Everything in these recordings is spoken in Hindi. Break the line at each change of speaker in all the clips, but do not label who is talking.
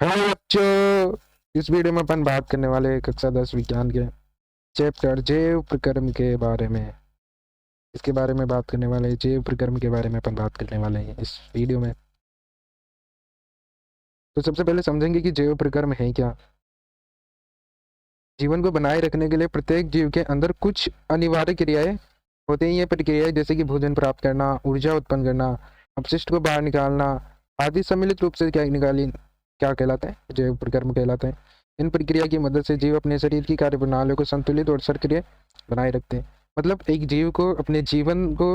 हेलो बच्चों। इस वीडियो में अपन बात करने वाले हैं कक्षा 10 विज्ञान के चैप्टर जैव प्रक्रम के बारे में। इसके बारे में बात करने वाले हैं, जैव प्रक्रम के बारे में अपन बात करने वाले हैं इस वीडियो में। तो सबसे पहले समझेंगे कि जैव प्रक्रम है क्या। जीवन को बनाए रखने के लिए प्रत्येक जीव के अंदर कुछ अनिवार्य क्रियाएं होती हैं। ये प्रक्रियाएं जैसे कि भोजन प्राप्त करना, ऊर्जा उत्पन्न करना, अपशिष्ट को बाहर निकालना आदि सम्मिलित रूप से क्या कहलाते हैं, जैव प्रक्रम कहलाते हैं। इन प्रक्रिया की मदद से जीव अपने शरीर की कार्य प्रणालियों को संतुलित और सक्रिय बनाए रखते हैं। मतलब एक जीव को अपने जीवन को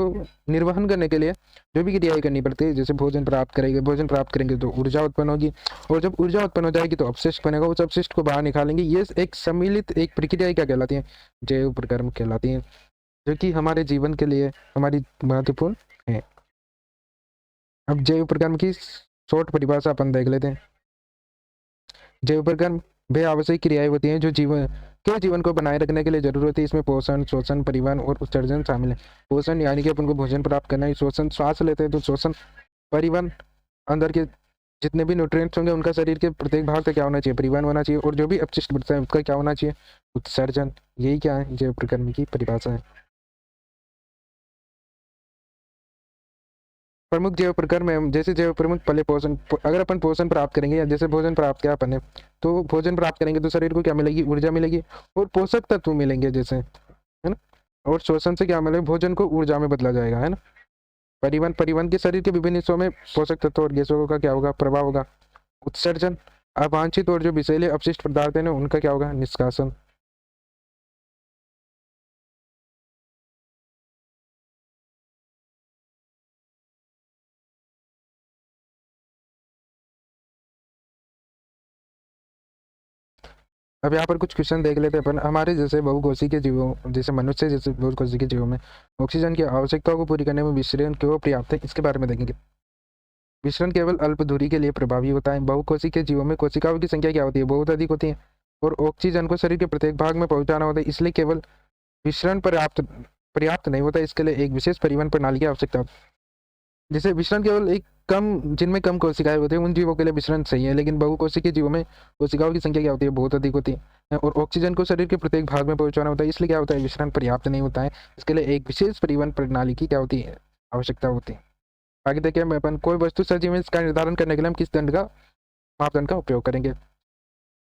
निर्वहन करने के लिए जो भी क्रियाएं करनी पड़ती है, जैसे भोजन प्राप्त करेंगे तो ऊर्जा उत्पन्न होगी, और जब ऊर्जा उत्पन्न हो जाएगी तो अपशिष्ट बनेगा, उस अपशिष्ट को बाहर निकालेंगे। ये एक सम्मिलित एक प्रक्रिया क्या कहलाती है, जैव प्रक्रम कहलाती है, जो कि हमारे जीवन के लिए हमारी महत्वपूर्ण है। अब जैव प्रक्रम की शॉर्ट परिभाषा अपन देख लेते हैं। जैव प्रक्रम वे आवश्यक क्रियाएं होती हैं जो जीवन को बनाए रखने के लिए जरूरत होती है। इसमें पोषण, शोषण, परिवहन और उत्सर्जन शामिल है। पोषण यानी कि अपन को भोजन प्राप्त करना है। शोषण, श्वास लेते हैं तो शोषण। परिवहन, अंदर के जितने भी न्यूट्रिएंट्स होंगे उनका शरीर के प्रत्येक भाग तक क्या होना चाहिए, परिवहन होना चाहिए। और जो भी अपशिष्ट बचता है उसका क्या होना चाहिए, उत्सर्जन। यही क्या है, जैव प्रक्रम की परिभाषा है। प्रमुख जैव प्रक्रम है, जैसे जैव प्रमुख पहले पोषण। अगर अपन पोषण प्राप्त करेंगे या जैसे भोजन प्राप्त किया अपन ने, तो भोजन प्राप्त करेंगे तो शरीर को क्या मिलेगी, ऊर्जा मिलेगी और पोषक तत्व मिलेंगे, जैसे है ना। और शोषण से क्या मिलेगा, भोजन को ऊर्जा में बदला जाएगा, है ना। परिवहन, परिवहन के शरीर के विभिन्न हिस्सों में पोषक तत्व और गैसों का क्या होगा, प्रभाव होगा। उत्सर्जन, अवांछित और जो विषैले अपशिष्ट पदार्थ है ना उनका क्या होगा, निष्कासन। अब यहाँ पर कुछ क्वेश्चन देख लेते हैं अपन। हमारे जैसे बहुकोषीय के जीवों, जैसे मनुष्य जैसे बहुकोषीय के जीवों में ऑक्सीजन की आवश्यकताओं को पूरी करने में विसरण क्यों पर्याप्त है, इसके बारे में देखेंगे। विसरण केवल अल्प दूरी के लिए प्रभावी होता है। बहुकोषीय के जीवों में कोशिकाओं की संख्या क्या होती है, बहुत अधिक होती है, और ऑक्सीजन को शरीर के प्रत्येक भाग में पहुंचाना होता है। इसलिए केवल विसरण पर्याप्त पर्याप्त नहीं होता, इसके लिए एक विशेष परिवहन प्रणाली की आवश्यकता होती है। जैसे विसरण केवल एक कम, जिनमें कम कोशिकाएं होती है उन जीवों के लिए विसरण सही है, लेकिन बहुकोशिकीय के जीवों में कोशिकाओं की संख्या क्या होती है, बहुत अधिक होती है, और ऑक्सीजन को शरीर के प्रत्येक भाग में पहुंचाना होता है। इसलिए क्या होता है, विसरण पर्याप्त नहीं होता है। इसके लिए एक विशेष परिवहन प्रणाली की क्या होती है, आवश्यकता होती है। आगे देखिए, मैं अपन कोई वस्तु सजीव है इसका निर्धारण करने के लिए हम किस दंड का मापदंड का उपयोग करेंगे।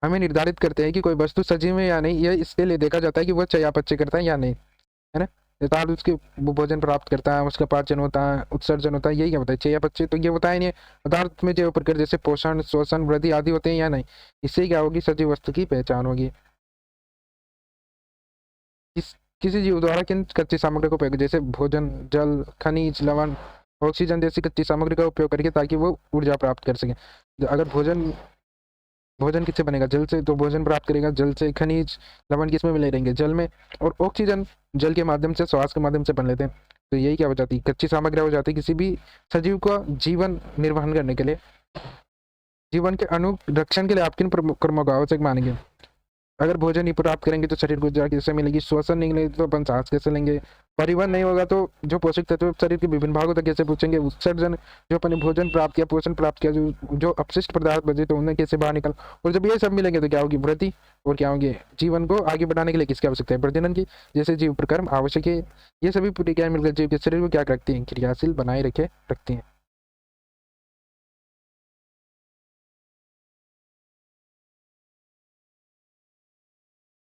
हमें निर्धारित करते हैं कि कोई वस्तु सजीव है या नहीं, यह इसके लिए देखा जाता है कि वह चयापचय करता है या नहीं, है ना। अर्थात उसके वो भोजन प्राप्त करता है, उसका पाचन होता है, उत्सर्जन होता है, यही क्या होता है, चयापचय। तो ये होता ही नहीं है। पदार्थ में जो प्रक्रिया जैसे पोषण, शोषण, वृद्धि आदि होते हैं या नहीं, इससे क्या होगी, सजीव वस्तु की पहचान होगी। किस किसी जीव द्वारा किन कच्ची सामग्री का उपयोग, जैसे भोजन, जल, खनिज, लवण, ऑक्सीजन जैसी कच्ची सामग्री का उपयोग करके, ताकि वो ऊर्जा प्राप्त कर सके। अगर भोजन भोजन किससे बनेगा, जल से, तो भोजन प्राप्त करेगा जल से। खनिज, लवण किसमें मिले रहेंगे, जल में। और ऑक्सीजन जल के माध्यम से, श्वास के माध्यम से बन लेते हैं। तो यही क्या हो जाती है, कच्ची सामग्री हो जाती है किसी भी सजीव का जीवन निर्वहन करने के लिए। जीवन के अनुरक्षण के लिए आप किन कर्मों को आवश्यक मानेंगे। अगर भोजन नहीं प्राप्त करेंगे तो शरीर को ऊर्जा कैसे मिलेगी, श्वसन नहीं मिलेगी तो अपन सांस कैसे लेंगे, परिवहन नहीं होगा तो जो पोषक तत्व शरीर के विभिन्न भागों तक कैसे पहुंचेंगे, उत्सर्जन, जो अपन ने भोजन प्राप्त किया, पोषण प्राप्त किया, जो जो अपशिष्ट पदार्थ बचे तो उन्हें कैसे बाहर निकल। और जब ये सब मिलेंगे तो क्या होगी, वृद्धि। और क्या होंगे, जीवन को आगे बढ़ाने के लिए किसकी आवश्यकता है, प्रजनन की। जैसे जीव प्रक्रम आवश्यक है। ये सभी प्रक्रियाएं मिलकर जीव के शरीर को क्या रखती हैं, क्रियाशील बनाए रखती हैं।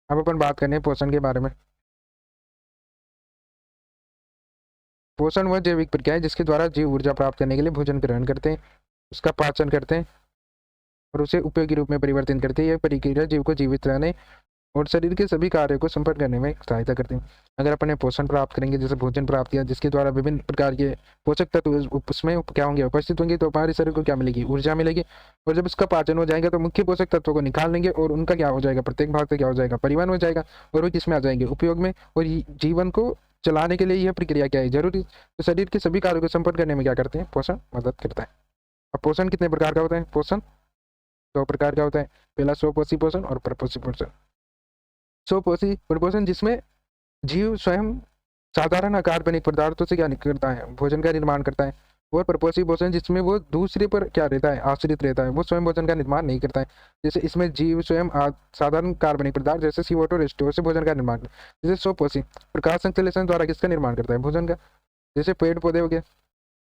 अब अपन बात करने हैं पोषण के बारे में। पोषण वह जैविक प्रक्रिया है जिसके द्वारा जीव ऊर्जा प्राप्त करने के लिए भोजन ग्रहण करते हैं, उसका पाचन करते हैं और उसे उपयोगी रूप में परिवर्तित करते हैं। यह प्रक्रिया जीव को जीवित रहने और शरीर के सभी कार्यों को संपन्न करने में सहायता करते हैं। अगर अपन पोषण प्राप्त करेंगे, जैसे भोजन प्राप्त किया जिसके द्वारा विभिन्न प्रकार के पोषक तत्व उसमें क्या होंगे, उपस्थित होंगे, तो हमारे शरीर को क्या मिलेगी, ऊर्जा मिलेगी। और जब उसका पाचन हो जाएगा तो मुख्य पोषक तत्वों को निकाल लेंगे और उनका क्या हो जाएगा, प्रत्येक भाग से क्या हो जाएगा, परिवहन हो जाएगा, और वो किसमें आ जाएंगे, उपयोग में। और जीवन को चलाने के लिए यह प्रक्रिया क्या है, जरूरी। तो शरीर के सभी कार्यों को संपन्न करने में क्या करते हैं, पोषण मदद करता है। अब पोषण कितने प्रकार का होता है, पोषण दो प्रकार का होता है। पहला स्वपोषी पोषण और परपोषी पोषण। स्वपोषी पोषण जिसमें जीव स्वयं साधारण आकार बने पदार्थों से क्या करता है, भोजन का निर्माण करता है। और परपोषी पोषण जिसमें वो दूसरे पर क्या रहता है, आश्रित रहता है, वो स्वयं भोजन का निर्माण नहीं करता है। जैसे इसमें जीव स्वयं साधारण कार्बनिक पदार्थ जैसे CO2 रेस्टो से भोजन का निर्माण करता है। जैसे स्वपोषी प्रकाश संश्लेषण द्वारा किसका निर्माण करता है, भोजन का। जैसे पेड़ पौधे हो गए,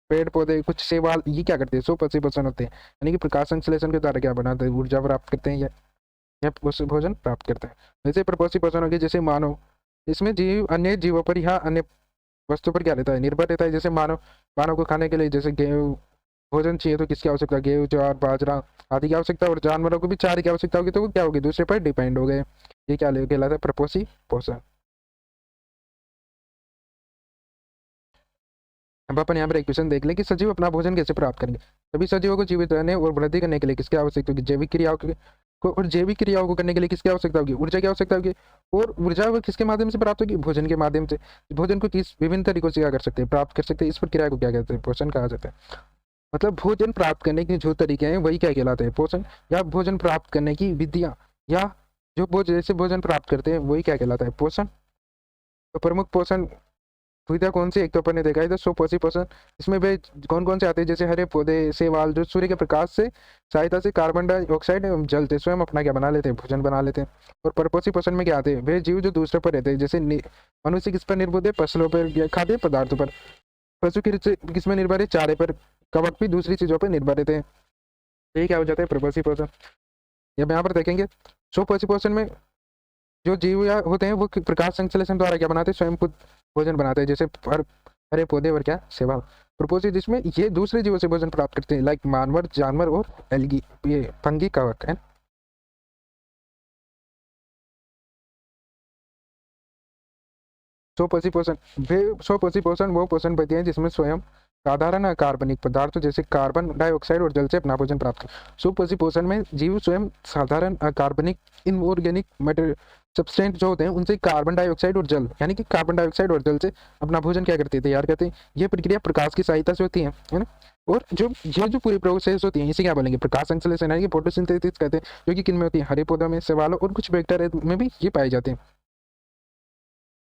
पेड़ पौधे कुछ शैवाल, ये क्या करते हैं, स्वपोषी पोषण होते हैं, यानी कि प्रकाश संश्लेषण के द्वारा क्या बनाते हैं, ऊर्जा प्राप्त करते हैं या भोजन प्राप्त करते हैं। जैसे परपोषी पोषण हो गया, जैसे मानव, इसमें जीव अन्य जीवों पर या अन्य वस्तु पर क्या रहता है, निर्भर रहता है। जैसे मानव, मानव को खाने के लिए जैसे गेहूँ भोजन चाहिए तो किसकी आवश्यकता, गेहूँ ज्वार बाजरा आदि की आवश्यकता, और जानवरों को भी चारे की आवश्यकता होगी, तो वो क्या होगी, दूसरे पर डिपेंड हो गए। ये क्या कहलाता है, परपोषी पोषण। अब अपन यहाँ पर एक क्वेश्चन देख लें कि सजीव अपना भोजन कैसे प्राप्त करेंगे। सभी सजीवों को जीवित रहने और वृद्धि करने के लिए किसकी आवश्यकता होगी, जैविक क्रियाओं को, और जैविक क्रियाओं को करने के लिए किसकी आवश्यकता होगी, ऊर्जा की आवश्यकता होगी। और ऊर्जा वो किसके माध्यम से प्राप्त होगी, भोजन के माध्यम से। भोजन को किस विभिन्न तरीकों से क्या कर सकते हैं, प्राप्त कर सकते हैं। इस प्रक्रिया को क्या कहते हैं, पोषण कहा जाता है। मतलब भोजन प्राप्त करने के जो तरीके हैं वही क्या कहलाते हैं, पोषण। या भोजन प्राप्त करने की विधियाँ, या जो जैसे भोजन प्राप्त करते हैं वही क्या कहलाता है, पोषण। तो प्रमुख पोषण विधियाँ कौन सी, एक तो अपन ने देखा है तो स्वपोषी पोषण। इसमें वे कौन कौन से आते हैं, जैसे हरे पौधे, शैवाल जो सूर्य के प्रकाश से सहायता से कार्बन डाइऑक्साइड एवं जल से स्वयं अपना क्या बना लेते हैं, भोजन बना लेते हैं। और परपोषी पोषण में क्या आते हैं, वे जीव जो दूसरे पर रहते हैं, जैसे मनुष्य किस पर निर्भर है, फसलों पर या खाद्य पदार्थों पर। पशु किस में निर्भर है, चारे पर। कवक भी दूसरी चीजों पर निर्भर रहते हैं। यही क्या हो जाता है, परपोषी पोषण। जब यहाँ पर देखेंगे स्वपोषी पोषण में जो जीव या होते हैं वो प्रकाश संश्लेषण द्वारा क्या बनाते हैं, स्वयं खुद भोजन बनाते हैं। जैसे हरे पौधे और क्या शैवाल। प्रोपोजी जिसमें ये दूसरे जीवों से भोजन प्राप्त करते हैं, लाइक मानवर, जानवर और एल्गी, ये फंगी कवक है। स्वपोषी पोषण, वे स्वपोषी पोषण वो पोषण पद्धति है जिसमें स्वयं साधारण कार्बनिक पदार्थों जैसे कार्बन डाइऑक्साइड और जल से अपना भोजन प्राप्त कर। स्वपोषी पोषण में जीव स्वयं साधारण कार्बनिक इनऑर्गेनिक मटेरियल सब्सटेंट जो होते हैं उनसे कार्बन डाइऑक्साइड और जल, यानी कि कार्बन डाइऑक्साइड और जल से अपना भोजन क्या करते हैं, तैयार करते हैं। यह प्रक्रिया प्रकाश की सहायता से होती है ना। और जो ये जो पूरी प्रोसेस होती है इसे क्या बोलेंगे, प्रकाश संश्लेषण, यानी कि फोटोसिंथेसिस कहते हैं, जो कि किन में होती है, हरे पौधों में, शैवालों और कुछ बैक्टीरिया में भी ये पाए जाते हैं।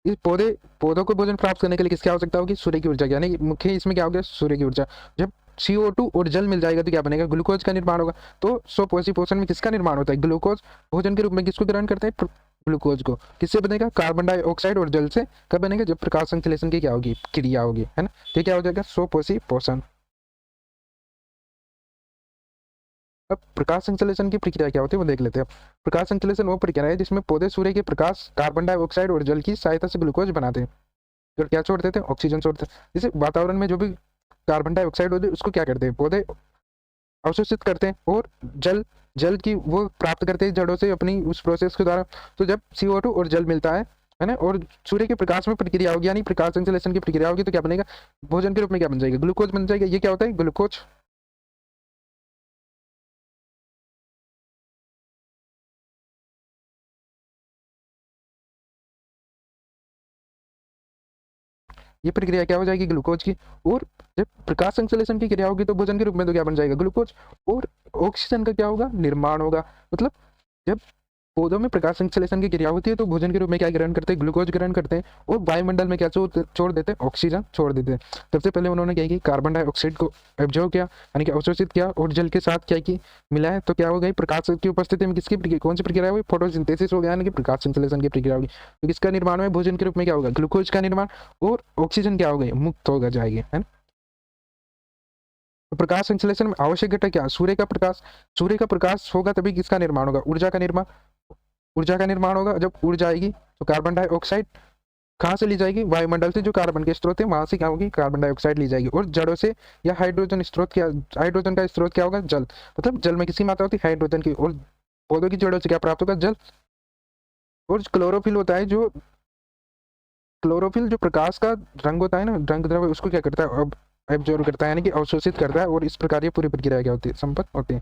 इस पौधों को भोजन प्राप्त करने के लिए किसकी आवश्यकता होगी, सूर्य की ऊर्जा की, यानी मुख्य इसमें क्या हो गया, सूर्य की ऊर्जा। जब CO2 और जल मिल जाएगा तो क्या बनेगा, ग्लूकोज का निर्माण होगा। तो स्वपोषी पोषण में किसका निर्माण होता है, ग्लूकोज। भोजन के रूप में किसको ग्रहण करते हैं, ग्लूकोज को। किससे बनेगा, कार्बन डाइऑक्साइड और जल से। कब बनेगा, जब प्रकाश संश्लेषण की क्या होगी, क्रिया होगी, है ना। तो क्या हो जाएगा, स्वपोषी पोषण। अब प्रकाश संश्लेषण की प्रक्रिया क्या होती है वो देख लेते हैं। प्रकाश संश्लेषण वो प्रक्रिया है जिसमें पौधे सूर्य के प्रकाश, कार्बन डाइऑक्साइड और जल की सहायता से ग्लूकोज बनाते हैं। और क्या छोड़ देते हैं, ऑक्सीजन छोड़ते हैं। जैसे वातावरण में जो भी कार्बन डाइऑक्साइड होती है उसको क्या करते हैं, पौधे अवशोषित करते हैं, और जल जल की वो प्राप्त करते हैं जड़ों से अपनी उस प्रोसेस के द्वारा। तो जब CO2 और जल मिलता है ना, और सूर्य के प्रकाश में प्रक्रिया होगी, यानी प्रकाश संश्लेषण की प्रक्रिया होगी, तो क्या बनेगा, भोजन के रूप में क्या बन जाएगा, ग्लूकोज बन जाएगा। ये क्या होता है, ग्लूकोज। ये प्रक्रिया क्या हो जाएगी, ग्लूकोज की। और जब प्रकाश संश्लेषण की क्रिया होगी तो भोजन के रूप में तो क्या बन जाएगा, ग्लूकोज। और ऑक्सीजन का क्या होगा, निर्माण होगा। मतलब जब पौधों में प्रकाश संश्लेषण की क्रिया होती है तो भोजन के रूप में क्या ग्रहण करते हैं, ग्लूकोज ग्रहण करते हैं। और वायुमंडल में क्या छोड़ देते हैं, ऑक्सीजन छोड़ देते हैं। सबसे पहले उन्होंने क्या किया, कार्बन डाइऑक्साइड को एब्जॉर्ब किया, यानी कि अवशोषित किया, और जल के साथ क्या की मिला है, तो क्या हो गई, प्रकाश की उपस्थिति में किसकी कौन सी प्रक्रिया हुई, फोटोसिंथेसिस हो गया, यानी कि प्रकाश संश्लेषण की प्रक्रिया होगी। तो किसका निर्माण है, भोजन के रूप में क्या होगा, ग्लूकोज का निर्माण। और ऑक्सीजन क्या हो गई, मुक्त होगा जाएगी, है ना। तो प्रकाश संश्लेषण में आवश्यक घटक क्या, सूर्य का प्रकाश। सूर्य का प्रकाश होगा तभी किसका निर्माण होगा, ऊर्जा का निर्माण। ऊर्जा का निर्माण होगा, जब ऊर्जा आएगी तो कार्बन डाइऑक्साइड कहाँ से ली जाएगी, वायुमंडल से, जो कार्बन के स्रोत है वहां से क्या होगी, कार्बन डाइऑक्साइड ली जाएगी। और जड़ों से या हाइड्रोजन स्रोत क्या, हाइड्रोजन का स्रोत क्या होगा, जल। मतलब जल में किसकी मात्रा होती है, हाइड्रोजन की। और पौधों की जड़ों से क्या प्राप्त होगा, जल। और क्लोरोफिल होता है, जो क्लोरोफिल जो प्रकाश का रंग होता है ना, रंग द्रव्य, उसको क्या करता है, अब एब्जॉर्ब करता है, यानी कि अवशोषित करता है। और इस प्रकार ये पूरी प्रक्रिया क्या होती है, संपन्न होती है।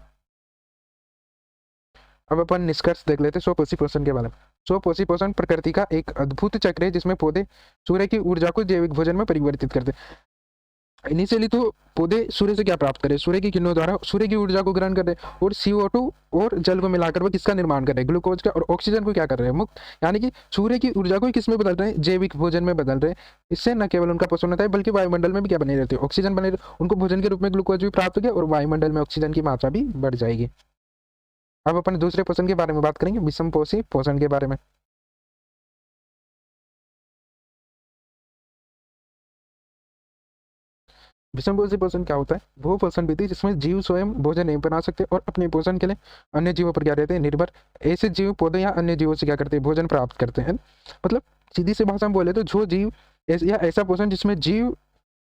अब अपन निष्कर्ष देख लेते हैं स्वपोषी पोषण के बारे में। स्वपोषी पोषण प्रकृति का एक अद्भुत चक्र है जिसमें पौधे सूर्य की ऊर्जा को जैविक भोजन में परिवर्तित करते हैं। इनिशियली तो पौधे सूर्य से क्या प्राप्त करें, सूर्य की किरणों द्वारा सूर्य की ऊर्जा को ग्रहण कर रहे हैं और CO2 और जल को मिलाकर वो किसका निर्माण कर रहे हैं, ग्लूकोज का, और ऑक्सीजन को क्या कर रहे हैं, मुक्त। यानी कि सूर्य की ऊर्जा को किस में बदल रहे हैं, जैविक भोजन में बदल रहे हैं। इससे न केवल उनका पोषण होता है बल्कि वायुमंडल में भी क्या बने रहते हैं, ऑक्सीजन बने रहते, उनको भोजन के रूप में ग्लूकोज भी प्राप्त हो गया और वायुमंडल में ऑक्सीजन की मात्रा भी बढ़ जाएगी। अब अपन दूसरे पोषण के बारे में बात करेंगे, विषमपोषी पोषण के बारे में। विषमपोषी पोषण क्या होता है, वो पोषण विधि जिसमें जीव स्वयं भोजन नहीं बना सकते और अपने पोषण के लिए अन्य जीवों पर क्या रहते हैं, निर्भर। ऐसे जीव पौधे या अन्य जीवों से क्या करते हैं, भोजन प्राप्त करते हैं। मतलब सीधी सी भाषा में बोले तो जो जीव या ऐसा पोषण जिसमें जीव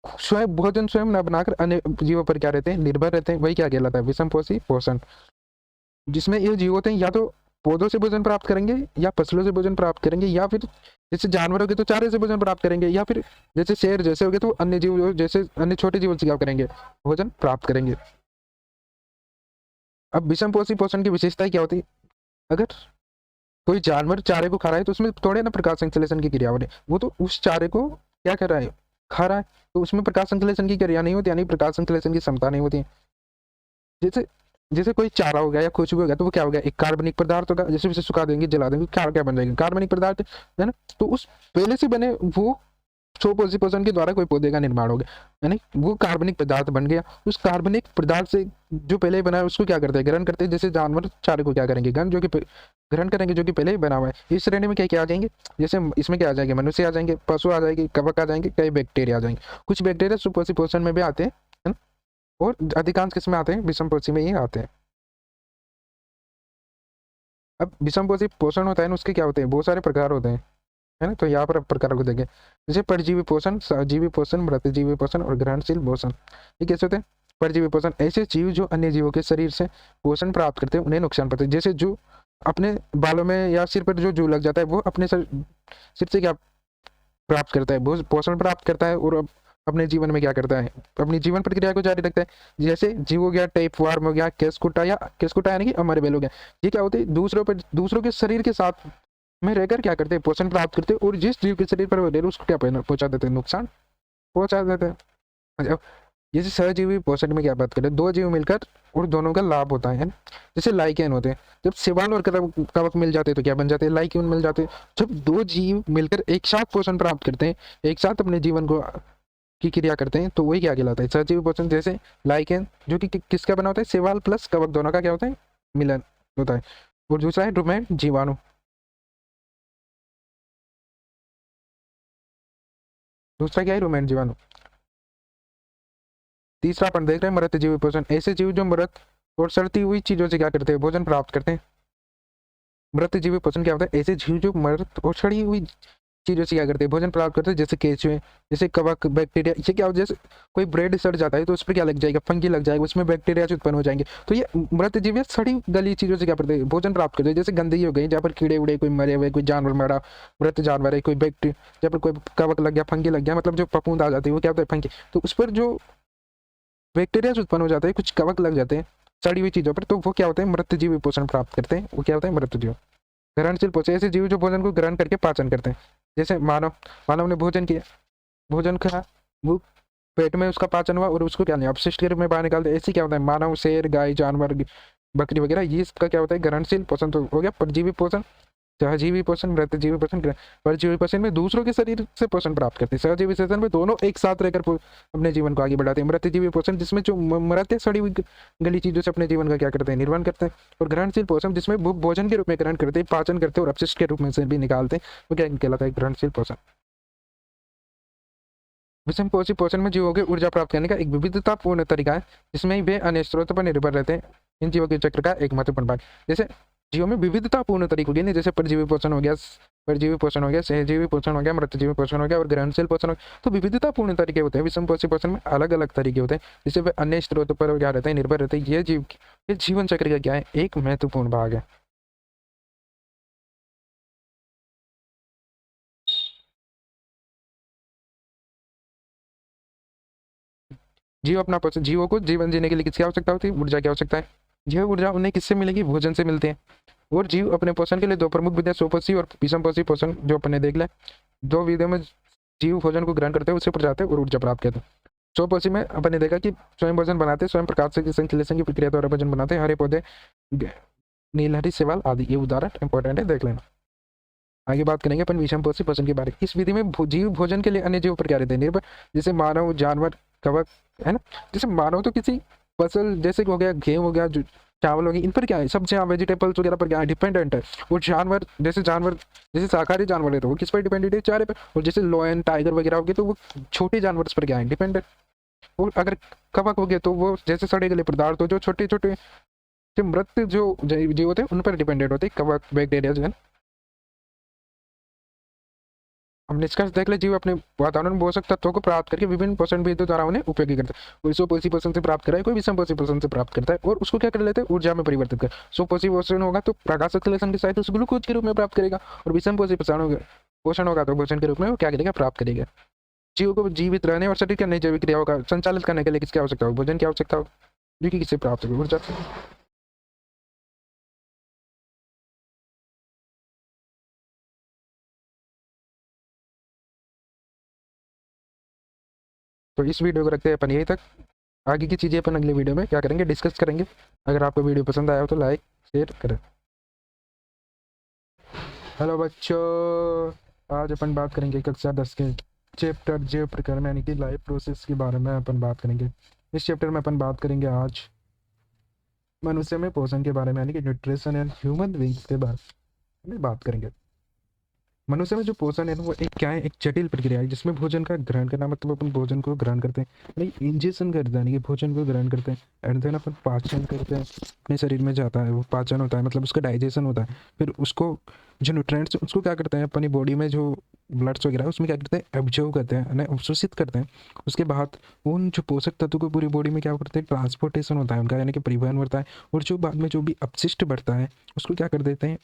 स्वयं भोजन स्वयं न बनाकर अन्य जीवों पर क्या रहते हैं, निर्भर रहते हैं, वही क्या कहलाता है, विषमपोषी पोषण। जिसमें ये जीव होते हैं या तो पौधों से भोजन प्राप्त करेंगे या फसलों से भोजन प्राप्त करेंगे, या फिर जैसे जानवर हो गए तो चारे से भोजन प्राप्त करेंगे, या फिर जैसे शेर जैसे हो गए तो अन्य जीव जैसे अन्य छोटे जीवों से क्या करेंगे, भोजन प्राप्त करेंगे। अब विषमपोषी पोषण की विशेषताएं क्या होती है, अगर कोई जानवर चारे को खा रहा है तो उसमें थोड़े ना प्रकाश संश्लेषण की क्रिया हो रही है, वो तो उस चारे को क्या कर रहा है, खा रहा है, तो उसमें प्रकाश संश्लेषण की क्रिया नहीं होती, यानी प्रकाश संश्लेषण की क्षमता नहीं होती। जैसे जैसे कोई चारा हो गया या कुछ भी हो गया तो वो क्या हो गया, एक कार्बनिक पदार्थ होगा, जैसे उसे सुखा देंगे जला देंगे क्या क्या बन जाएगा, कार्बनिक पदार्थ, है ना। तो उस पहले से बने वो स्वपोषण के द्वारा कोई पौधे का निर्माण हो गया, यानी वो कार्बनिक पदार्थ बन गया। उस कार्बनिक पदार्थ से जो पहले ही बना है उसको क्या करते हैं, ग्रहण करते हैं। जैसे जानवर चारे को क्या करेंगे, ग्रहण जो कि ग्रहण करेंगे जो कि पहले ही बना हुआ है। इस श्रेणी में क्या क्या आ जाएंगे, जैसे इसमें क्या आ जाएंगे, मनुष्य आ जाएंगे, पशु आ जाएंगे, कवक आ जाएंगे, कई बैक्टीरिया आ जाएंगे। कुछ बैक्टीरिया सुपोषण में भी आते हैं, है ना, और अधिकांश किसमें आते हैं, विषमपोषी में ही आते हैं। अब विषमपोषी पोषण होता है ना, उसके क्या होते हैं, बहुत सारे प्रकार होते हैं, है ना। तो यहाँ पर प्रकार को देखें, जैसे परजीवी पोषण, सहजीवी पोषण, मृतजीवी पोषण और ग्रहणशील पोषण। ये कैसे होते हैं, परजीवी पोषण ऐसे जीव जो अन्य जीवों के शरीर से पोषण प्राप्त करते हैं, उन्हें नुकसान पहुंचाते हैं। जैसे जू अपने बालों में या सिर पर जो जू लग जाता है वो अपने सिर से क्या प्राप्त करता है, पोषण प्राप्त करता है और अपने जीवन में क्या करता है, अपनी जीवन प्रक्रिया को जारी रखता है। जैसे जीव हो गया, टेप वार्म हो गया, केसकुटा, या केसकुटा यानी कि अमरबेल हो गया, ये क्या होते हैं, दूसरों के शरीर के साथ में रहकर क्या करते हैं, पोषण प्राप्त करते हैं, और जिस जीव के शरीर पर वो रह रहे उसको क्या पहुंचा देते हैं, नुकसान पहुंचा देते हैं। अच्छा, जैसे सहजीवी पोषण में क्या बात करें, दो जीव मिलकर और दोनों का लाभ होता है। जैसे लाइकेन होते हैं, जब शैवाल और कवक मिल जाते हैं तो क्या बन जाते हैं, लाइकेन मिल जाते हैं। जब दो जीव मिलकर एक साथ पोषण प्राप्त करते हैं, एक साथ अपने जीवन को की क्रिया करते हैं, तो वही क्या कहलाता है, सहजीवी पोषण। जैसे लाइकेन जो कि किसका बना होता है, शैवाल प्लस कवक दोनों का क्या होता है, मिलन होता है। और दूसरा है रुमेन जीवाणु। दूसरा क्या है, रुमेन जीवाणु। तीसरा अपन देख रहे हैं मृत जीव पोषण, ऐसे जीव जो मृत और सड़ती हुई चीजों से क्या करते हैं, भोजन प्राप्त करते हैं। मृत जीव पोषण क्या होता है, ऐसे जीव जो मृत और सड़ी हुई चीजों से क्या करते हैं, भोजन प्राप्त करते हैं। जैसे केंचुए, जैसे कवक, बैक्टीरिया। ये क्या होता है, जैसे कोई ब्रेड सड़ जाता है तो उस पर क्या लग जाएगा, फंगी लग जाएगा, उसमें बैक्टीरिया उत्पन्न हो जाएंगे। तो ये मृत जीव या सड़ी गली चीजों से क्या करते हैं, भोजन प्राप्त करते हैं। जैसे गंदगी हो गई जहाँ पर कीड़े उड़े, कोई मरे हुए, कोई जानवर मरा, मृत जानवर है, कोई बैक्टीरिया, जहाँ पर कोई कवक लग गया, फंगी लग गया, मतलब जो फफूंद आ जाती है वो क्या होता है, फंगी। तो उस पर जो बैक्टीरिया उत्पन्न हो जाते हैं, कुछ कवक लग जाते हैं सड़ी हुई चीजों पर, तो वो क्या होते हैं, मृत जीव पोषण प्राप्त करते हैं, वो क्या होता है, मृत जीव। ग्रहणशील पोषण ऐसे जीव जो भोजन को ग्रहण करके पाचन करते हैं। जैसे मानव, मानव ने भोजन किया, भोजन खाया, वो पेट में उसका पाचन हुआ और उसको क्या नहीं अपशिष्ट के रूप में बाहर निकालते हैं। ऐसे क्या होता है, मानव, शेर, गाय, जानवर, बकरी वगैरह, ये इसका क्या होता है, ग्रहणशील पोषण। तो हो गया परजीवी पोषण, सहजीवी पोषण, मृतजीवी पोषण। परजीवी पोषण में दूसरों के शरीर से पोषण प्राप्त करते हैं। सहजीवी पोषण में दोनों एक साथ रहकर अपने जीवन को आगे बढ़ाते हैं। मृतजीवी पोषण जिसमें जो मरते सड़ी हुई गली चीजों से अपने जीवन का क्या करते हैं, निर्माण करते हैं। और ग्रहणशील पोषण जिसमें वो भोजन के रूप में ग्रहण करते हैं, पाचन करते हैं और अपशिष्ट के रूप में से भी निकालते हैं, वो क्या कहलाता है, ग्रहणशील पोषण। विषमपोषी पोषण में जीवों की ऊर्जा प्राप्त करने का एक विविधतापूर्ण तरीका है, जिसमें वे अन्य स्रोतों पर निर्भर रहते हैं। इन जीवों के चक्र का एक महत्वपूर्ण भाग। जैसे जीवों में विविधतापूर्ण तरीकों की, जैसे परजीवी पोषण हो गया, परजीवी पोषण हो गया, सहजीवी पोषण हो गया, मृतजीवी पोषण हो गया और ग्रहणशील पोषण हो गया। तो विविधतापूर्ण तरीके होते हैं। विषमपोषी पोषण में अलग अलग तरीके होते हैं, जिससे वे अन्य स्रोतों पर क्या रहते हैं, निर्भर रहते हैं। ये जीवन चक्र का क्या है, एक महत्वपूर्ण भाग है। जीवों को जीवन जीने के लिए किसकी आवश्यकता होती है, ऊर्जा की आवश्यकता है। यह ऊर्जा उन्हें किससे मिलेगी, भोजन से मिलती है। और जीव अपने पोषण के लिए दो प्रमुख विधियां, स्वपोषी और विषमपोषी पोषण, जो अपने देख ले, दो विधियों में जीव भोजन को ग्रहण करते हैं, उससे पर जाते हैं और ऊर्जा प्राप्त करते हैं। स्वपोषी में अपन ने देखा कि स्वयं भोजन बनाते, स्वयं प्रकाश से संश्लेषण की प्रक्रिया द्वारा भोजन बनाते, हरे पौधे, नीलहरी शैवाल आदि। ये उदाहरण इंपॉर्टेंट है, देख लेना। आगे बात करेंगे अपन विषम पोषी पोषण के बारे में। इस विधि में जीव भोजन के लिए अन्य जीव पर क्या रहते हैं निर्भर, जैसे मानव, जानवर, कवक, है ना। जैसे मानव तो किसी फसल जैसे हो गया, गेहूं हो गया, चावल हो गया, इन पर क्या है, सब्जियां, वेजिटेबल्स वगैरह पर क्या है, डिपेंडेंट है। वो जानवर जैसे शाकाहारी जानवर है तो वो किस पर डिपेंडेंट है, चारे पर। और जैसे लॉयन, टाइगर वगैरह हो गए तो वो छोटे जानवर पर क्या है, डिपेंडेंट। और अगर कवक हो गए तो वो जैसे सड़े गले पदार्थ हो, जो छोटे छोटे जो मृत जो जीव होते हैं उन पर डिपेंडेंट होते हैं, कवक, बैक्टीरिया जो है। हम निष्कर्ष देख ले, जीव अपने वातावरण में पोषक तत्वों को प्राप्त करके विभिन्न पोषण विधियों द्वारा उन्हें उपयोगी करता है। कोई स्वपोषी पोषण से प्राप्त करा है, कोई विषम पोषी पोषण से प्राप्त करता है, और उसको क्या कर लेते हैं, ऊर्जा में परिवर्तित कर। स्वपोषी पोषण होगा तो प्रकाश संश्लेषण की सहायता से ग्लूकोज के रूप में प्राप्त करेगा, और विषम पोषी पोषण होगा तो भोजन के रूप में वो क्या करेगा, प्राप्त करेगा। जीव को जीवित रहने और शरीर के अन्य जैविक क्रियाओं का संचालित करने के लिए किसकी आवश्यकता हो, भोजन की आवश्यकता हो, जो कि किससे प्राप्त होगी, ऊर्जा। तो इस वीडियो को रखते हैं अपन यहीं तक। आगे की चीज़ें अपन अगले वीडियो में क्या करेंगे, डिस्कस करेंगे। अगर आपको वीडियो पसंद आया हो तो लाइक शेयर करें। हेलो बच्चों, आज अपन बात करेंगे कक्षा 10 के चैप्टर जैव प्रकरण यानी कि लाइफ प्रोसेस के बारे में अपन बात करेंगे। इस चैप्टर में अपन बात करेंगे आज मनुष्य में पोषण के बारे में यानी कि न्यूट्रिशन एंड ह्यूमन बीइंग्स के बारे में बात करेंगे। मनुष्य में जो पोषण है ना वो एक क्या है, एक जटिल प्रक्रिया है जिसमें भोजन का ग्रहण करना, मतलब अपन भोजन को ग्रहण करते हैं, नहीं इंजेक्शन करते हैं यानी कि भोजन को ग्रहण करते हैं, एंड देन अपन पाचन करते हैं, अपने शरीर में जाता है, वो पाचन होता है, मतलब उसका डाइजेशन होता है। फिर उसको जो न्यूट्रिएंट्स उसको क्या करते हैं, अपनी बॉडी में जो ब्लड्स वगैरह है उसमें क्या करते हैं, एब्जॉर्ब करते हैं, यानी अवशोषित करते हैं। उसके बाद उन जो पोषक तत्व को पूरी बॉडी में क्या करते हैं, ट्रांसपोर्टेशन होता है उनका, यानी कि परिवहन बढ़ता है। और जो बाद में जो भी अपशिष्ट बढ़ता है उसको क्या कर देते हैं,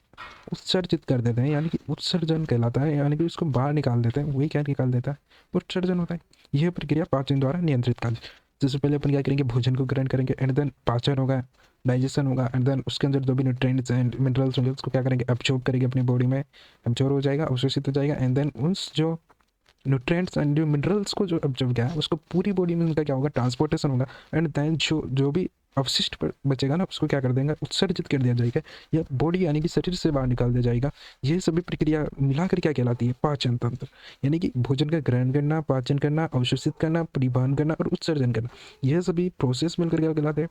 उत्सर्जित कर देते हैं, यानी कि उत्सर्जन कहलाता है, यानी कि उसको बाहर निकाल देते हैं। वही क्या निकाल देता है, उत्सर्जन होता है। यह प्रक्रिया पाचन द्वारा नियंत्रित कार्य। जैसे पहले अपन क्या करेंगे, भोजन को ग्रहण करेंगे, एंड देन पाचन होगा, डाइजेशन होगा, एंड देन उसके अंदर जो भी न्यूट्रिएंट्स एंड मिनरल्स होंगे उसको क्या करेंगे, एब्जॉर्ब करेंगे अपनी बॉडी में, एब्जॉर्ब हो जाएगा, अवशोषित हो जाएगा, एंड देन उस जो न्यूट्रिएंट्स एंड जो मिनरल्स को जो एब्जॉर्ब किया है उसको पूरी बॉडी में उनका क्या होगा, ट्रांसपोर्टेशन होगा, एंड देन जो जो भी अवशिष्ट बचेगा ना उसको क्या कर देंगे, उत्सर्जित कर दिया जाएगा, या बॉडी यानी कि शरीर से बाहर निकाल दिया जाएगा। ये सभी प्रक्रिया मिलाकर क्या कहलाती है, पाचन तंत्र। यानी कि भोजन का ग्रहण करना, पाचन करना, अवशोषित करना, परिवहन करना और उत्सर्जन करना, यह सभी प्रोसेस मिलकर क्या कहलाते हैं,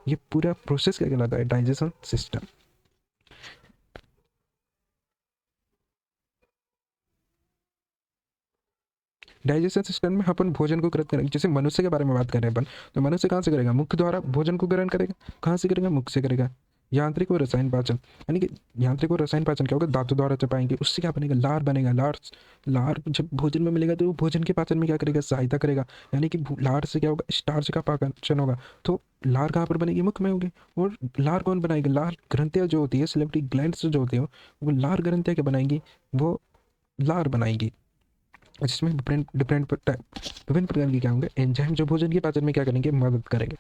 ये पूरा प्रोसेस क्या कहलाता है, डाइजेशन सिस्टम। डाइजेशन सिस्टम में अपन भोजन को ग्रहण करेंगे। जैसे मनुष्य के बारे में बात कर रहे हैं अपन, तो मनुष्य कहाँ से करेगा, मुख द्वारा भोजन को ग्रहण करेगा। कहाँ से करेगा, मुख से करेगा। यांत्रिक और रसायन पाचन, यानी कि यांत्रिक और रसायन पाचन क्या होगा, धातु द्वारा चपाएंगे, उससे क्या बनेगा, लार बनेगा। लार लार जब भोजन में मिलेगा तो वो भोजन के पाचन में क्या करेगा, सहायता करेगा। यानी कि लार से क्या होगा, स्टार्च का पाचन होगा। तो लार कहाँ पर बनेगी, मुख में होगी। और लार कौन बनाएगी, लार ग्रंथियाँ जो होती है, सिलेक्टरी ग्लैंड्स जो होती है वो लार ग्रंथियाँ क्या बनाएंगी, वो लार बनाएंगी, जिसमें डिफरेंट डिफरेंट विभिन्न प्रकार के क्या होंगे, एंजाइम जो भोजन के पाचन में क्या करेंगे, मदद करेंगे।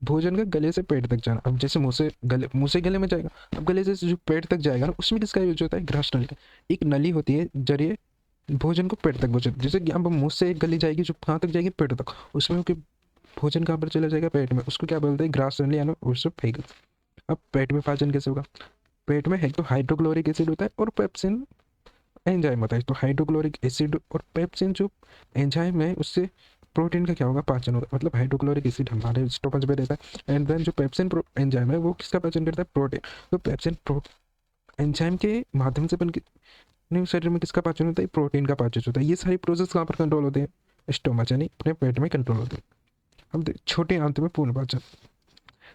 भोजन का गले से पेट तक जाना, अब जैसे मुंह से गले में जाएगा, अब गले से जो पेट तक जाएगा ना उसमें किसका यूज होता है, ग्रास नली का। एक नली होती है जरिए भोजन को पेट तक पहुंचे, जैसे कि अब मुंह से एक गली जाएगी जो कहाँ तक जाएगी, पेट तक, उसमें कि भोजन कहाँ पर चला जाएगा, पेट में, उसको क्या बोलते हैं, ग्रास नली, यानी उससे फेंक। अब पेट में पाचन कैसे होगा, पेट में एक तो हाइड्रोक्लोरिक एसिड होता है और पेप्सिन एंजाइम होता है। तो हाइड्रोक्लोरिक एसिड और पेप्सिन जो एंजाइम है उससे प्रोटीन का क्या होगा, पाचन होगा। मतलब हाइड्रोक्लोरिक एसिड हमारे स्टोमच में रहता है, एंड देन जो पेप्सिन एंजाइम है वो किसका पाचन करता है, प्रोटीन। तो पेप्सिन एंजाइम के माध्यम से अपन अपने शरीर में किसका पाचन होता है, प्रोटीन का पाचन होता है। ये सारी प्रोसेस कहाँ पर कंट्रोल होते हैं, स्टोमच यानी अपने पेट में कंट्रोल होते हैं। अब छोटे आंत में पूर्ण पाचन,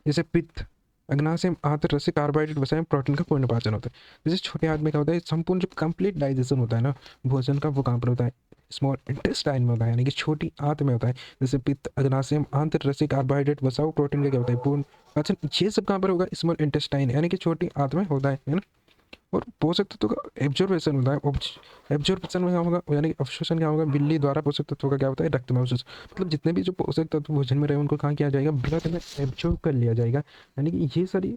जैसे पित्त, अग्नाशय, आंत रस से कार्बोहाइड्रेट वसा में प्रोटीन का पूर्ण पाचन होता है। जैसे छोटे आंत में क्या होता है, संपूर्ण जो कंप्लीट डाइजेशन होता है ना भोजन का, वो कहाँ पर होता है, स्मॉल इंटेस्टाइन में होता है, यानी कि छोटी आंत में होता है। जैसे पित्त, अग्नाशय, आंत रस से कार्बोहाइड्रेट वसा प्रोटीन का क्या होता है, पूर्ण पाचन। ये सब कहाँ पर होगा, स्मॉल इंटेस्टाइन यानी कि छोटी आंत में होता है ना। और पोषक तत्वों का एब्जॉर्बेशन होता है, एब्जॉर्बेशन में क्या होगा, यानी कि अवशोषण क्या होगा, बिल्ली द्वारा पोषक तत्वों का क्या होता है, रक्त में अवशोषण। मतलब जितने भी जो पोषक तत्व भोजन में रहे उनको कहाँ किया जाएगा, ब्लड में एब्जॉर्ब कर लिया जाएगा। यानी कि ये सारी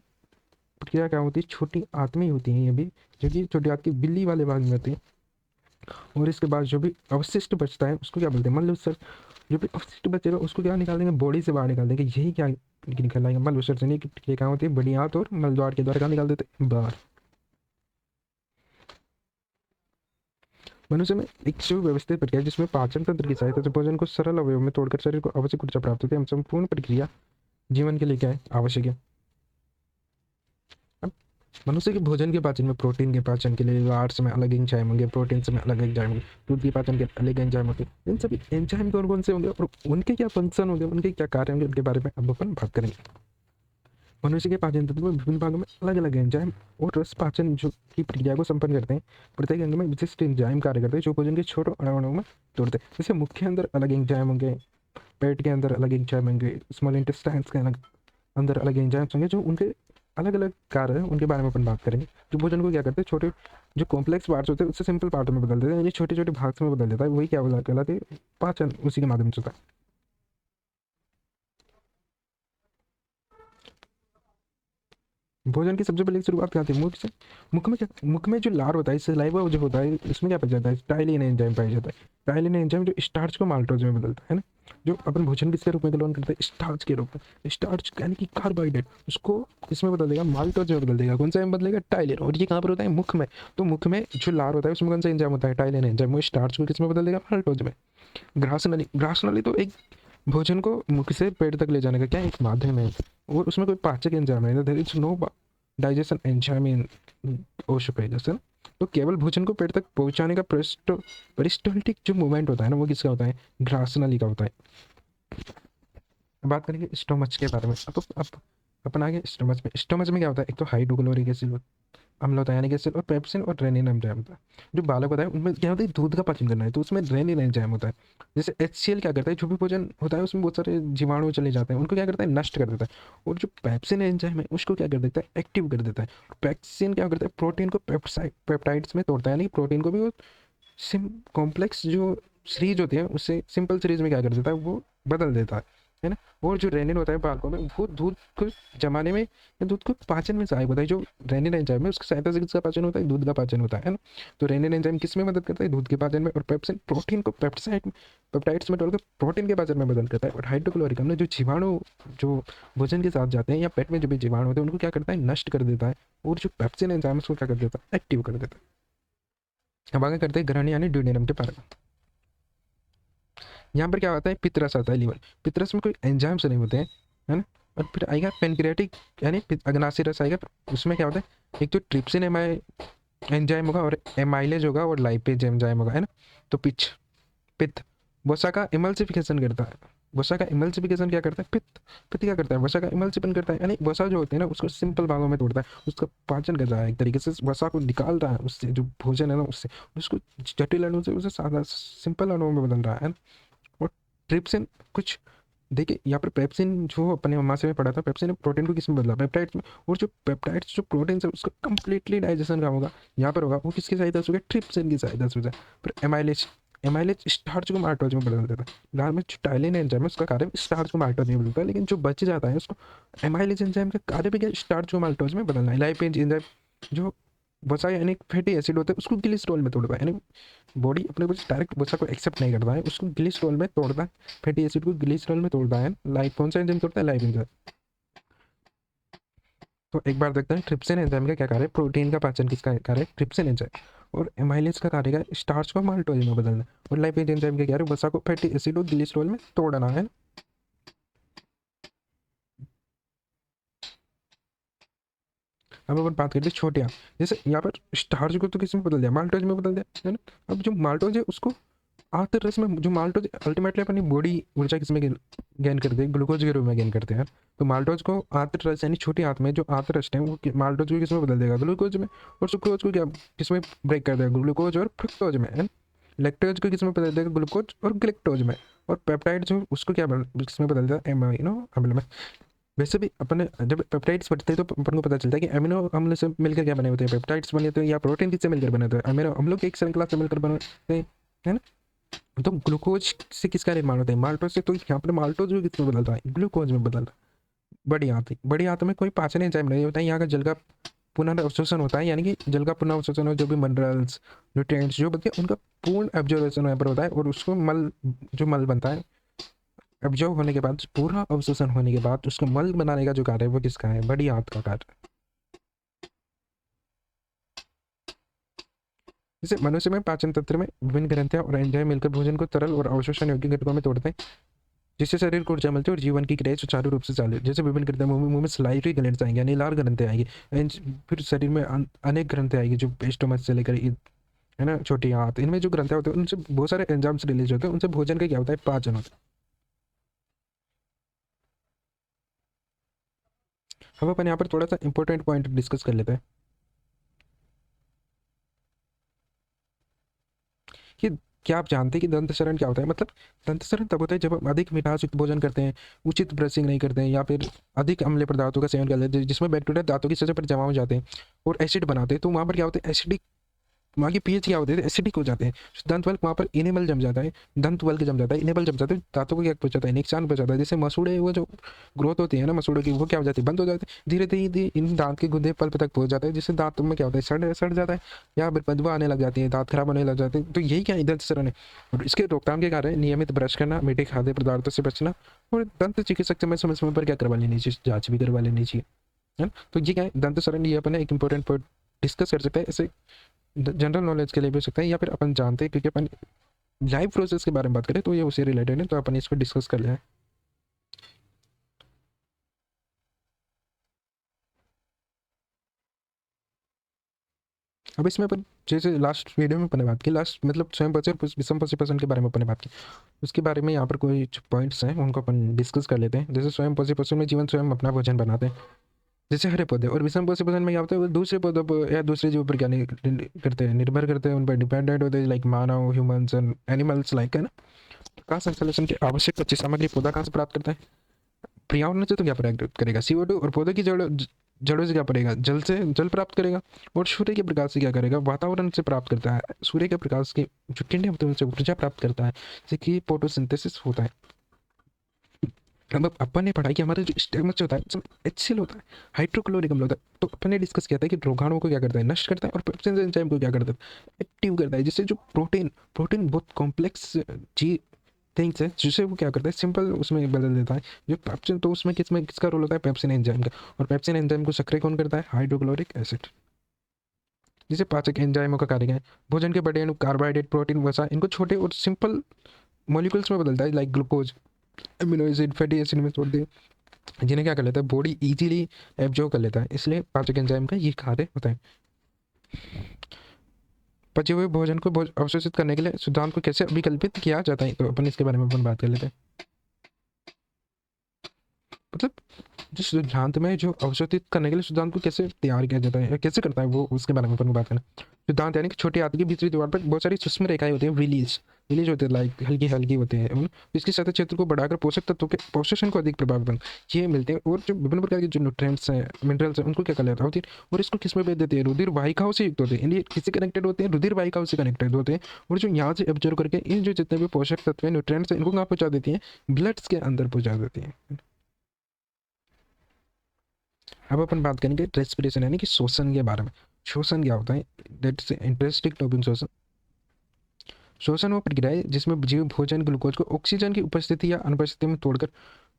प्रक्रिया क्या होती है, छोटी आंत में ही होती है ये भी, जो कि छोटी आंत की बिल्ली वाले भाग में होती है। और इसके बाद जो भी अवशिष्ट बचता है उसको क्या बोलते हैं, मल उत्सर्जन। जो भी अपशिष्ट बचेगा उसको क्या निकाल देंगे, बॉडी से बाहर निकाल देंगे। यही क्या निकल आएगा, मल विसर्जन की क्रिया कहाँ होती है, बड़ी आंत और मल द्वार के द्वारा कहाँ निकाल देते हैं, बाहर। मनुष्य में एक सुव्यवस्थित प्रक्रिया जिसमें पाचन तंत्र की सहायता से भोजन को सरल अवयव में तोड़कर शरीर को आवश्यक ऊर्जा प्राप्त होती है। हम संपूर्ण प्रक्रिया जीवन के लिए क्या है, आवश्यक है। अब मनुष्य के भोजन के पाचन में प्रोटीन के पाचन के लिए आर्ट्स में अलग एंजाइम होंगे, प्रोटीन में अलग एंजाइम होंगे, दूध के पाचन के अलग एंजाइम होंगे। इन सभी एंजाइम कौन कौन से होंगे और उनके क्या फंक्शन होंगे, उनके क्या कार्य होंगे, उनके बारे में अब अपन बात करेंगे। मनुष्य के पाचन तंत्र में विभिन्न भागों में अलग अलग एंजाइम और रस पाचन जो की प्रक्रिया को संपन्न करते हैं। प्रत्येक अंग में विशिष्ट एंजाइम कार्य करते हैं जो भोजन के छोटे अणुओं में तोड़ते हैं। जैसे मुख्य अंदर अलग एंजाइम होंगे, पेट के अंदर अलग एंजाइम होंगे, स्मॉल इंटेस्टाइन्स के अंदर अलग एंजाइम्स होंगे जो उनके अलग अलग कार्य हैं, उनके बारे में अपन बात करेंगे। जो भोजन को क्या करते हैं, छोटे जो कॉम्प्लेक्स पार्ट्स होते हैं उससे सिंपल पार्ट में बदल देते हैं, यानी छोटे छोटे भाग में बदल देता है, वही क्या कहलाते हैं, पाचन, उसी के माध्यम से होता है। भोजन की सबसे पहले शुरुआत क्या आती है, मुख से। मुख में क्या, मुख में जो लार होता है, सलाइवा जो होता है, इसमें क्या पाया जाता है, टाइलिन एंजाइम पाया जाता है। टाइलिन एंजाइम जो स्टार्च को माल्टोज में बदलता है ना। जो अपन भोजन किसके रूप में ग्रहण करते हैं, स्टार्च के रूप में। स्टार्च यानी कि कार्बोहाइड्रेट, उसको इसमें बदल देगा, माल्टोज में बदल देगा। कौन सा बदलेगा, टाइलिन। और ये कहाँ पर होता है, मुख में। तो मुख में जो लार होता है उसमें कौन सा एंजाइम होता है, टाइलिन एंजाइम। वो स्टार्च को किसमें बदल देगा, माल्टोज में। ग्रास नली, ग्रास नली तो एक भोजन को मुख से पेट तक ले जाने का क्या एक माध्यम है, और उसमें कोई पाचक एंजाइम है, there is no digestion enzyme in ओशोपेडिस। तो केवल भोजन को पेट तक पहुंचाने का पेरिस्टोल्टिक जो मूवमेंट होता है ना, वो किसका होता है, ग्रास नली का होता है। अब बात करेंगे स्टोमच के बारे में। अब अपन आगे स्टोमच में। स्टोमच में क्या होता है, एक तो हाइड्रोक्लोरिक एसिड अम्ल होता है, यानी कि एसिड, और पेप्सिन और रेनिन एंजाइम होता है। जो बालक होता है उनमें क्या होता है, दूध का पाचन करना है, तो उसमें रेनिन एंजाइम होता है। जैसे HCl क्या करता है, जो भी भोजन होता है उसमें बहुत सारे जीवाणु चले जाते हैं, उनको क्या करता है, नष्ट कर देता है। और जो पेप्सिन एंजाइम है उसको क्या कर देता है, एक्टिव कर देता है। पेप्सिन क्या करता है, प्रोटीन को पेप्टाइड्स में तोड़ता है, यानी प्रोटीन को भी वो सिम कॉम्प्लेक्स जो सीरीज होती है उससे सिंपल सीरीज में क्या कर देता है, वो बदल देता है ना। और जो रेनिन होता है बालकों में, वो दूध को जमाने में या दूध को पाचन में सहायक होता है। जो रेनिन एंजाइम है उसकी सहायता से किसका पाचन होता है, दूध का पाचन होता है ना। तो रेनिन एंजाइम किस में मदद करता है, दूध के पाचन में। और पेप्सिन प्रोटीन को पेप्टाइड्स में तोड़कर प्रोटीन के पाचन में मदद करता है। और हाइड्रोक्लोरिक अम्ल जो जीवाणु जो भोजन के साथ जाते हैं या पेट में जो भी जीवाणु होते हैं उनको क्या करता है, नष्ट कर देता है। और जो पेप्सिन एंजाइम उसको क्या कर देता है, एक्टिव कर देता है। अब आगे करते हैं ग्रहण यानी ड्यूडेनम के बारे में। यहाँ पर क्या होता है, पितरस आता है, लीवर। पितरस में कोई एंजाइम्स नहीं होते हैं, है ना। और फिर आएगा पेनक्रियाटिक यानी अग्नाशी रस आएगा। उसमें क्या होता है, एक तो ट्रिप्सिन एंजाइम होगा, और एमाइलेज होगा, और लाइपेज एंजाइम होगा, है ना। तो पित्त वसा का इमल्सिफिकेशन करता है। वसा का इमल्सिफिकेशन क्या करता है, पित्त। पित्त क्या करता है, वसा का इमल्सिफिकेशन करता है, यानी वसा जो होती है ना उसको सिंपल भागों में तोड़ता है, उसका पाचन कर रहा है, एक तरीके से वसा को निकाल रहा है उससे, जो भोजन है ना उससे, उसको जटिल अणु से उसे सादा सिंपल अणुओं में बदल रहा है। और ट्रिप्सिन कुछ, देखिए यहाँ पर पेप्सिन जो अपने मम्मा से मैं पढ़ा था, पेप्सिन ने प्रोटीन को किस में बदला, पेप्टाइड्स में। और जो पेप्टाइड्स जो प्रोटीन है उसका कंप्लीटली डाइजेशन का होगा, यहाँ पर होगा, वो किसकी सहायता से होगा, ट्रिप्सिन की सहायता से होगा। फिर एमाइलेज, एमाइलेज स्टार्च को माल्टोज में बदल देता है। लाल में जो टाइलिन एंजाइम है उसका कार्य स्टार्च को माल्टोज में बदलता है, लेकिन जो बच जाता है उसको एमाइलेज एंजाइम का कार्य भी क्या, स्टार्च को माल्टोज में बदलना है। लाइपेज एंजाइम जो वसा यानी फैटी एसिड होता है उसको ग्लिसरॉल में तोड़ता है, यानी बॉडी अपने कुछ डायरेक्ट वसा को एक्सेप्ट नहीं करता है, उसको ग्लिसरॉल में तोड़ता है, फैटी एसिड को ग्लिसरॉल में तोड़ता है। लाइक कौन सा एंजाइम तोड़ता है, लाइप एंजाइम। तो एक बार देखते हैं ट्रिप्सिन एंजाइम का क्या कार्य है, प्रोटीन का पाचन किसका कार्य है, ट्रिप्सिन एंजाइम। और एमाइलेज का कार्य है स्टार्च को माल्टोज में बदलना। और लाइपेज एंजाइम का क्या है, वसा को फैटी एसिड और ग्लिसरॉल में तोड़ना है। अब अपन बात करते हैं छोटे आंत। जैसे यहाँ पर स्टार्च को तो किसी में बदल दिया, माल्टोज में बदल दिया, है ना। अब जो माल्टोज है उसको आते रस में, जो माल्टोज अल्टीमेटली अपनी बॉडी ऊर्जा किसमें गेन करते हैं, ग्लूकोज के रूप में गेन करते हैं। तो माल्टोज को आते रस यानी छोटी आंत में जो आते रस है वो माल्टोज को किसमें बदल देगा, ग्लूकोज में। और सुक्रोज को क्या किसमें ब्रेक कर देगा, ग्लूकोज और फ्रुक्टोज में, है। लैक्टोज को किसमें बदल देगा, ग्लूकोज और ग्लेक्टोज में। और पेप्टाइड जो उसको क्या किसमें बदल देगा, एमाइनो अम्ल में। वैसे भी अपन जब पेप्टाइड्स बढ़ते हैं तो अपन को पता चलता है कि अमीनो अम्ल से मिलकर क्या बने होते हैं, पेप्टाइड्स बने होते हैं, या प्रोटीन किससे मिलकर बने होते हैं, अमीनो अम्लों की एक श्रृंखला से मिलकर बने होते हैं, है ना। तो ग्लूकोज से किसका निर्माण होता है, माल्टोज से। तो यहाँ पर माल्टोज भी किसमें बदलता है, ग्लूकोज में बदलता है। बड़ी आंत में कोई पाचन एंजाइम नहीं होता है, यहाँ का जल का पुनर्अवशोषण होता है, यानी कि जल का पुनर्अवशोषण हो, जो भी मिनरल्स न्यूट्रिएंट्स जो बनते हैं उनका पूर्ण एब्जॉर्बेशन यहाँ पर होता है। और उसको मल जो मल बनता है एब्जॉर्ब होने के बाद, पूरा अवशोषण होने के बाद उसको मल बनाने का जो कार्य है वो किसका है? बड़ी आंत का कार्य। जैसे मनुष्य में पाचन तंत्र में विभिन्न ग्रंथियां और एंजाइम मिलकर भोजन को तरल और अवशोषण योग्य घटकों में तोड़ते हैं, जिससे शरीर को ऊर्जा मिलती है और जीवन की क्रियाएं सुचारू रूप से चालू। जैसे विभिन्न ग्रंथियां, मुंह में सलाइवरी ग्लैंड्स आएंगे यानी लाल ग्रंथियां आएंगी, फिर शरीर में अनेक ग्रंथियां आएगी जो स्टोमच से लेकर है ना छोटी आंत, इनमें जो ग्रंथियां होती है उनसे बहुत सारे एंजाइम्स रिलीज होते हैं, उनसे भोजन का क्या होता है? पाचन होता है। हम अपन यहाँ पर थोड़ा सा इंपॉर्टेंट पॉइंट डिस्कस कर लेते हैं कि क्या आप जानते हैं कि दंत शरण क्या होता है? मतलब दंत शरण तब होता है जब हम अधिक मिठास युक्त भोजन करते हैं, उचित ब्रशिंग नहीं करते हैं, या फिर अधिक अम्लीय पदार्थों का सेवन कर लेते हैं जिसमें बैक्टीरिया दांतों की सतह पर जमा हो जाते हैं और एसिड बनाते हैं। तो वहाँ पर क्या होता है? एसिडिक, वहाँ की पीएच क्या होते हैं? एसिडिक हो जाते हैं। दंत वल्क वहाँ पर इनेमल जम जाता है, दंत वल्क जम जाता है, इनेबल जम जाता है, दांतों को क्या पहुंचाता है? नुकसान पहुंचाता है। जैसे मसूड़े, वो जो ग्रोथ होती है ना मसूड़ों की, वो क्या हो जाती है? बंद हो जाती है। धीरे धीरे धीरे इन दांत के गुदे पल्प तक पहुंच जाता है, जिससे दांतों में क्या होता है? सड़ सड़ जाता है या फिर बदबू आने लग जाती है, दांत खराब होने लग जाते हैं। तो यही क्या दंत शरण है। और इसके रोकथाम के कार्य नियमित ब्रश करना, मीठे खाद्य पदार्थों से बचना, और दंत चिकित्सक से समय समय पर क्या करवा लेनी चाहिए? जांच भी करवा लेनी चाहिए, है ना। तो ये क्या है? दंत शरण, ये अपन एक इंपॉर्टेंट पॉइंट डिस्कस कर सकते हैं, ऐसे जनरल नॉलेज के लिए भी हो सकता है, या फिर अपन जानते हैं क्योंकि अपन लाइव प्रोसेस के बारे में बात करें तो ये उससे रिलेटेड है, तो अपन इस पर डिस्कस कर लें। अब इसमें अपन जैसे लास्ट वीडियो में अपन ने बात की, लास्ट मतलब स्वयं पची और विषम पची के बारे में अपन ने बात की, उसके बारे में यहाँ पर कोई पॉइंट्स हैं उनको अपन डिस्कस कर लेते हैं। जैसे स्वयं पची में जीवन स्वयं अपना भोजन बनाते हैं, जैसे हरे पौधे, और विषम पशु में क्या होता है? वो दूसरे पौधों पर या दूसरे जीवों पर क्या करते हैं? निर्भर करते हैं, उन पर डिपेंडेंट होते हैं, like Manav, humans and animals, like, है ना। प्रकाश संश्लेषण की आवश्यक कच्ची सामग्री पौधा कहाँ से प्राप्त करता है? पर्यावरण से तो क्या प्राप्त करेगा? CO2, और पौधे की जड़ों से क्या पड़ेगा? जल से जल प्राप्त करेगा, और सूर्य के प्रकाश से क्या करेगा? वातावरण से प्राप्त करता है, सूर्य के प्रकाश की जो किरणें होती हैं उनसे ऊर्जा प्राप्त करता है, जैसे कि फोटोसिंथेसिस होता है। अब अपन ने पढ़ा कि हमारा जो स्टेमस होता है उसमें HCl होता है, हाइड्रोक्लोरिक अम्ल होता है। तो अपन ने डिस्कस किया था कि रोगाणुओं को क्या करता है? नष्ट करता है, और पेप्सिन एंजाइम को क्या करता है? एक्टिव करता है, जिससे जो प्रोटीन प्रोटीन बहुत कॉम्प्लेक्स चीज थिंग्स है जिसे वो क्या करता है? सिंपल उसमें बदल देता है। जो पेप्सिन, तो उसमें किसका रोल होता है? पेप्सिन एंजाइम का। और पेप्सिन एंजाइम को सक्रिय कौन करता है? Hydrochloric acid. जिसे पाचक एंजाइमों का कार्य है भोजन के बड़े अणु, कार्बोहाइड्रेट, प्रोटीन, वसा, इनको छोटे और सिंपल मॉलिक्यूल्स में बदलता है, like glucose, amino acid, fatty acid में तोड़ दे, जिन्हें क्या कर लेता है? बॉडी इजीली एब्जॉर्ब कर लेता है, इसलिए पाचक एंजाइम का ये कार्य होता है। पचे हुए भोजन को अवशोषित करने के लिए शुद्धांत को कैसे अभिकल्पित किया जाता है? तो अपन इसके बारे में अपन बात कर लेते हैं। मतलब जिस सिद्धांत में जो अवशोषित करने के लिए सिद्धांत को कैसे तैयार किया जाता है या कैसे करता है, वो उसके बारे में अपन बात करना। सिद्धांत यानी कि छोटी आंत की भीतरी दीवार पर बहुत सारी सूक्ष्म रेखाएं होती हैं, विलीज विलीज होते हैं, लाइक हल्की हल्की होते हैं, इसकी सतह क्षेत्र को बढ़ाकर पोषक तत्वों के अवशोषण को अधिक प्रभावी ये मिलते हैं, और जो विभिन्न प्रकार के जो न्यूट्रिएंट्स हैं, मिनरल्स हैं, उनको क्या कर लेता होती है, और इसको किस में भेज देते हैं? रुधिर वाहिकाओं से युक्त होते हैं, इन्हें किससे कनेक्टेड होते हैं? रुधिर वाहिकाओं से कनेक्टेड होते हैं, और जो यहाँ से एब्जॉर्व करके इन जो जितने भी पोषक तत्व हैं, न्यूट्रिएंट्स हैं, इनको कहाँ पहुँचा देती हैं? ब्लड्स के अंदर पहुँचा देती हैं। अब अपन बात करेंगे रेस्पिरेशन यानी कि श्वसन के बारे में। श्वसन क्या होता है? That's interesting topic. श्वसन श्वसन वो प्रक्रिया है जिसमें जीव भोजन ग्लूकोज को ऑक्सीजन की उपस्थिति या अनुपस्थिति में तोड़कर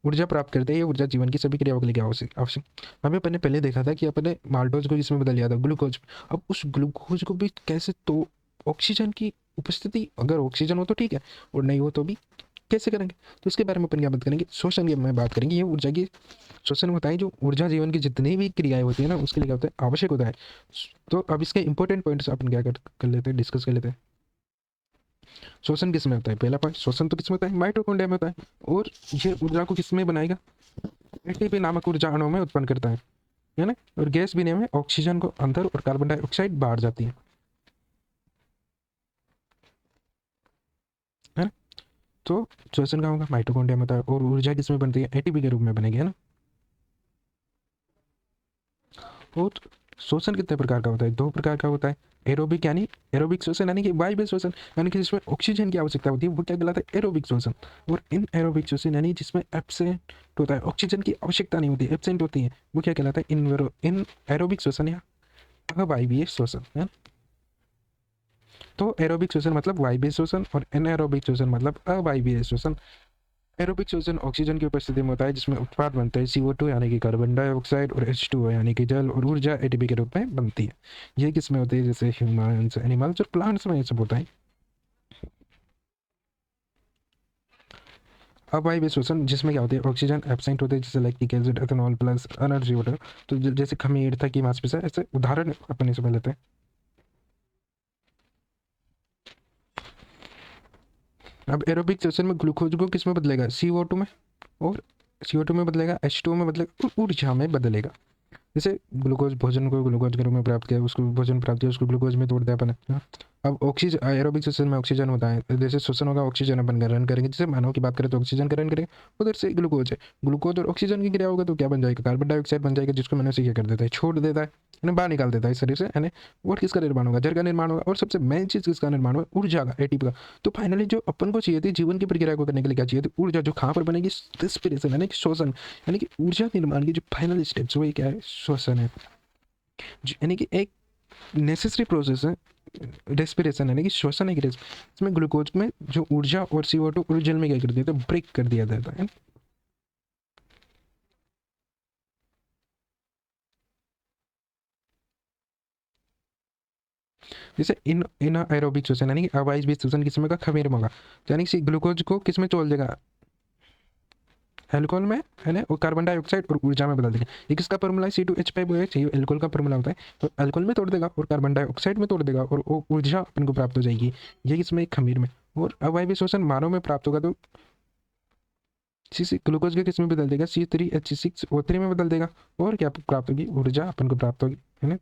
ऊर्जा प्राप्त करते हैं। ये ऊर्जा जीवन की सभी क्रियाओं के लिए आवश्यक आवश्यक। हमें अपन ने पहले देखा था कि अपन ने माल्टोज को इसमें बदल दिया था ग्लूकोज। अब उस ग्लूकोज को भी कैसे, तो ऑक्सीजन की उपस्थिति, अगर ऑक्सीजन हो तो ठीक है, और नहीं हो तो भी कैसे करेंगे? तो इसके बारे में अपन क्या बात करेंगे? श्वसन की में बात करेंगे। ये ऊर्जा की श्वसन होता है जो ऊर्जा जीवन की जितनी भी क्रियाएं होती है ना उसके लिए क्या होता है? आवश्यक होता है। तो अब इसके इंपॉर्टेंट पॉइंट्स अपन क्या कर लेते हैं, डिस्कस कर लेते हैं। श्वसन किस में होता है? पहला पॉइंट, श्वसन तो किस में होता है? माइटोकॉन्ड्रिया में होता है। और ये ऊर्जा को किस में बनाएगा? ATP नामक ऊर्जा अणु में उत्पन्न करता है ना। और गैस विनिमय में ऑक्सीजन को अंदर और कार्बन डाइऑक्साइड बाहर जाती है ना। तो श्वसन कहाँ होगा? माइटोकॉन्ड्रिया में होता है। और ऊर्जा किसमें बनती है? ATP के रूप में बनेगी, है ना। और श्वसन कितने प्रकार का होता है? दो प्रकार का होता है। एरोबिक यानी एरोबिक श्वसन यानी कि वायु श्वसन, यानी कि जिसमें ऑक्सीजन की आवश्यकता होती है, वो क्या कहलाता है? एरोबिक श्वसन। और इन एरोबिक श्वसन यानी जिसमें एब्सेंट होता है, ऑक्सीजन की आवश्यकता नहीं होती, एब्सेंट होती है, वो क्या कहलाता है? इन एरोबिक श्वसन या अवायवीय श्वसन, है। तो एरोबिक श्वसन मतलब वायवीय श्वसन, और एनाएरोबिक श्वसन मतलब अवायवीय श्वसन। एरोबिक श्वसन ऑक्सीजन की उपस्थिति में होता है, जिसमें उत्पाद बनते हैं CO2 यानी कि कार्बन डाइऑक्साइड और H2O यानी कि जल, और ऊर्जा ATP के रूप में बनती है। ये किसमें होती है? जैसे ह्यूमंस, एनिमल्स और प्लांट्स में ये सब होता है। अवायवीय श्वसन जिसमें क्या होती है? ऑक्सीजन एब्सेंट होते हैं, जैसे lactic acid, ethanol plus energy water. तो जैसे खमीर था कि मांसपेशियां, ऐसे उदाहरण अपन इसमें लेते हैं। अब एरोबिक श्वसन में ग्लूकोज को किस में बदलेगा? CO2 में, और CO2 में बदलेगा, H2O में बदलेगा और ऊर्जा में बदलेगा। जैसे ग्लूकोज, भोजन को ग्लूकोज के रूप में प्राप्त किया, उसको भोजन प्राप्त किया, उसको ग्लूकोज में तोड़ दिया अपन, हाँ। अब ऑक्सीजन, एरोबिक श्वसन में ऑक्सीजन होता है, जैसे श्वसन होगा ऑक्सीजन अपन ग्रहण करेंगे, जैसे मानव की बात करें तो ऑक्सीजन ग्रहण करेंगे, उधर से ग्लूकोज है, ग्लूकोज और ऑक्सीजन की क्रिया होगा तो क्या बन जाएगा? कार्बन डाइऑक्साइड बन जाएगा, जिसको मनुष्य क्या कर देता है? छोड़ देता है, बाहर निकाल देता है शरीर से, है। और किसका निर्माण होगा? जल का निर्माण होगा, और सबसे मेन चीज किसका निर्माण होगा? ऊर्जा का, ATP का। तो फाइनली जो अपन को चाहिए थी जीवन की प्रक्रिया को करने के लिए, क्या चाहिए थी? ऊर्जा, जो कहाँ पर बनेगी? रेस्पिरेशन, यानी कि श्वसन, यानी कि ऊर्जा निर्माण की जो फाइनल स्टेप्स, वो क्या है? श्वसन है। यानी कि एक नेसेसरी प्रोसेस है रेस्पिरेशन, यानी कि श्वसन है। इसमें ग्लूकोज में जो ऊर्जा और CO2 और जल में क्या कर दिया था? ब्रेक कर दिया जाता है। जैसे इन इन एरोबिक श्वसन यानी कि अवायवीय श्वसन किसमें का? खमीर में होगा, यानी कि ग्लूकोज को किसमें तोड़ देगा? एल्कोहल में, है ना, और कार्बन डाइऑक्साइड और ऊर्जा में बदल देगा। ये किसका फॉर्मूला है? C2H5 चाहिए, एल्कोहल का फॉर्मूला होता है। तो एल्कोहल में तोड़ देगा और कार्बन डाइऑक्साइड में तोड़ देगा, और वो ऊर्जा अपन को प्राप्त हो जाएगी। ये किसमें? खमीर में। और अवायवीय श्वसन मानव में प्राप्त होगा तो ग्लूकोज के किस में बदल देगा? C3H6O3 में बदल देगा, और क्या प्राप्त होगी? ऊर्जा अपन को प्राप्त होगी, है ना।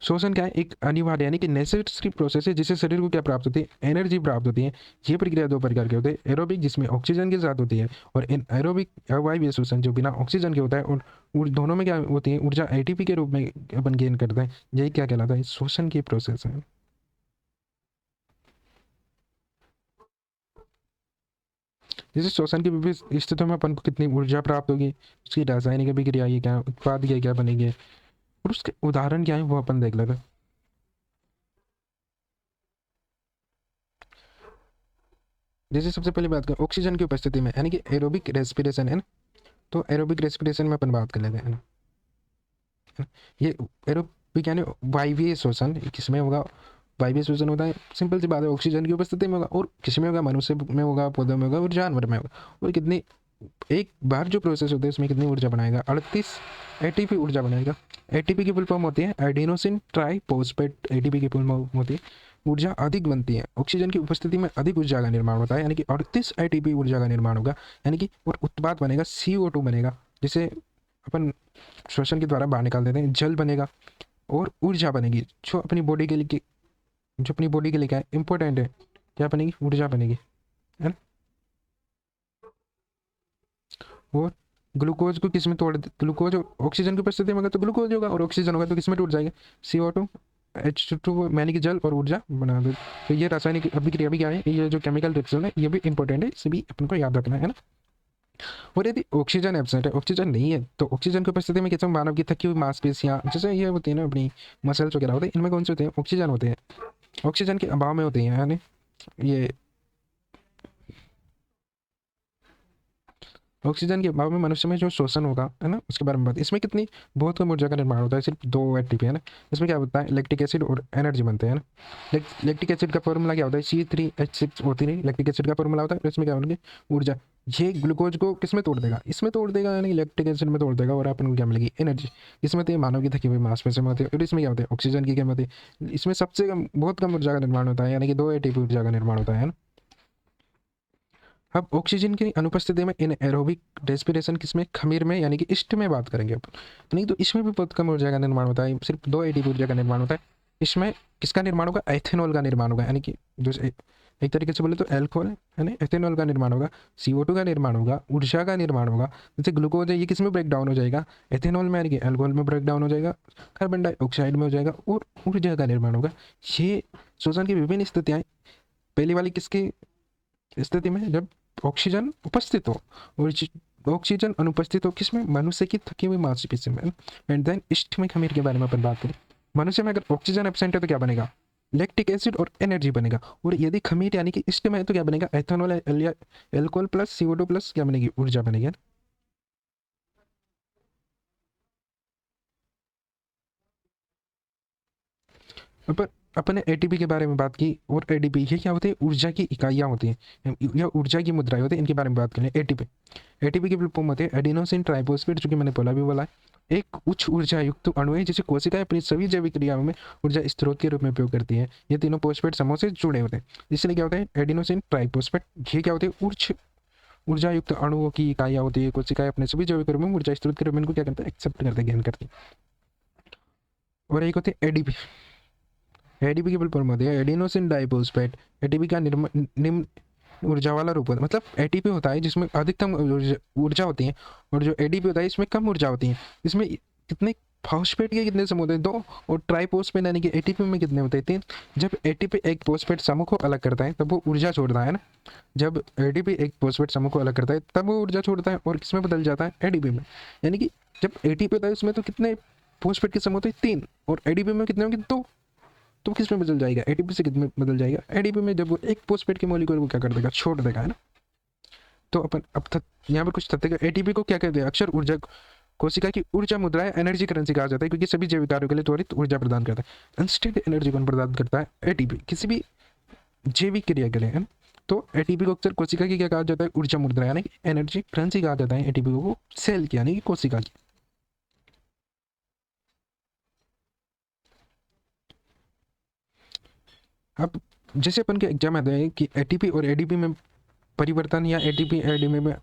श्वसन क्या है? एक अनिवार्य यानी कि नेसेसरी प्रोसेस है, जिससे शरीर को क्या प्राप्त होती है? एनर्जी प्राप्त होती है। ये प्रक्रिया दो प्रकार की होती है, एरोबिक जिसमें ऑक्सीजन के साथ होती है, और इन एरोबिक अवायवीय श्वसन जो बिना ऑक्सीजन के होता है। और दोनों में क्या होती है? ऊर्जा ATP के रूप में अपन गेन करते हैं। यही क्या कहलाता है? श्वसन की प्रोसेस है। जैसे श्वसन की विभिन्न स्थितियों में अपन को कितनी ऊर्जा प्राप्त होगी, उसकी रासायनिक अभिक्रिया ये क्या, उत्पाद क्या बनेंगे, और उसके उदाहरण क्या है, वो अपन देख लेते हैं। जैसे सबसे पहले बात करें ऑक्सीजन की उपस्थिति में, यानी कि एरोबिक रेस्पिरेशन, है ना। तो एरोबिक रेस्पिरेशन में अपन बात कर लेते हैं, है ना। ये एरोबिक यानी वायवीय श्वसन किसमें होगा? वायवीय श्वसन होता है, सिंपल सी बात है, ऑक्सीजन की उपस्थिति में होगा, और किसमें होगा? मनुष्य में होगा, पौधों में होगा, और जानवर में होगा। और कितनी, एक बार जो प्रोसेस होता है उसमें कितनी ऊर्जा बनाएगा? 38 ATP ऊर्जा बनाएगा। ATP की फुल फॉर्म होती है एडिनोसिन ट्राइफॉस्फेट। ATP की फुल फॉर्म होती है, ऊर्जा अधिक बनती है, ऑक्सीजन की उपस्थिति में अधिक ऊर्जा का निर्माण होता है, यानी कि 38 ATP ऊर्जा का निर्माण होगा, यानी कि और उत्पाद बनेगा CO2 बनेगा, जिसे अपन श्वसन के द्वारा बाहर निकाल देते हैं। जल बनेगा और ऊर्जा बनेगी, जो अपनी बॉडी के लिए, जो अपनी बॉडी के लिए क्या है? इंपॉर्टेंट है। क्या बनेगी? ऊर्जा बनेगी, है ना। और ग्लूकोज को किस में तोड़, ग्लूकोज ऑक्सीजन की उपस्थिति में होगा तो ग्लूकोज होगा, और ऑक्सीजन होगा तो किस में टूट जाएगा? CO2 H2 यानी कि जल और ऊर्जा बना दो। तो ये रासायनिक अभिक्रिया भी क्या है? ये जो केमिकल रिएक्शन है ये भी इंपॉर्टेंट है, इसे भी अपन को याद रखना है ना। और यदि ऑक्सीजन एब्सेंट है, ऑक्सीजन नहीं है, तो ऑक्सीजन की उपस्थिति में कैसे मानव की थकी हुई मांसपेशियां, जैसे ये होती है ना अपनी मसल्स वगैरह होते हैं, इनमें कौन से होते हैं? ऑक्सीजन होते हैं। ऑक्सीजन के अभाव में होते हैं, यानी ये ऑक्सीजन के अभाव में मनुष्य में जो शोषण होगा, है ना, उसके बारे में बात। इसमें कितनी, बहुत कम ऊर्जा का निर्माण होता है, सिर्फ 2 ATP, है ना। इसमें क्या होता है? लैक्टिक एसिड और एनर्जी बनते हैं ना। लैक्टिक एसिड का फॉर्मूला क्या होता है? C3H6O3 लैक्टिक एसिड का फॉर्मूला होता है, इसमें क्या होगी? ऊर्जा। ये ग्लूकोज को किस में तोड़ देगा? इसमें तोड़ देगा, यानी लैक्टिक एसिड में तोड़ देगा, और अपन को क्या मिलेगी? एनर्जी। इसमें तो मानव की थकी हुई मांसपेशियों में होती है, और इसमें क्या होता है? ऑक्सीजन की कीमत है। इसमें सबसे कम, बहुत कम ऊर्जा का निर्माण होता है, यानी कि 2 ATP ऊर्जा का निर्माण होता है ना। अब ऑक्सीजन की अनुपस्थिति में इन एरोबिक रेस्पिरेशन किसमें? खमीर में, यानी कि ईस्ट में बात करेंगे अपन। नहीं तो इसमें भी बहुत कम ऊर्जा का निर्माण होता है, सिर्फ 2 ATP ऊर्जा का निर्माण होता है। इसमें किसका निर्माण होगा? एथेनॉल का निर्माण होगा, यानी कि जो एक तरीके से बोले तो एल्कोहल है ना, एथेनॉल का निर्माण होगा, CO2 का निर्माण होगा, ऊर्जा का निर्माण होगा। जैसे ग्लूकोज है, ये किस में ब्रेक डाउन हो जाएगा? एथेनॉल में, यानी कि एल्कोहल में ब्रेक डाउन हो जाएगा, कार्बन डाइऑक्साइड में हो जाएगा, और ऊर्जा का निर्माण होगा। ये श्वसन की विभिन्न स्थितियाँ। पहली वाली किसकी स्थिति में? जब ऑक्सीजन उपस्थित हो, और ऑक्सीजन अनुपस्थित हो किसमें? मनुष्य की थकी हुई मांसपेशी में। एंड देन इष्ट में खमीर के बारे में अपन बात करें, मनुष्य में अगर ऑक्सीजन एब्सेंट है तो क्या बनेगा? लैक्टिक एसिड और एनर्जी बनेगा। और यदि खमीर यानी कि इष्ट में है तो क्या बनेगा, एथेनॉल या एल्कोहल प्लस CO2 प्लस क्या बनेगी, ऊर्जा बनेगी। अपन अपने एटीपी के बारे में बात की, और एटीपी ये क्या होते हैं, ऊर्जा की इकाइयाँ होती हैं या ऊर्जा की मुद्राएं होती हैं, इनके बारे में बात करें। एटीपी, एटीपी के फॉर्म होते हैं एडिनोसिन ट्राइफॉस्फेट, जो कि मैंने पहला भी बोला है। एक उच्च ऊर्जा युक्त अणु है जिसे कोशिकाएं अपनी सभी जैविक क्रियाओं में ऊर्जा स्रोत के रूप में उपयोग करती है। ये तीनों फॉस्फेट समूह से जुड़े होते हैं, इसलिए क्या होता है एडिनोसिन ट्राइफॉस्फेट। ये क्या होते हैं, उच्च ऊर्जा युक्त अणुओं की इकाइयाँ होती है, कोशिकाएं अपने सभी जैविक रूप में ऊर्जा स्रोत के रूप में इनको क्या करते हैं, एक्सेप्ट करते हैं, ग्रहण करते हैं। और एक होते हैं एडीपी, एडीपी के फॉर्म होते हैं एडिनोसिन डाइफॉस्फेट। एटीपी का निम्न ऊर्जा वाला रूप होता है, मतलब एटीपी होता है जिसमें अधिकतम ऊर्जा होती है, और जो एडीपी होता है इसमें कम ऊर्जा होती है। इसमें कितने फॉस्फेट के कितने समूह होते हैं, 2। और ट्राइफॉस्फेट यानी कि एटीपी में कितने होते हैं, 3। जब एटीपी एक फॉस्फेट समूह को अलग करता है तब वो ऊर्जा छोड़ता है ना, जब एटीपी एक फॉस्फेट समूह को अलग करता है तब वो ऊर्जा छोड़ता है, और किसमें बदल जाता है, एडीपी में। यानी कि जब एटीपी होता है उसमें तो कितने फॉस्फेट के समूह होते हैं, 3, और एडीपी में कितने होंगे, 2। तो किस में बदल जाएगा, एटीपी से कितने बदल जाएगा, एडीपी में। जब वो एक फॉस्फेट के मॉलिक्यूल को क्या कर देगा, छोड़ देगा, है ना। तो अपन अब यहाँ पर कुछ तथ्य का, एटीपी को क्या कहते हैं, अक्षर ऊर्जा, कोशिका की ऊर्जा मुद्रा है, एनर्जी करेंसी कहा जाता है, क्योंकि सभी जैविक कार्यों के लिए त्वरित ऊर्जा प्रदान करता है। इंस्टेंट एनर्जी कौन प्रदान करता है, एटीपी, किसी भी जैविक क्रिया के लिए, है ना। तो एटीपी को अक्सर कोशिका की क्या कहा जाता है, ऊर्जा मुद्रा यानी कि एनर्जी करेंसी कहा जाता है एटीपी को, सेल की यानी कि कोशिका की। अब जैसे अपन के एग्जाम आता है कि एटीपी और एडीपी में परिवर्तन, या एटीपी एडीपी में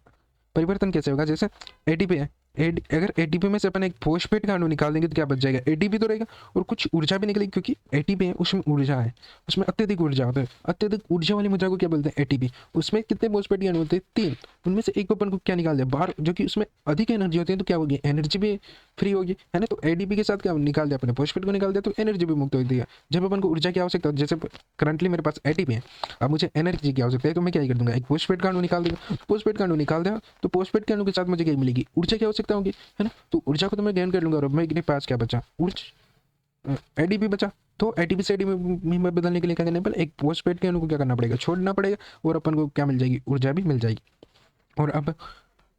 परिवर्तन कैसे होगा। जैसे एटीपी है, अगर एटीपी में से अपन एक फॉस्फेट का अणु निकाल देंगे तो क्या बच जाएगा, एटीपी तो रहेगा, और कुछ ऊर्जा भी निकलेगी, क्योंकि एटीपी है उसमें ऊर्जा है, उसमें अत्यधिक ऊर्जा होता है। अत्यधिक ऊर्जा वाली मुद्रा को क्या बोलते हैं, एटीपी। उसमें कितने फॉस्फेट के अणु होते हैं, 3। उनमें से एक को अपन को क्या निकाल दिया बाहर, जो कि उसमें अधिक एनर्जी होती है, तो क्या होगी, एनर्जी भी फ्री होगी, है ना। तो एडीपी के साथ क्या निकाल दिया अपने, फॉस्फेट को निकाल दिया, तो एनर्जी भी मुक्त होती है। जब अपन को ऊर्जा की आवश्यकता, जैसे करंटली मेरे पास एटीपी है, अब मुझे एनर्जी की आवश्यकता है, तो मैं क्या कर दूंगा, एक फॉस्फेट का अणु निकाल दूंगा। फॉस्फेट का अणु निकाल दिया तो फॉस्फेट के अणु के साथ मुझे क्या मिलेगी, ऊर्जा की आवश्यकता होगी, है ना। तो ऊर्जा को तो मैं गेन कर लूंगा, और मेरे पास क्या बचा, ऊर्जा, एडीपी बचा। तो एटीपी से एडीपी में बदलने के लिए क्या करना पड़ेगा, एक फॉस्फेट के अणु को क्या करना पड़ेगा, छोड़ना पड़ेगा, और अपन को क्या मिल जाएगी, ऊर्जा भी मिल जाएगी। और अब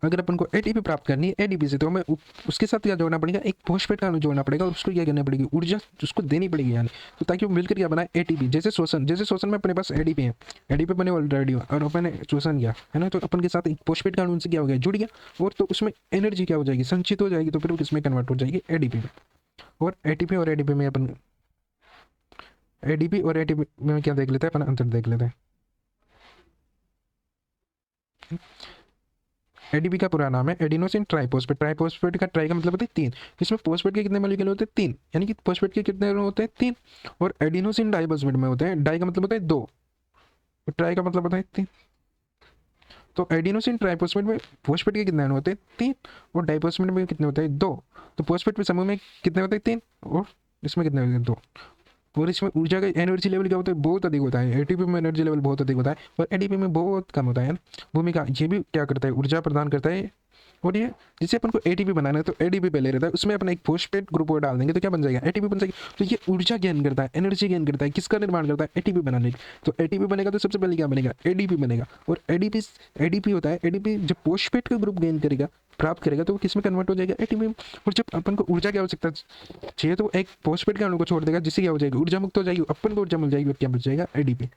अगर अपन को एटीपी प्राप्त करनी है एडीपी से, तो हमें उसके साथ क्या जोड़ना पड़ेगा, एक फॉस्फेट का अणु जोड़ना पड़ेगा, और उसको क्या करना पड़ेगी, ऊर्जा उसको देनी पड़ेगी, यानी तो ताकि वो मिलकर क्या बनाए, एटीपी। जैसे शोषण में अपने पास एडीपी है, एडीपी बने ऑलरेडी, और अपन ने शोषण किया, है ना, तो अपन के साथ एक फॉस्फेट का अणु उनसे क्या हो गया, जुड़ गया, और तो उसमें एनर्जी क्या हो जाएगी, संचित हो जाएगी, तो फिर वो किसमें कन्वर्ट हो जाएगी, एडीपी में। और एटीपी और एडीपी में अपन, एडीपी और एटीपी में क्या देख लेते हैं अपन, अंतर देख लेते हैं। एडीपी का पूरा नाम है एडिनोसिन ट्राइफॉस्फेट। ट्राइफॉस्फेट का ट्राई का मतलब होता है 3, इसमें फॉस्फेट के कितने मॉलिक्यूल होते हैं, 3, यानी कि फॉस्फेट के कितने होते हैं, 3। और एडिनोसिन डाइफॉस्फेट में होते हैं, डाई का मतलब होता है 2, और ट्राई का मतलब होता है 3। तो एडिनोसिन ट्राइफॉस्फेट में फॉस्फेट के कितने अणु होते हैं, 3, और डाइफॉस्फेट में कितने होते हैं, 2। तो फॉस्फेट के समूह में कितने होते हैं, 3, और इसमें कितने होते हैं, 2। और इसमें ऊर्जा का एनर्जी लेवल क्या होता है, बहुत अधिक होता है। एटीपी में एनर्जी लेवल बहुत अधिक होता है, और एडीपी में बहुत कम होता है। भूमिका ये भी क्या करता है, ऊर्जा प्रदान करता है। और ये जिसे अपन को एटीपी बनाना है, तो एडीपी पहले रहता है, उसमें अपन एक फॉस्फेट ग्रुप को डाल देंगे तो क्या बन जाएगा, एटीपी बन जाएगी। तो ये ऊर्जा गेन करता है, एनर्जी गेन करता है, किसका निर्माण करता है, एटीपी बनाने की। तो एटीपी बनेगा तो सबसे पहले क्या बनेगा, एडीपी बनेगा। और एडीपी होता है, एडीपी जब फॉस्फेट का ग्रुप गेन करेगा, प्राप्त करेगा, तो वो किस में कन्वर्ट हो जाएगा, एटीपी में। और जब अपन को ऊर्जा की आवश्यकता चाहिए तो एक फॉस्फेट के अणु को छोड़ देगा, जिससे क्या हो जाएगी, ऊर्जा मुक्त हो जाएगी, अपन को ऊर्जा मिल जाएगी, और क्या बच जाएगा, एडीपी।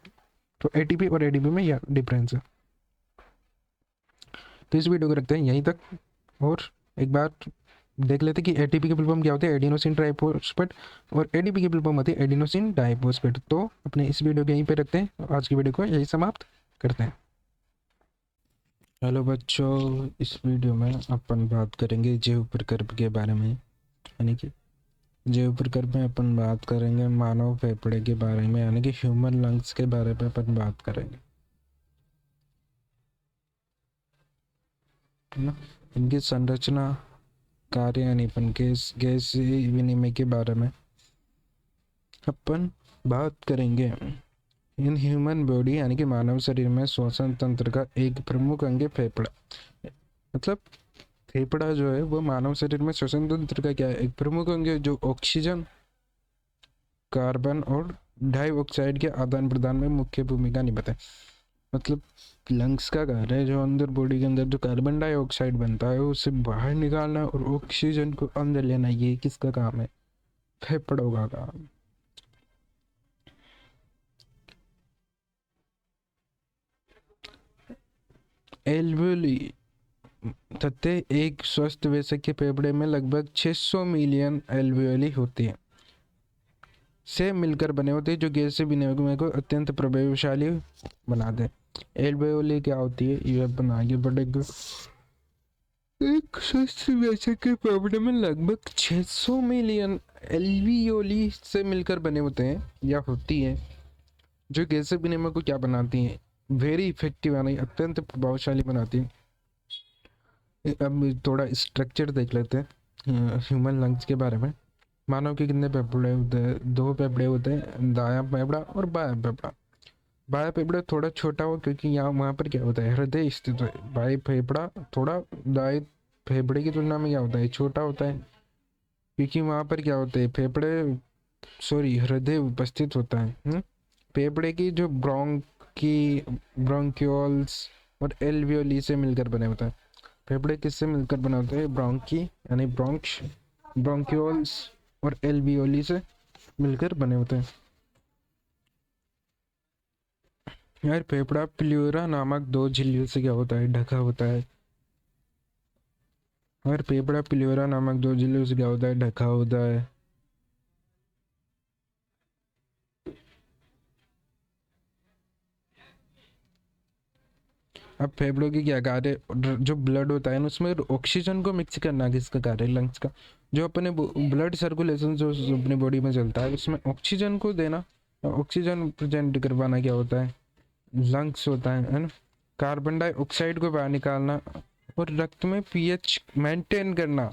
तो एटीपी और एडीपी में यह डिफरेंस है। तो इस वीडियो को रखते हैं यहीं तक, और एक बार देख लेते हैं कि एटीपी की फुल फॉर्म क्या होती है, एडिनोसिन ट्राइफॉस्फेट, और एडीपी की फुल फॉर्म होती है एडिनोसिन डाइफॉस्फेट। तो अपने इस वीडियो को यहीं पे रखते हैं, आज की वीडियो को यही समाप्त करते हैं। हेलो बच्चों, इस वीडियो में अपन बात करेंगे जैव प्रकल्प के बारे में, यानी कि जैव प्रकल्प में अपन बात करेंगे मानव फेफड़े के बारे में, यानी कि ह्यूमन लंग्स के बारे में अपन बात करेंगे, है ना। इनकी संरचना, कार्य, यानी अपन गैस विनिमय के बारे में अपन बात करेंगे। इन ह्यूमन बॉडी यानी कि मानव शरीर में श्वसन तंत्र का एक प्रमुख अंग है फेफड़ा। मतलब फेफड़ा जो है वो मानव शरीर में श्वसन तंत्र का क्या है, एक प्रमुख अंग है, जो ऑक्सीजन, कार्बन और डाइऑक्साइड के आदान प्रदान में मुख्य भूमिका निभाता है। मतलब लंग्स का कार्य है जो अंदर बॉडी के अंदर जो कार्बन डाइऑक्साइड बनता है उसे बाहर निकालना और ऑक्सीजन को अंदर लेना, ये किसका काम है? फेफड़ों का काम। एल्वेली तथ्य एक स्वस्थ वयस्क के फेफड़े में लगभग 600 मिलियन एल्वेली होती है से मिलकर बने होते हैं जो गैस से विनिमय को अत्यंत प्रभावशाली बनाते हैं। एल्वेओली क्या होती है ये अपन आगे बढ़ेंगे। एक स्वस्थ वयस्क के फेफड़े में लगभग 600 मिलियन एल्वियोली से मिलकर बने होते हैं या होती है जो गैस से विनिमय को क्या बनाती हैं? वेरी इफेक्टिव यानी अत्यंत प्रभावशाली बनाती है। अब थोड़ा स्ट्रक्चर देख लेते हैं ह्यूमन लंग्स के बारे में। मानव के कितने फेफड़े होते हैं? 2 फेफड़े होते हैं, दायां फेफड़ा और बायां फेफड़ा। बायां फेफड़ा थोड़ा छोटा हो क्योंकि यहाँ वहाँ पर क्या होता है? हृदय स्थित है। बायां फेफड़ा थोड़ा दाएं फेफड़े की तुलना में क्या होता है? छोटा होता है क्योंकि वहाँ पर क्या होते हैं? हृदय उपस्थित होता है। फेफड़े की जो ब्रोंक्यूल्स और एल्वियोली से मिलकर बने होता है। फेफड़े किससे मिलकर बने होते हैं? ब्रोंकी यानी ब्रोंक्यूल्स और एल्वियोली से मिलकर बने होते हैं। यार फेफड़ा प्लूरा नामक 2 झिल्लियों से क्या होता है? ढका होता है। और फेफड़ा प्लूरा नामक 2 झिल्लियों से क्या होता है? ढका होता है। अब फेफड़ों की क्या कार्य? जो ब्लड होता है ना उसमें ऑक्सीजन को मिक्स करना किसका कार्य? लंग्स का। जो अपने ब्लड सर्कुलेशन जो अपने बॉडी में चलता है उसमें ऑक्सीजन को देना, ऑक्सीजन प्रेजेंट करवाना क्या होता है? लंग्स होता है ना। कार्बन डाइऑक्साइड को बाहर निकालना और रक्त में पीएच मेंटेन करना,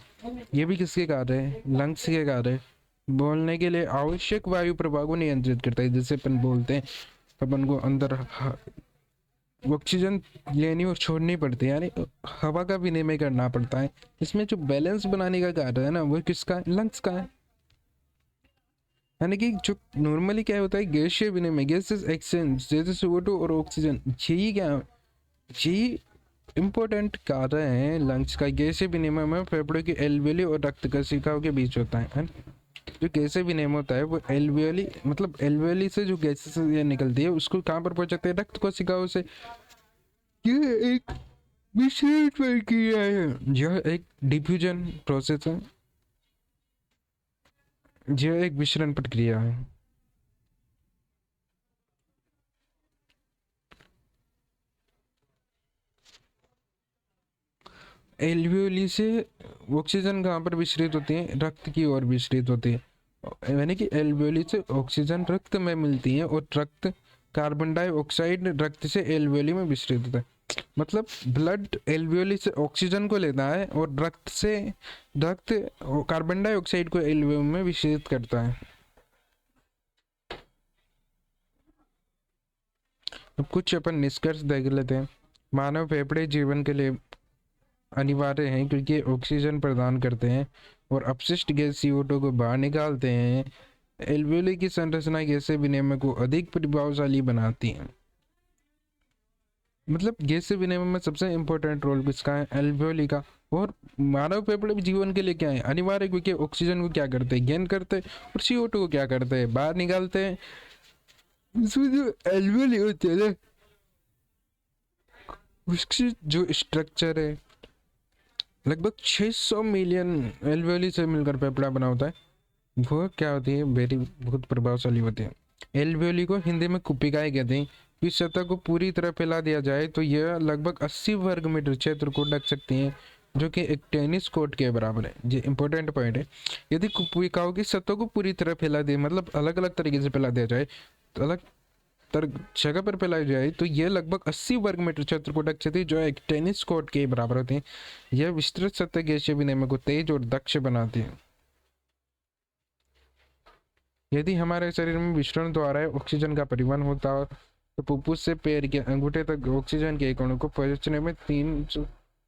ये भी किसके कार्य है? लंग्स के कार्य है। बोलने के लिए आवश्यक वायु प्रवाह को नियंत्रित करता है। जैसे अपन बोलते हैं अपन को अंदर ऑक्सीजन लेनी और छोड़नी पड़ती है, यानी हवा का विनिमय करना पड़ता है। इसमें जो बैलेंस बनाने का कार्य है ना वो किसका है? लंग्स का है। यानी कि जो नॉर्मली क्या होता है? गैसीय विनिमय, गैसेस एक्सचेंज, जैसे CO2 और ऑक्सीजन, यही क्या, यही इंपॉर्टेंट कार्य है लंग्स का। गैसीय विनिमय में फेफड़ों की एल्वियोली और रक्त कशिकाओं के बीच होता है। जो गैसीय विनिमय होता है वो एल्वियोली, मतलब एल्वियोली से जो गैसेस निकलती है उसको कहाँ पर पहुंचाते हैं? रक्त कोशिकाओं से। ये एक मिश्रण प्रक्रिया है, यह एक डिफ्यूजन प्रोसेस है, यह एक मिश्रण प्रक्रिया है। एल्वियोली से ऑक्सीजन कहाँ पर विस्तारित होती है? रक्त की ओर विस्तारित होती है। यानी कि एल्वियोली से ऑक्सीजन रक्त में मिलती है और रक्त कार्बन डाइऑक्साइड रक्त से एल्वियोली में विस्तारित होता है। मतलब ब्लड एल्वियोली से ऑक्सीजन को लेता है और रक्त कार्बन डाइऑक्साइड को एल्वियोली में विस्तारित करता है। अब कुछ अपन निष्कर्ष देख लेते हैं। मानव फेफड़े जीवन के लिए अनिवार्य हैं क्योंकि ऑक्सीजन प्रदान करते हैं और अपशिष्ट गैस CO2 को बाहर निकालते हैं। एल्वियोली की संरचना गैसीय विनिमय को अधिक प्रभावशाली बनाती है। मतलब गैसीय विनिमय में सबसे इंपॉर्टेंट रोल किसका है? एल्वियोली का। और मानव फेफड़े जीवन के लिए क्या है? अनिवार्य, क्योंकि ऑक्सीजन को क्या करते हैं? गेन करते हैं और CO2 को क्या करते हैं? बाहर निकालते हैं। इसमें जो एल्वियोली होते हैं ना उसकी जो स्ट्रक्चर है लगभग 600 मिलियन एल्वियोली से मिलकर फेफड़ा बना होता है। वो क्या होती है? बहुत प्रभावशाली होती है। एल्वियोली को हिंदी में कुपिकाएं कहते हैं। इस सतह को पूरी तरह फैला दिया जाए तो यह लगभग 80 वर्ग मीटर क्षेत्र को ढक सकती हैं, जो कि एक टेनिस कोर्ट के बराबर है। ये इंपॉर्टेंट पॉइंट है। यदि कुपिकाओं की सतह को पूरी तरह फैला दिया, मतलब अलग अलग तरीके से फैला दिया जाए, तो अलग जगह पर फैलाई जाए तो यह लगभग 80 वर्ग मीटर क्षेत्र को ढक सकती है, जो एक टेनिस कोर्ट के बराबर होते हैं। यह विस्तृत सतह गैसीय विनिमय को तेज और दक्ष बनाती है। यदि हमारे शरीर में विसरण द्वारा ऑक्सीजन का परिवहन होता है तो फुफ्फुस से पैर के अंगूठे तक ऑक्सीजन के कणों को पहुंचने में 3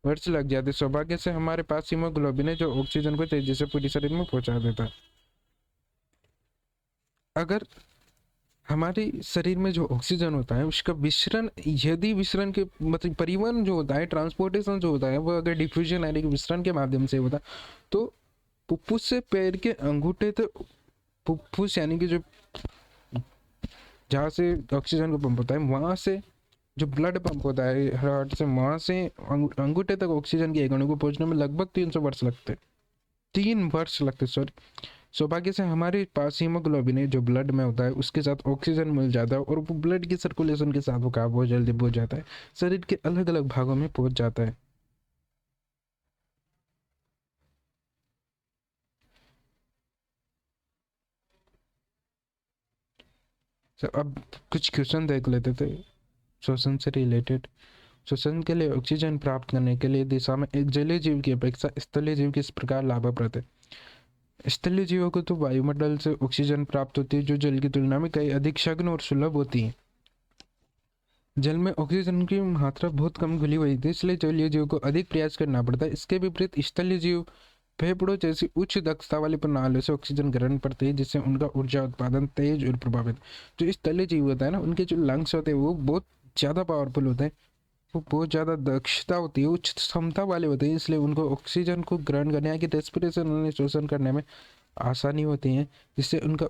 वर्ष लग जाते। सौभाग्य से हमारे पास हीमोग्लोबिन है जो ऑक्सीजन को तेजी से पूरे शरीर में पहुंचा देता है। अगर हमारे शरीर में जो ऑक्सीजन होता है उसका विसरण, यदि विसरण के मतलब परिवहन जो होता है, ट्रांसपोर्टेशन जो होता है, वो अगर डिफ्यूजन यानी कि विसरण के माध्यम से होता है, तो फुफ्फुस से पैर के अंगूठे तक, फुफ्फुस यानी कि जो जहाँ से ऑक्सीजन को पंप होता है, वहाँ से जो ब्लड पंप होता है हार्ट से, वहाँ से अंगूठे तक ऑक्सीजन की एक अणु को पहुँचने में लगभग 300 वर्ष लगते, 3 वर्ष लगते, सॉरी। सौभाग्य से हमारे पास हीमोग्लोबिन है जो ब्लड में होता है, उसके साथ ऑक्सीजन मिल जाता है और वो ब्लड की सर्कुलेशन के साथ वो काम बहुत जल्दी पहुंच जाता है, शरीर के अलग अलग भागों में पहुंच जाता है। तो अब कुछ क्वेश्चन देख लेते थे श्वसन से रिलेटेड। श्वसन के लिए ऑक्सीजन प्राप्त करने के लिए दिशा में एक जलीय जीव की अपेक्षा स्थलीय जीव किस प्रकार लाभप्रद है? स्थलीय जीवों को तो वायुमंडल से ऑक्सीजन प्राप्त होती है जो जल की तुलना में कई अधिक सघन और सुलभ होती है। जल में ऑक्सीजन की मात्रा बहुत कम घुली हुई थी, इसलिए जलीय जीव को अधिक प्रयास करना पड़ता है। इसके विपरीत स्थलीय जीव फेफड़ों जैसी उच्च दक्षता वाली प्रणालियों से ऑक्सीजन ग्रहण करते हैं, जिससे उनका ऊर्जा उत्पादन तेज और प्रभावित। जो स्थलीय जीव होता है ना, उनके जो लंग्स होते हैं वो बहुत ज़्यादा पावरफुल होते हैं, वो बहुत ज़्यादा दक्षता होती है, उच्च क्षमता वाले होते हैं, इसलिए उनको ऑक्सीजन को ग्रहण करने या कि रेस्पिरेशन शोषण करने में आसानी होती है, जिससे उनका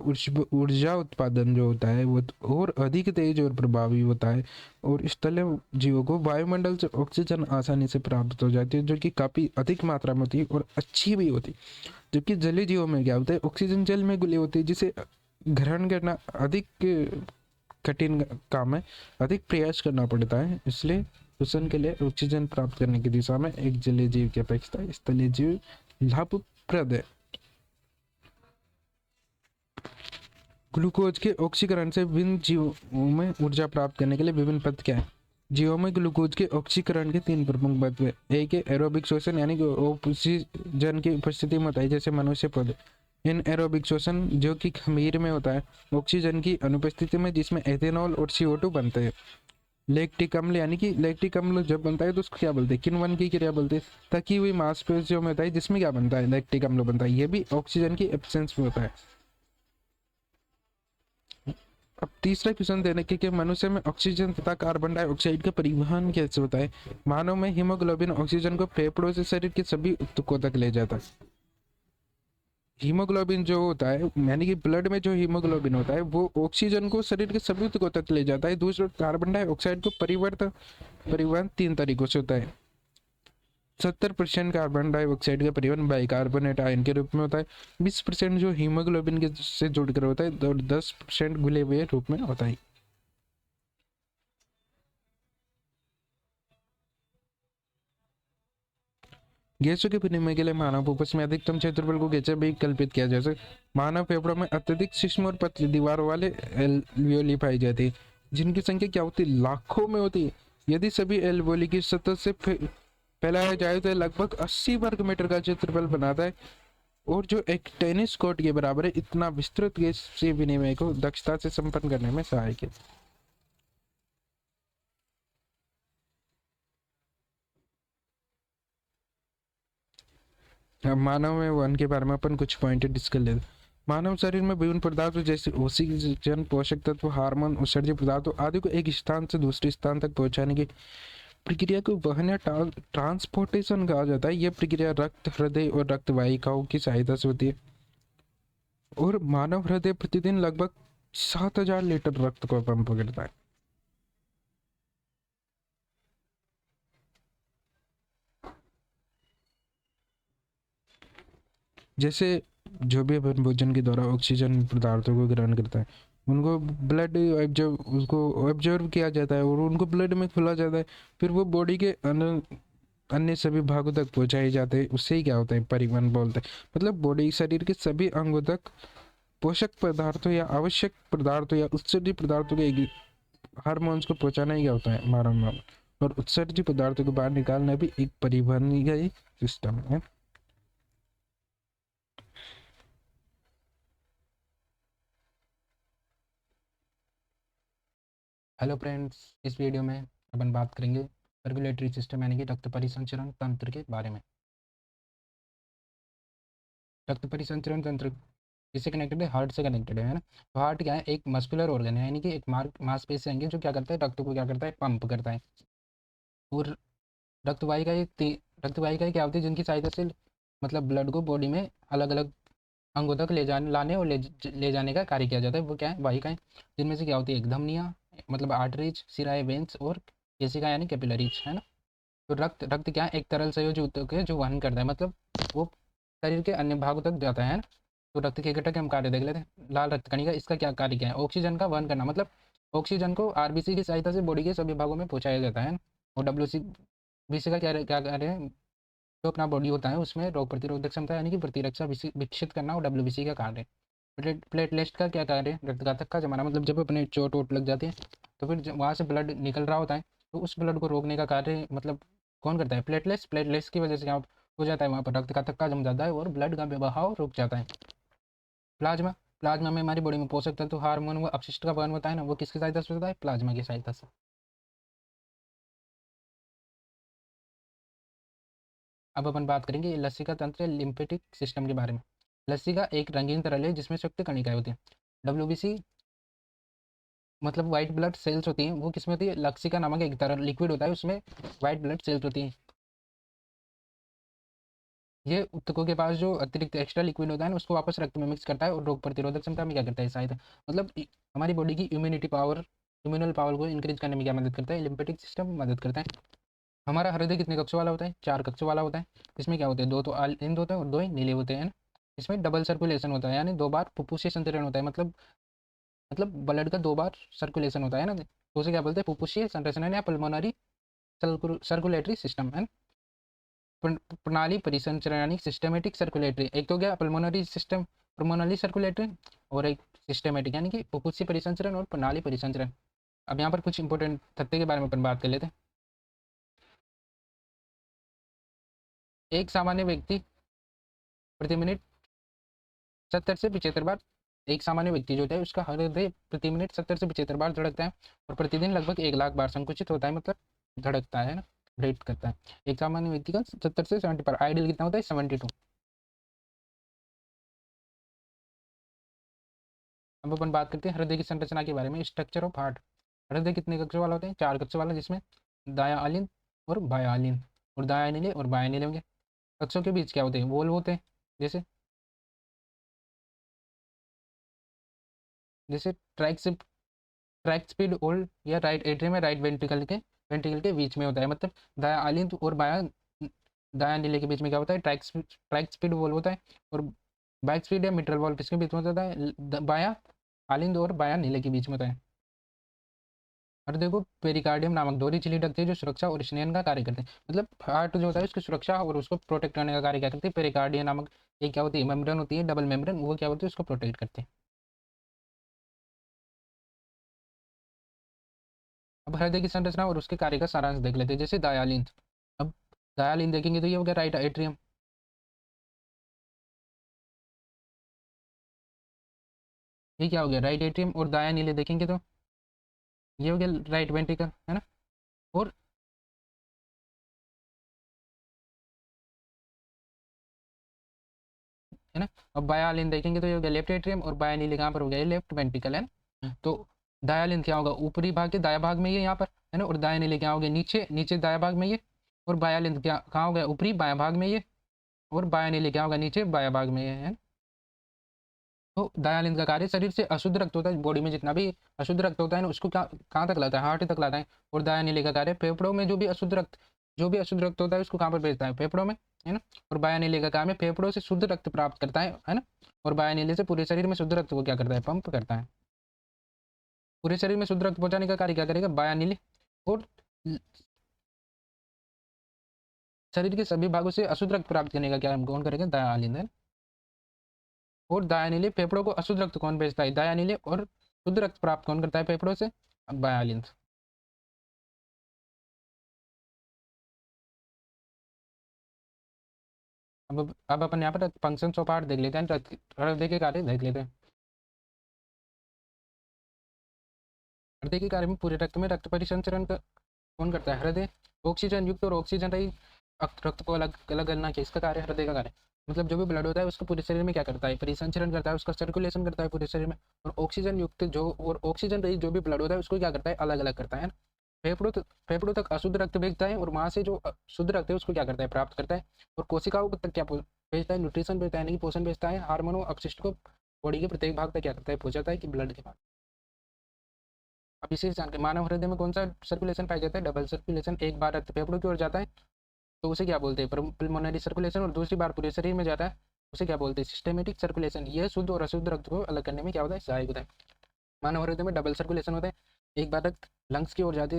ऊर्जा उत्पादन जो होता है वो और अधिक तेज और प्रभावी होता है। और स्थलीय जीवों को वायुमंडल से ऑक्सीजन आसानी से प्राप्त हो जाती है, जो कि काफ़ी अधिक मात्रा में होती है और अच्छी भी होती है। जबकि जलीय जीवों में क्या होता है, ऑक्सीजन जल में घुली होती है, जिसे ग्रहण करना अधिक कठिन काम है, अधिक प्रयास करना पड़ता है। इसलिए श्वसन के लिए ऑक्सीजन प्राप्त करने की दिशा में एक जलीय जीव की अपेक्षा स्थलीय जीव लाभप्रद है। ग्लूकोज के ऑक्सीकरण से विभिन्न जीवों में ऊर्जा प्राप्त करने के लिए विभिन्न पद क्या है? जीवों में ग्लूकोज के ऑक्सीकरण के 3 प्रमुख पद हैं। एक है एरोबिक श्वसन यानी कि ऑक्सीजन की उपस्थिति में होता है, जैसे मनुष्य पद। इन एरोबिक श्वसन जो कि खमीर में होता है ऑक्सीजन की अनुपस्थिति में, जिसमें एथेनॉल और CO2 बनते हैं। लैक्टिक अम्ल यानी कि लैक्टिक अम्ल जब बनता है तो उसको क्या बोलते हैं? किण्वन की क्रिया बोलते हैं। तकी हुई मांसपेशियों में होता है, जिसमें क्या बनता है? लैक्टिक अम्ल बनता है। ये भी ऑक्सीजन की एब्सेंस में होता है। अब तीसरा क्वेश्चन देने के कि मनुष्य में ऑक्सीजन तथा कार्बन डाइऑक्साइड का परिवहन कैसे होता है? मानव में हीमोग्लोबिन ऑक्सीजन को फेफड़ों से शरीर के सभी ऊतकों तक ले जाता है। हीमोग्लोबिन जो होता है यानी कि ब्लड में जो हीमोग्लोबिन होता है वो ऑक्सीजन को शरीर के सभी ऊतकों तक ले जाता है। दूसरा, कार्बन डाइऑक्साइड को परिवहन 3 तरीकों से होता है। 70% कार्बन डाइऑक्साइड का परिवहन बाइकार्बोनेट आयन के रूप में होता है। 20% जो हीमोग्लोबिन के से जुड़कर होता है और 10% घुले हुए रूप में होता है। गैसों के विनिमय के लिए मानव फुफ्फुस में अधिकतम क्षेत्रफल को कैसे विकल्पित किया जा सकता है? मानव फेफड़ों में अत्यधिक सूक्ष्म और पतली दीवारों वाले एल्वियोली पाई जाती है, जिनकी संख्या क्या होती है? लाखों में होती है। यदि सभी एल्वियोली की सतह से फैलाया जाए तो लगभग 80 वर्ग मीटर का क्षेत्रफल बनाता है, और जो एक टेनिस कोर्ट के बराबर है। इतना विस्तृत गैस से विनिमय को दक्षता से संपन्न करने में सहायक है। अब मानव में वन के बारे में अपन कुछ पॉइंट डिस्कस लेते। मानव शरीर में विभिन्न पदार्थों जैसे ऑक्सीजन, पोषक तत्व, हार्मोन, उत्सर्जित पदार्थों आदि को एक स्थान से दूसरे स्थान तक पहुंचाने की प्रक्रिया को वहन या ट्रांसपोर्टेशन कहा जाता है। यह प्रक्रिया रक्त, हृदय और रक्त वाहिकाओं की सहायता से होती है। और मानव हृदय प्रतिदिन लगभग 7,000 लीटर रक्त को पंप करता है। जैसे जो भी अपन भोजन के द्वारा ऑक्सीजन पदार्थों को ग्रहण करता है, उनको ब्लड ऑब्जर्व उसको ऑब्जर्व किया जाता है और उनको ब्लड में खुला जाता है, फिर वो बॉडी के अन्य अन्य सभी भागों तक पहुंचाए जाते हैं। उससे ही क्या होता है? परिवहन बोलते हैं। मतलब बॉडी शरीर के सभी अंगों तक पोषक पदार्थों या आवश्यक पदार्थों या उत्सर्जित पदार्थों के हार्मोन्स को पहुंचाना ही क्या होता है? मानव में। और उत्सर्जित पदार्थों को बाहर निकालना भी एक परिवहन का ही सिस्टम है। हेलो फ्रेंड्स, इस वीडियो में अपन बात करेंगे सर्कुलेटरी सिस्टम यानी कि रक्त परिसंचरण तंत्र के बारे में। रक्त परिसंचरण तंत्र
किससे कनेक्टेड है? हार्ट से कनेक्टेड है ना। तो हार्ट क्या है? एक मस्कुलर ऑर्गन है, यानी कि एक मांसपेशी है जो क्या करता है, रक्त को क्या करता है, पंप करता है। और रक्त वाहिका रक्त वाहिका क्या होती है, जिनकी सहायता से मतलब ब्लड को बॉडी में अलग अलग अंगों तक ले जाने लाने और ले जाने का कार्य किया जाता है। वो क्या है? वाहिकाएं। जिनमें से क्या होती है? एक धमनियाँ, मतलब आर्टरीज, सिराए, वेन्स, और केशिका यानी कैपिलरीज, है ना। तो रक्त रक्त क्या है? एक तरल संयोजी ऊतक है जो वहन करता है, मतलब वो शरीर के अन्य भागों तक जाता है ना। तो रक्त के घटक के हम कार्य देख लेते हैं। लाल रक्त कणिका, इसका क्या कार्य क्या है? ऑक्सीजन का वहन करना, मतलब ऑक्सीजन को आरबीसी की सहायता से बॉडी के सभी भागों में पहुंचाया जाता है ना। और डब्ल्यूसी बीसी का क्या कार्य है? जो अपना बॉडी होता है उसमें रोग प्रतिरोधक क्षमता यानी कि प्रतिरक्षा विकसित करना, और डब्ल्यूबीसी का कार्य है। प्लेटलेट का क्या कार्य है? रक्तघातक का जमाना, मतलब जब अपने चोट वोट लग जाती है तो फिर वहाँ से ब्लड निकल रहा होता है, तो उस ब्लड को रोकने का कार्य मतलब कौन करता है? प्लेटलेट्स की वजह से क्या हो जाता है, वहाँ पर रक्तघातक का जम जाता है और ब्लड का बहाव रुक जाता है। प्लाज्मा प्लाज्मा में हमारी बॉडी में पोषक तत्व, हार्मोन व अपशिष्ट का वहन होता है ना, वो किसकी सहायता से होता है? प्लाज्मा की सहायता से। अब अपन बात करेंगे लसिका तंत्र, लिम्फेटिक सिस्टम के बारे में। लसिका एक रंगीन तरल है जिसमें शक्त कणिकाएं होती हैं। डब्ल्यूबीसी मतलब वाइट ब्लड सेल्स होती हैं, वो किसमें होती है? लसिका नामक एक तरल लिक्विड होता है, उसमें वाइट ब्लड सेल्स होती हैं। ये ऊतकों के पास जो अतिरिक्त एक्स्ट्रा लिक्विड होता है ना, उसको वापस रक्त में मिक्स करता है और रोग प्रतिरोधक क्षमता में क्या करता है? सहायता, मतलब हमारी बॉडी की इम्यूनिटी पावर, इम्यूनल पावर को इंक्रीज करने में क्या मदद करता है? लिम्फेटिक सिस्टम मदद करता है। हमारा हृदय कितने कक्षों वाला होता है? 4 कक्षों वाला होता है। इसमें क्या होते हैं? 2 तो आलिंद होते हैं और 2 ही नीले होते हैं ना। इसमें डबल सर्कुलेशन होता है, यानी 2 बार फुफ्फुसीय संचरण होता है, मतलब ब्लड का 2 बार सर्कुलेशन होता है ना। तो उसे क्या बोलते हैं? फुफ्फुसीय संरचना या पल्मोनरी सर्कुलेटरी सिस्टम है। प्रणाली परिसंचरण यानी सिस्टमेटिक सर्कुलेटरी, एक तो गया पल्मोनरी सिस्टम, पल्मोनरी सर्कुलेटरी, और एक सिस्टमेटिक यानी कि फुफ्फुसीय परिसंचरण और प्रणाली परिसंचरण। अब यहाँ पर कुछ इंपॉर्टेंट तथ्य के बारे में अपन बात कर लेते हैं। एक सामान्य व्यक्ति प्रति मिनट 70 से 75 बार, एक सामान्य व्यक्ति जो होता है उसका हृदय प्रति मिनट 70 से 75 बार धड़कता है, और प्रतिदिन लगभग 1 लाख बार संकुचित होता है, मतलब धड़कता है ना, रेट करता है। एक सामान्य व्यक्ति का 70 से 70 पर, आइडियल कितना होता है? 72। अब अपन बात करते हैं हृदय की संरचना के बारे में, स्ट्रक्चर ऑफ हार्ट। हृदय कितने कक्षों वाला होता है? 4 कक्षों वाला, जिसमें दायां अलिंद और बायां अलिंद, और दायां नीले और बायां नीले होंगे। कक्षों के बीच क्या होते हैं? वोल्व होते हैं, जैसे जैसे ट्रैक स्पीड ओल्ड या राइट एट्रियम में राइट वेंट्रिकल के बीच में होता है, मतलब दायां अलिंद और बायां दायां नीले के बीच में क्या होता है? ट्रैक स्पीड वॉल्व होता है। और बैक स्पीड या मिट्रल वॉल्व किसके बीच में होता है? बायां अलिंद और बायां नीले के बीच में होता है। और देखो, पेरिकार्डियम नामक 2 झिल्ली ढकती है जो सुरक्षा और स्नेहन का कार्य करते हैं, मतलब हार्ट जो होता है उसकी सुरक्षा और उसको प्रोटेक्ट करने का कार्य क्या करते हैं? पेरिकार्डियम नामक एक क्या होती है? मेम्ब्रेन होती है, डबल मेम्ब्रेन, वो क्या होती है? उसको प्रोटेक्ट करते हैं। अब हृदय की संरचना और उसके कार्य का सारांश देख लेते हैं, जैसे दयालिंद। अब दयालिंद देखेंगे तो ये हो गया राइट एट्रियम, ये क्या हो गया? Right atrium. और दायां नीले देखेंगे तो ये हो गया राइट वेंट्रिकल, है ना। और है ना। अब बायां देखेंगे तो ये हो गया लेफ्ट एट्रियम, और बायां नीले कहाँ पर हो गया? ये लेफ्ट वेंट्रिकल, है ना। तो दायां क्या होगा? ऊपरी भाग के दायां भाग में ये यहाँ पर, है ना। और दायां नीले क्या हो गया? नीचे नीचे दायां भाग में ये। और बायां क्या कहाँ हो गया? ऊपरी बायां भाग में ये। और बायां नीले क्या होगा? नीचे बायां भाग में ये, है। तो दायां का कार्य शरीर से अशुद्ध रक्त होता है, बॉडी में जितना भी अशुद्ध रक्त होता है ना उसको क्या कहाँ तक लाता है? हार्ट तक लाता है। और दायां नीले का कार्य फेफड़ों में जो भी अशुद्ध रक्त होता है उसको कहाँ पर भेजता है? फेफड़ों में, है ना। और बायां नीले का काम है फेफड़ों से शुद्ध रक्त प्राप्त करता है ना। और बायां नीले से पूरे शरीर में शुद्ध रक्त को क्या करता है? पंप करता है। पूरे शरीर में शुद्ध रक्त पहुंचाने का कार्य क्या करेगा? बायां नीले। और शरीर के सभी भागों से अशुद्ध रक्त प्राप्त करने का क्या हम कौन करेगा? दायां नीले। और दायां नीले फेफड़ों को अशुद्ध रक्त कौन भेजता है? दायां नीले। और शुद्ध रक्त प्राप्त कौन करता है फेफड़ों से? बायां नीले। अब अपन यहाँ पर फंक्शंस ऑफ हार्ट देख लेते हैं, हृदय के कार्य देख लेते हैं। हृदय के कार्य में पूरे रक्त में रक्त परिसंचरण कौन करता है? हृदय। ऑक्सीजन युक्त और ऑक्सीजन रहित रक्त को अलग अलग करना क्या इसका कार्य? हृदय का कार्य। मतलब जो भी ब्लड होता है उसको पूरे शरीर में क्या करता है, परिसंचरण करता है, उसका सर्कुलेशन करता है पूरे शरीर में। और ऑक्सीजन युक्त जो और ऑक्सीजन रहित जो भी ब्लड होता है उसको क्या करता है, अलग अलग करता है ना। फेफड़ों तक अशुद्ध रक्त भेजता है और वहाँ से जो शुद्ध रक्त है उसको क्या करता है, प्राप्त करता है। और कोशिकाओं तक क्या भेजता है, न्यूट्रिशन भेजता है, यानी कि पोषण भेजता है। हार्मोनों अपशिष्ट को बॉडी के प्रत्येक भाग तक क्या करता है, पहुंचाता है कि ब्लड के बाद। अब विशेष जानकारी, मानव हृदय में कौन सा सर्कुलेशन पाया जाता है, डबल सर्कुलेशन। एक बार रक्त फेफड़ों की ओर जाता है तो उसे क्या बोलते हैं, पल्मोनरी सर्कुलेशन। और दूसरी बार पूरे शरीर में जाता है उसे क्या बोलते हैं, सिस्टेमेटिक सर्कुलेशन। यह शुद्ध और अशुद्ध रक्त को अलग करने में क्या होता है, सहायक होता है। मानव हृदय में डबल सर्कुलेशन होता है, एक बार रक्त लंग्स की ओर जाता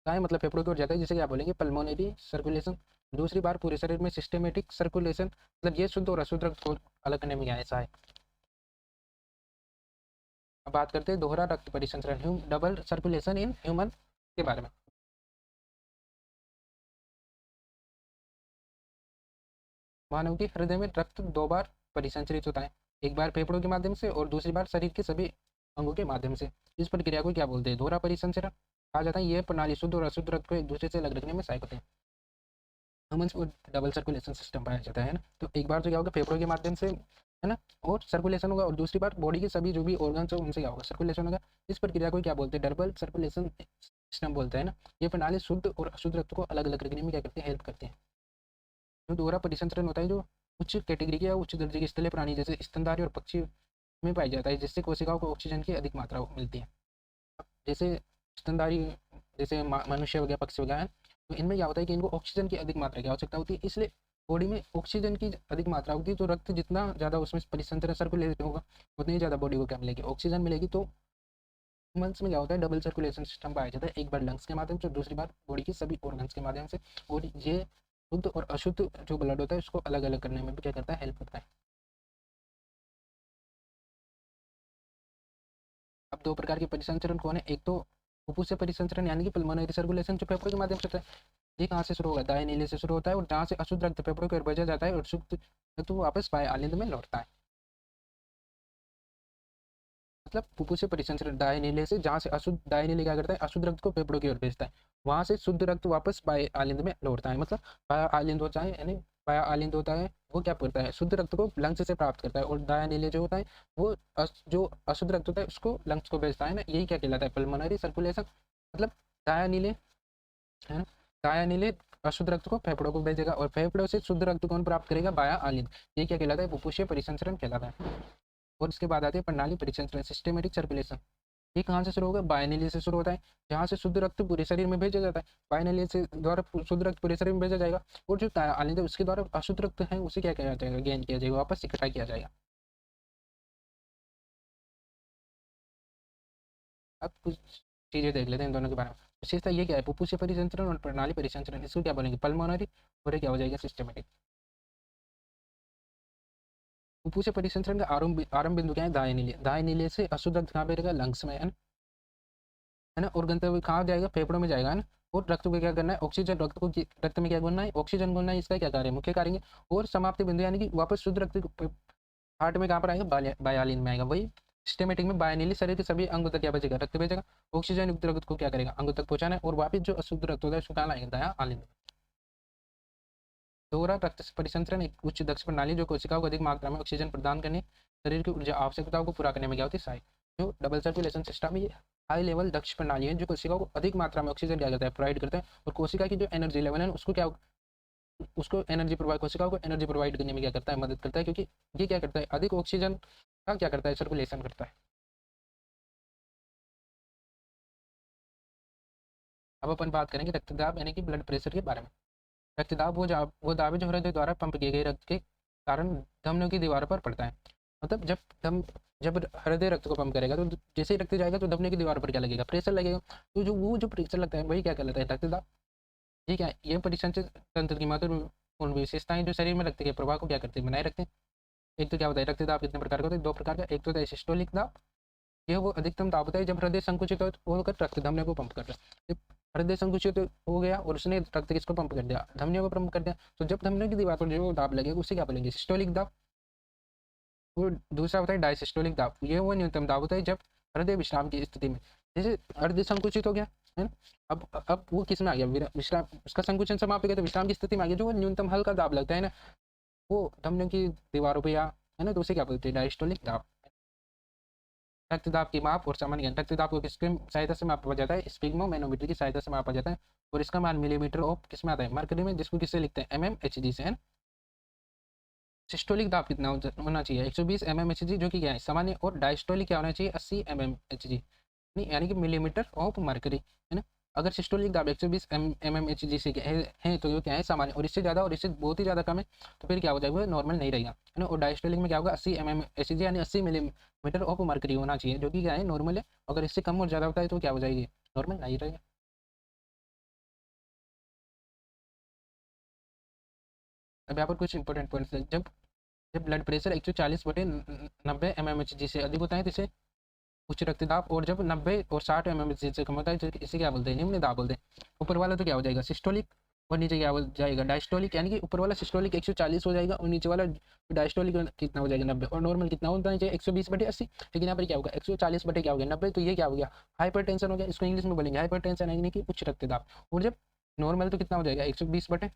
है, मतलब फेफड़ों की ओर जाता है, जिसे क्या बोलेंगे, पल्मोनरी सर्कुलेशन। दूसरी बार पूरे शरीर में सिस्टेमेटिक सर्कुलेशन, मतलब ये शुद्ध और अशुद्ध रक्त को अलग करने में क्या है, सहायक। अब बात करते हैं दोहरा रक्त परिसंचरण, डबल सर्कुलेशन इन ह्यूमन के बारे में। मानव के हृदय में रक्त दो बार परिसंचरित होता है, एक बार फेफड़ों के माध्यम से और दूसरी बार शरीर के सभी अंगों के माध्यम से। इस प्रक्रिया को क्या बोलते हैं, दोहरा परिसंचरण कहा जाता है। यह प्रणाली शुद्ध और अशुद्ध रक्त को एक दूसरे से अलग रखने में सहायक होते हैं। ह्यूमन्स को डबल सर्कुलेशन सिस्टम पाया जाता है ना। तो एक बार तो क्या होगा, फेफड़ों के माध्यम से है ना, और सर्कुलेशन होगा, और दूसरी बार बॉडी के सभी जो भी ऑर्गन्स हो उनसे क्या होगा, सर्कुलेशन होगा। इस प्रक्रिया को क्या बोलते हैं, डबल सर्कुलेशन सिस्टम बोलते हैं ना। ये प्रणाली शुद्ध और अशुद्ध रक्त को अलग अलग रखने में क्या करते हैं, हेल्प करते हैं। जो दोहरा परिसंचरण होता है, जो उच्च कैटेगरी के या उच्च दर्जे के स्थलीय प्राणी जैसे स्तनधारी और पक्षी में पाया जाता है, जिससे कोशिकाओं को ऑक्सीजन की अधिक मात्रा मिलती है। जैसे स्तनधारी, जैसे मनुष्य हो गया, पक्षी हो गया है, तो इनमें क्या होता है कि इनको ऑक्सीजन की अधिक मात्रा की आवश्यकता होती है, इसलिए बॉडी में ऑक्सीजन की अधिक मात्रा होती है। तो रक्त जितना ज़्यादा उसमें परिसंचरण सर्कुलेट होगा उतनी ज़्यादा बॉडी को क्या मिलेगी, ऑक्सीजन मिलेगी। तो ह्यूमन्स में क्या होता है, डबल सर्कुलेशन सिस्टम पाया जाता है, एक बार लंग्स के माध्यम से, दूसरी बार बॉडी के सभी ऑर्गन्स के माध्यम से। और ये शुद्ध और अशुद्ध जो ब्लड होता है उसको अलग अलग करने में भी क्या करता है, हेल्प करता है। अब दो प्रकार के परिसंचरण कौन है, एक तो फुफ्फुस परिसंचरण यानी कि पल्मोनरी सर्कुलेशन जो फेफड़ों के माध्यम से होता है। ये कहाँ से शुरू होगा, दाएं नीले से शुरू होता है, और जहाँ से अशुद्ध रक्त फेफड़ों की ओर भेजा जाता है और शुद्ध रक्त वो वापस बाएं आलिंद में लौटता है। मतलब फुफ्फुस परिसंचरण दाएं नीले से, जहाँ से अशुद्ध, दाएं नीले क्या करता है, अशुद्ध रक्त को फेफड़ों की ओर भेजता है, वहाँ से शुद्ध रक्त वापस बाएं आलिंद में लौटता है। मतलब बाया आलिंद होता है, यानी बाया आलिंद होता है वो क्या करता है, शुद्ध रक्त को लंग्स से प्राप्त करता है, और दाया नीले जो होता है वो जो अशुद्ध रक्त होता है उसको लंग्स को भेजता है ना। यही क्या कहलाता है, पल्मोनरी सर्कुलेशन। मतलब दाया नीले, है ना, दाया नीले अशुद्ध रक्त को फेफड़ों को भेजेगा, और फेफड़ों से शुद्ध रक्त कौन प्राप्त करेगा, बाया आलिंद। ये क्या कहलाता है, फुफ्फुसीय परिसंचरण कहलाता है। और इसके बाद आते हैं प्रणाली परिसंचरण, सिस्टेमेटिक सर्कुलेशन। ये कहाँ से शुरू होगा, बायनली से शुरू होता है, जहाँ से शुद्ध रक्त पूरे शरीर में भेजा जाता है। बायनली से द्वारा शुद्ध रक्त पूरे शरीर में भेजा जाएगा, और जो आलिंद है उसके द्वारा अशुद्ध रक्त है उसे क्या किया जाएगा, गेन किया जाएगा, वापस इकट्ठा किया जाएगा। अब कुछ चीजें देख लेते हैं इन दोनों के बारे में। विशेषता ये क्या है, फुफ्फुसीय परिसंचरण और प्रणाली परिसंचरण, इसको क्या बोलेंगे, पल्मोनरी, और ये क्या हो जाएगा, सिस्टेमेटिक। फुफ्फुसीय परिसंचरण का आरंभ बिंदु क्या है, दाएं नीले। दाएं नीले से अशुद्ध रक्त कहाँ पे रहेगा, लंग्स में, है ना। और गंतव्य कहाँ जाएगा, फेफड़ों में जाएगा, है ना। और रक्त को क्या करना है, ऑक्सीजन, रक्त में क्या घुलना है, ऑक्सीजन घुलना है, इसका क्या कार्य है, मुख्य कार्य है। और समाप्ति बिंदु यानी कि वापस शुद्ध रक्त हार्ट में कहाँ पर आएगा, बायालीन में आएगा। वही सिस्टेमेटिक में बायानीली शरीर के सभी अंगों तक क्या बचेगा, रक्त भेजेगा। ऑक्सीजन युक्त रक्त को क्या करेगा, अंगों तक पहुंचाना है, और वापिस जो अशुद्ध रक्त होता है उसको कहाँ लाएगा, दाया आलिंद में। दोहरा रक्त परिसंचरण एक उच्च दक्ष प्रणाली जो कोशिकाओं को अधिक मात्रा में ऑक्सीजन प्रदान करने, शरीर की ऊर्जा आवश्यकताओं को पूरा करने में क्या होती है, सहायक। जो डबल सर्कुलेशन सिस्टम है, ये हाई लेवल दक्ष प्रणाली है जो कोशिकाओं को अधिक मात्रा में ऑक्सीजन क्या करता है, प्रोवाइड करता है। और कोशिका की जो एनर्जी लेवल है उसको क्या, उसको एनर्जी प्रोवाइड, कोशिकाओं को एनर्जी प्रोवाइड करने में क्या करता है, मदद करता है, क्योंकि ये क्या करता है, अधिक ऑक्सीजन का क्या करता है, सर्कुलेशन करता है। अब अपन बात करेंगे रक्तदाब यानी कि ब्लड प्रेशर के बारे में। रक्तदाब वो दाब है जो हृदय द्वारा पंप किए गए रक्त के कारण धमनियों की दीवारों पर पड़ता है। मतलब जब हृदय रक्त को पंप करेगा तो जैसे ही रक्त जाएगा तो धमनियों की दीवार पर क्या लगेगा, प्रेशर लगेगा। तो जो प्रेशर लगता है वही क्या कहलाता है, रक्तदाब। ठीक है, ये परिसंचरण तंत्र की महत्वपूर्ण विशेषताएं जो शरीर में रक्त के प्रवाह को क्या करते हैं, बनाए रखते हैं। एक तो क्या होता है, रक्तदाब कितने प्रकार का होता है, दो प्रकार का। एक तो होता है सिस्टोलिक दाब, यह वो अधिकतम दाब होता है जब हृदय संकुचित होकर रक्त धमनियों को पंप कर रहा है। जब हृदय संकुचित हो गया और उसने रक्त किसको पंप कर दिया, धमनियों को पंप कर दिया, तो जब धमनियों की दीवार पर जो दाब लगेगा उसे क्या बोलेंगे, सिस्टोलिक दाब। वो दूसरा होता है डायसिस्टोलिक दाब, ये वो न्यूनतम दाब होता है जब हृदय विश्राम की स्थिति में, जैसे हृदय संकुचित हो गया, है ना। अब वो किस में आ गया, विश्राम, उसका संकुचन समाप्त हो गया तो विश्राम की स्थिति में आ गया, जो वो न्यूनतम हल्का दाब लगता है ना, वो धमनियों की दीवारों पे या है ना, तो उसे क्या बोलते हैं, डायस्टोलिक दाब। रक्तदाब की माप और सामान्य ज्ञान, रक्तदाब को किसकी सहायता से मापा जाता है, स्पिग्मोमेनोमीटर की सहायता से मापा जाता है, और इसका मान मिलीमीटर ऑफ किस में आता है, मरकरी में, जिसको किससे लिखते हैं, mmHg से, है ना। सिस्टोलिक दाब कितना होना चाहिए, 120 mmHg, जो कि क्या है सामान्य, और डायस्टोलिक क्या होना चाहिए, 80 mmHg, नहीं यानी कि मिलीमीटर ऑफ मरकरी, है ना। अगर सिस्टोलिक दाब 120 mmHg से है तो ये क्या है सामान्य, और इससे ज़्यादा और इससे बहुत ही ज़्यादा कम है तो फिर क्या हो जाएगा, नॉर्मल नहीं रहेगा, है ना। और डायस्टोलिक में क्या होगा, 80 mmHg यानी 80 मिलीमीटर ऑफ मरकरी होना चाहिए, जो कि क्या है नॉर्मल है। अगर इससे कम और ज़्यादा होता है तो क्या हो जाएगी, नॉर्मल नहीं रहेगा। अब यहाँ पर कुछ इंपॉर्टेंट पॉइंट्स है। जब जब ब्लड प्रेशर 140/90 mmHg से अधिक होता है तो इसे उच्च रक्तदाब, और जब 90 और 60 mmHg से कम होता है तो इसे क्या बोलते हैं, निम्न दाब बोलते हैं। ऊपर वाला तो क्या हो जाएगा, सिस्टोलिक, और नीचे क्या हो जाएगा, डायस्टोलिक, यानी कि ऊपर वाला सिस्टोलिक 140 हो जाएगा और नीचे वाला डायस्टोलिक कितना हो जाएगा, 90, और नॉर्मल कितना होना चाहिए, 120/80। लेकिन यहाँ पर क्या होगा, 140 बटे क्या हो गया, 90, तो ये क्या हो गया, हाइपर टेंशन हो गया। इसको इंग्लिश में बोलेंगे हाइपर टेंशन, यानी कि उच्च रक्तदाब। और जब नॉर्मल तो कितना हो जाएगा, 120 बटे,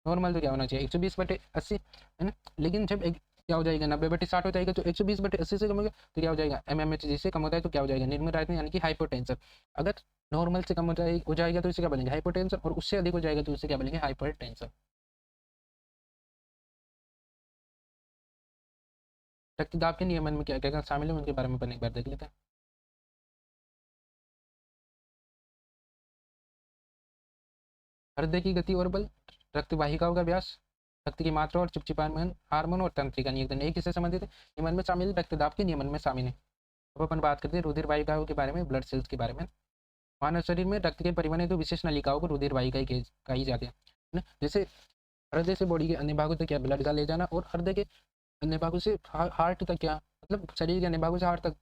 नॉर्मल तो क्या होना चाहिए, 120/80, है ना। लेकिन जब एक क्या हो जाएगा, 90/60 हो जाएगा, तो 120/80 से कम हो गया तो क्या हो जाएगा, mmHg से कम होता है तो क्या हो जाएगा, निम्न रायत यानी कि हाइपोटेंशन। अगर नॉर्मल से कम हो जाएगा तो इसे क्या बोलेंगे, हाइपोटेंशन, और उससे अधिक हो जाएगा तो इसे क्या बोलेंगे, हाइपरटेंशन। रक्तदाब के नियमन में क्या क्या शामिल है उनके बारे में अपन एक बार देख लेते हैं। हृदय की गति और बल, रक्त वाहिकाओं का व्यास, रक्त की मात्रा और चिपचिपापन, हार्मोन और तंत्रिका नियंत्रण, एक किससे संबंधित है, नियमन में शामिल, रक्तदाब के नियमन में शामिल है। अब अपन बात करते हैं रुधिर वाहिकाओं के बारे में, ब्लड सेल्स के बारे में। मानव शरीर में रक्त के परिवहन हेतु विशेष नलिकाओं को रुधिर वाहिका कही जाती है ना। जैसे हृदय से बॉडी के अन्य भागों तक क्या ब्लड का ले जाना, और हृदय के अन्य भागों से हार्ट तक क्या, मतलब शरीर के अन्य भागों से हार्ट तक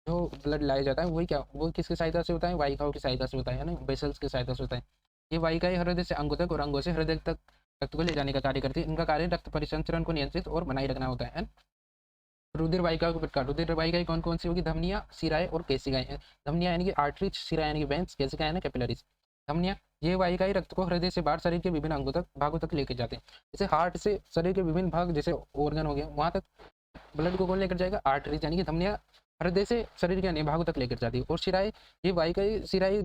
जो ब्लड लाया जाता है वही क्या, वो किसकी सहायता से होता है, वाहिकाओं की सहायता से होता है ना, वेसल्स की सहायता से होता है। ये वाहिकाएं हृदय से अंगों तक और अंगों से हृदय तक रक्त को ले जाने का कार्य करती है। इनका कार्य रक्त परिसंचरण को नियंत्रित और बनाए रखना होता है। रुधिर वाहिकाओं के प्रकार, रुधिर वाहिकाएं कौन कौन सी होगी, धमनियां, शिराएं और केशिकाएं हैं। धमनियां यानी कि आर्टरीज, शिरा यानी कि वेंस, केशिकाएं यानी कैपिलरीज। धमनियां, ये वाहिकाएं रक्त को हृदय से बाहर शरीर के विभिन्न अंगों तक, भागों तक लेकर जाते हैं। जैसे हार्ट से शरीर के विभिन्न भाग, जैसे ऑर्गन हो गया, वहां तक ब्लड को कौन लेकर जाएगा, आर्टरीज, यानी कि धमनियां हृदय से शरीर के अन्य भागों तक लेकर जाती है। और शिराएं, ये वाहिकाएं शिराएं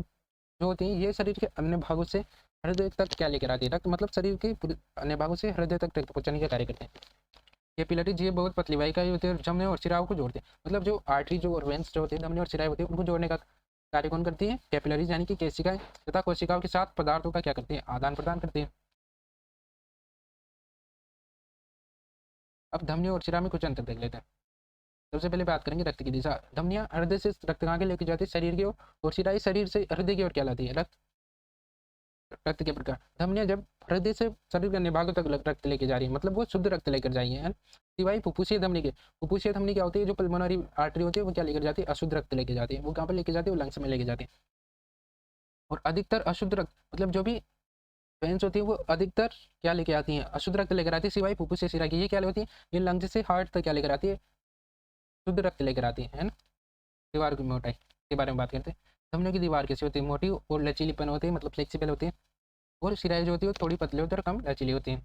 जो होती हैं ये शरीर के अन्य भागों से हृदय तक क्या लेकर आती है, रक्त, मतलब शरीर के अन्य भागों से हृदय तक रक्त पहुंचाने का कार्य करते हैं। कैपिलरीज, ये बहुत पतली वाहिकाएं होती है, धमनियों और शिराओं को जोड़ते हैं। मतलब जो आर्टरी जो और वेंस जो होते हैं, धमनी और शिराएं होती है, उनको जोड़ने का कार्य कौन करती है, कैपिलरीज, यानी कि केशिकाएं, तथा कोशिकाओं के साथ पदार्थों का क्या करती है, आदान प्रदान करती है। अब धमनियों और शिरा में कुछ अंतर देख लेते हैं। सबसे पहले बात करेंगे रक्त की दिशा। धमनियां हृदय से रक्त कहाँ के लेके जाती है, शरीर की ओर, और शिराएं शरीर से हृदय की ओर क्या लाती है, रक्त। रक्त के प्रकार, धमनियां जब हृदय से शरीर के अन्य भागों तक रक्त लेके जा रही है, मतलब वो शुद्ध रक्त लेकर जाएंगे, है। सिवाय फुफ्फुसीय धमनी के, फुफ्फुसीय धमनी क्या होती है, जो पल्मोनरी आर्टरी होती है वो क्या लेकर जाती है, अशुद्ध रक्त लेके जाती है। वो कहाँ पर लेके जाती है, वो लंग्स में लेके जाती है। और अधिकतर अशुद्ध रक्त, मतलब जो भी वेंस होती है वो अधिकतर क्या लेके आती है, अशुद्ध रक्त लेकर आती है, सिवाय फुफ्फुसीय शिरा की, ये क्या होती है, ये लंग्स से हार्ट तक क्या लेकर आती है, शुद्ध रक्त लेकर आती है ना। दीवार की मोटाई के बारे में बात करते हैं। धमनियों की दीवार कैसी होती है, मोटी और लचीलीपन होती है, मतलब फ्लेक्सिबल होती है। और शिराएं जो होती है वो थोड़ी पतली होती है और कम लचीली होती है।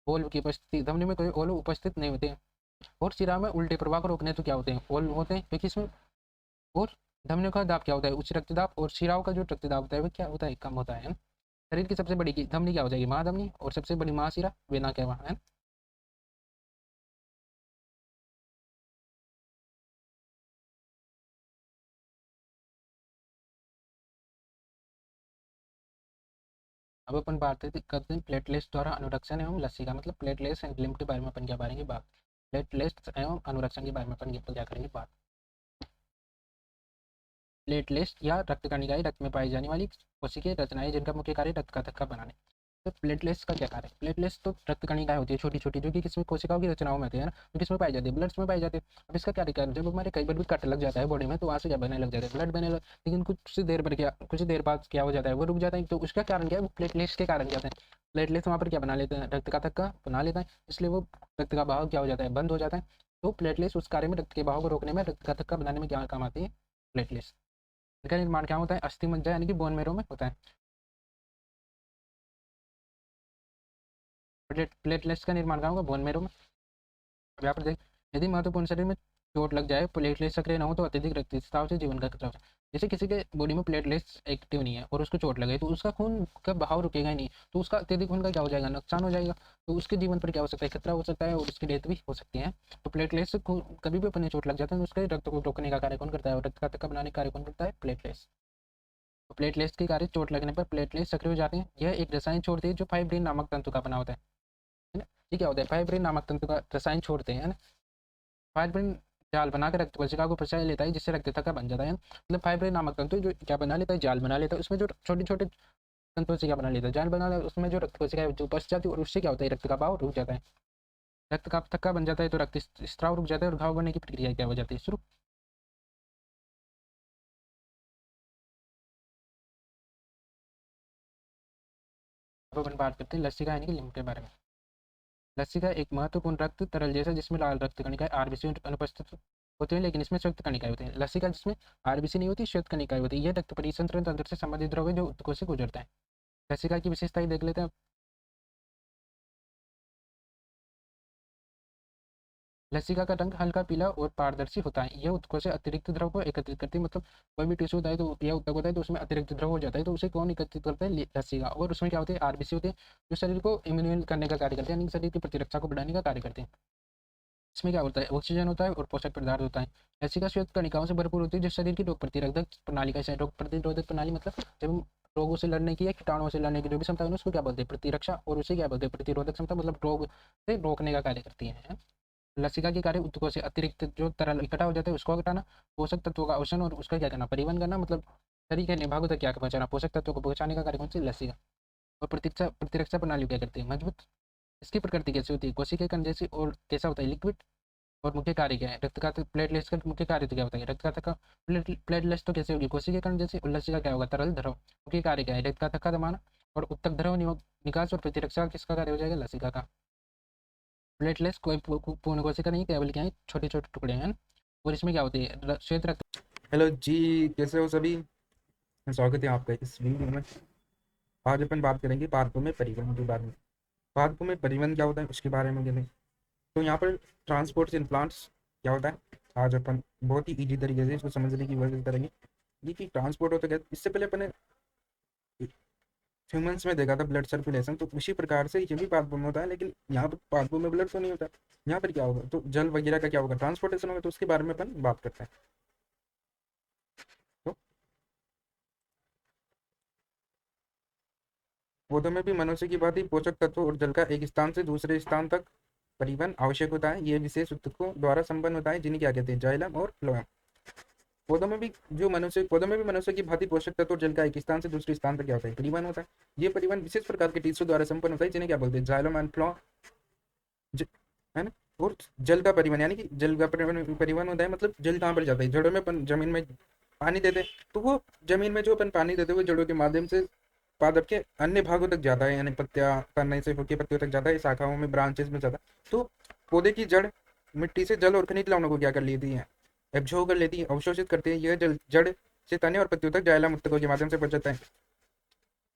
ओल की उपस्थिति, धमनी में कोई ओल उपस्थित नहीं होते हैं। और शिरा में उल्टे प्रवाह को रोकने तो क्या होते हैं, ओल होते हैं, क्योंकि इसमें। और धमनियों का दाब क्या होता है, उच्च रक्तदाब, और शिराओं का जो रक्तदाब होता है वो क्या होता है, कम होता है। शरीर की सबसे बड़ी की धमनी क्या हो जाएगी, महाधमनी, और सबसे बड़ी महाशिरा वेना कहवा है। अब अपन बात करते हैं प्लेटलेट्स द्वारा अनुरक्षण एवं लसीका, मतलब प्लेटलेट्स एंड लिम्फ के बारे में अपन क्या करेंगे बात, प्लेटलेट्स एवं अनुरक्षण के बारे में अपन क्या करेंगे बात। प्लेटलेट्स या रक्त कणिकाएं रक्त में पाई जाने वाली कोशिकीय रचनाएं जिनका मुख्य कार्य रक्त का थक्का बनाने। तो प्लेटलेट्स का क्या कार्य है, प्लेटलेट्स तो रक्त कणिकाएं होती है छोटी छोटी, जो कि किसमें, कोशिकाओं की रचनाओं में होती है ना, जो किसमें पाई जाती है, ब्लड्स में पाई जाती है। अब इसका क्या कार्य, जब हमारे कई बार भी कट लग जाता है बॉडी में तो वहाँ से क्या बनने लग जाता है, ब्लड बने लग, लेकिन कुछ देर बाद क्या हो जाता है, वो रुक जाता है। तो उसका कारण क्या है, वो प्लेटलेट्स के कारण जाता है। प्लेटलेट्स वहाँ पर क्या बना लेते हैं, रक्त का थक्का बना लेता है, इसलिए वो रक्त का बहाव क्या हो जाता है, बंद हो जाता है। तो प्लेटलेट्स उस कार्य में, रक्त के बहाव को रोकने में, रक्त का थक्का बनाने में क्या काम आती है, प्लेटलेट्स। इसका निर्माण क्या होता है, अस्थि मज्जा यानी कि बोन मैरो में होता है। प्लेटलेट्स का निर्माण कहाँ होगा, बोन मैरो में। अब यहाँ पर देख, यदि महत्वपूर्ण शरीर में चोट लग जाए, प्लेटलेट्स सक्रिय ना हो तो अत्यधिक रक्तस्राव से जीवन का खतरा होता है। जैसे किसी के बॉडी में प्लेटलेट्स एक्टिव नहीं है और उसको चोट लगे तो उसका खून का बहाव रुकेगा ही नहीं, तो उसका अत्यधिक खून का क्या हो जाएगा, नुकसान हो जाएगा, तो उसके जीवन पर क्या हो सकता है, खतरा हो सकता है और उसकी डेथ भी हो सकती है। तो प्लेटलेट्स कभी भी अपने चोट लग जाता है तो उसके रक्त को रोकने का कार्य कौन करता है, और रक्त का थक्का बनाने का कार्य कौन करता है, प्लेटलेट्स। तो प्लेटलेट्स के कार्य, चोट लगने पर प्लेटलेट्स सक्रिय हो जाते हैं। यह एक रसायन छोड़ती है जो फाइब्रिन नामक तंतु का बना होता है ना। ये क्या होता है, फाइब्रिन नामक तंतु का रसायन छोड़ते हैं, है ना। फाइब्रिन जाल बनाकर रक्त कोशिका को फंसा लेता है जिससे रक्त थक्का बन जाता है। मतलब फाइब्रिन नामक तंतु जो क्या बना लेता है, जाल बना लेता है, उसमें जो छोटे छोटे तंतु कोशिका बना लेता है, जाल बना लेता है, उसमें जो रक्त कोशिका है जो फंस जाती है और उससे क्या होता है, रक्त का बहाव रुक जाता है, रक्त का थक्का बन जाता है, तो रक्त स्राव रुक जाता है और घाव बनने की प्रक्रिया क्या हो जाती है, शुरू। अब अपन बात करते हैं लसिका यानी कि लिम्फ के बारे में। लसिका एक महत्वपूर्ण रक्त तरल जैसा जिसमें लाल रक्त कणिकाएं आरबीसी अनुपस्थित होती है, लेकिन इसमें श्वेत कणिकाएं होती हैं। लसिका जिसमें आरबीसी नहीं होती, श्वेत कणिकाएं होती है, यह रक्त परिसंचरण तंत्र से संबंधित द्रव्य जो ऊतकों से गुजरता है। लसिका की विशेषताएं देख लेते हैं। लसिका का रंग हल्का पीला और पारदर्शी होता है, यह ऊतकों से अतिरिक्त द्रव को एकत्रित करती है। मतलब कोई भी टिश्यू होता है तो या ऊतक होता है तो उसमें अतिरिक्त द्रव हो जाता है, तो उसे कौन एकत्रित करता है, लसिका। और उसमें क्या होते हैं, आरबीसी होते हैं जो शरीर को इम्यून करने का कार्य करते हैं, यानी शरीर की प्रतिरक्षा को बढ़ाने का कार्य करते हैं। इसमें क्या होता है, ऑक्सीजन होता है और पोषक पदार्थ होता है। लसिका श्वेत कणिकाओं से भरपूर होती है जो शरीर की रोग प्रतिरोधक प्रणाली का हिस्सा है। रोग प्रतिरोधक प्रणाली मतलब जब हम रोगों से लड़ने की या कीटाणुओं से लड़ने की जो भी क्षमता है ना, उसको क्या बोलते हैं, प्रतिरक्षा, और उसे क्या बोलते हैं, प्रतिरोधक क्षमता, मतलब रोग से रोकने का कार्य करती है। लसिका के कार्य ऊतकों से अतिरिक्त जो तरल इकट्ठा हो जाता है उसको हटाना, पोषक तत्वों का अवशोषण और उसका क्या करना, परिवहन करना, मतलब शरीर के अन्य भागों तक क्या पहुंचाना, पोषक तत्वों को पहुंचाने का कार्य कौन सी, लसिका। और प्रतिरक्षा प्रतिरक्षा प्रणाली क्या करती है, मजबूत। इसकी प्रकृति कैसी होती है, कोशिका कण जैसी, और कैसा होता है, लिक्विड। और मुख्य कार्य क्या है, रक्त का प्लेटलेट्स का मुख्य कार्य तो क्या होता है, रक्त का थक्का। प्लेटलेट्स तो कैसे होगी, कोशिका कण जैसी, और लसिका क्या होगा, तरल द्रव। मुख्य कार्य क्या है, रक्त का थक्का दबाना, और उत्तक द्रव निकास और प्रतिरक्षा किसका कार्य हो जाएगा, लसिका का। प्लेटलेट्स कोई पूर्ण कोशिका नहीं, केवल क्या है, छोटे छोटे टुकड़े हैं। और इसमें क्या होती है, श्वेत रक्त।
हेलो जी, कैसे हो सभी। स्वागत है आपका इस वीडियो में। आज अपन बात करेंगे पादपों में परिवहन के बारे में। पादपों में परिवहन क्या होता है उसके बारे में करेंगे। तो यहाँ पर ट्रांसपोर्ट इन प्लांट्स क्या होता है, आज अपन बहुत ही इजी तरीके से इसको समझने की कोशिश करेंगे। ये कि ट्रांसपोर्ट होता है, इससे पहले अपने ह्यूमंस में देखा था ब्लड सर्कुलेशन, तो उसी प्रकार से ये भी पादपों में होता है, लेकिन यहाँ पर पादपों में ब्लड तो नहीं होता। यहाँ पर क्या होगा, तो जल वगैरह का क्या होगा, ट्रांसपोर्टेशन होगा, तो उसके बारे में अपन बात करते हैं। तो पौधों में भी मनुष्य की भांति पोषक तत्वों और जल का एक स्थान से दूसरे स्थान तक परिवहन आवश्यक होता है। ये विशेष ऊतकों द्वारा संपन्न होता है जिन्हें क्या कहते हैं, जाइलम और फ्लोएम। पौधों में भी मनुष्य की भांति पोषक तत्व और जल का एक स्थान से दूसरे स्थान तक क्या होता है, परिवहन होता है। ये परिवहन विशेष प्रकार के टिश्यू द्वारा संपन्न होता है जिन्हें क्या बोलते हैं, जाइलम एंड फ्लोएम, है ना। और जल का परिवहन यानी कि जल का परिवहन होता है, मतलब जल कहाँ पर जाता है, जड़ों में अपन जमीन में पानी देते हैं, तो वो जमीन में जो अपन पानी देते हैं वो जड़ों के माध्यम से पादप के अन्य भागों तक जाता है, यानी पत्तियां, तने से होकर पत्तियों तक जाता है, शाखाओं में, ब्रांचेस में जाता है। तो पौधे की जड़ मिट्टी से जल और खनिज लवणों को क्या कर लेती है, एब्जॉर्ब कर लेती है, अवशोषित करती है। यह जल जड़ से तने और पत्तियों तक जाइलम ऊतकों के माध्यम से पहुंच जाता है।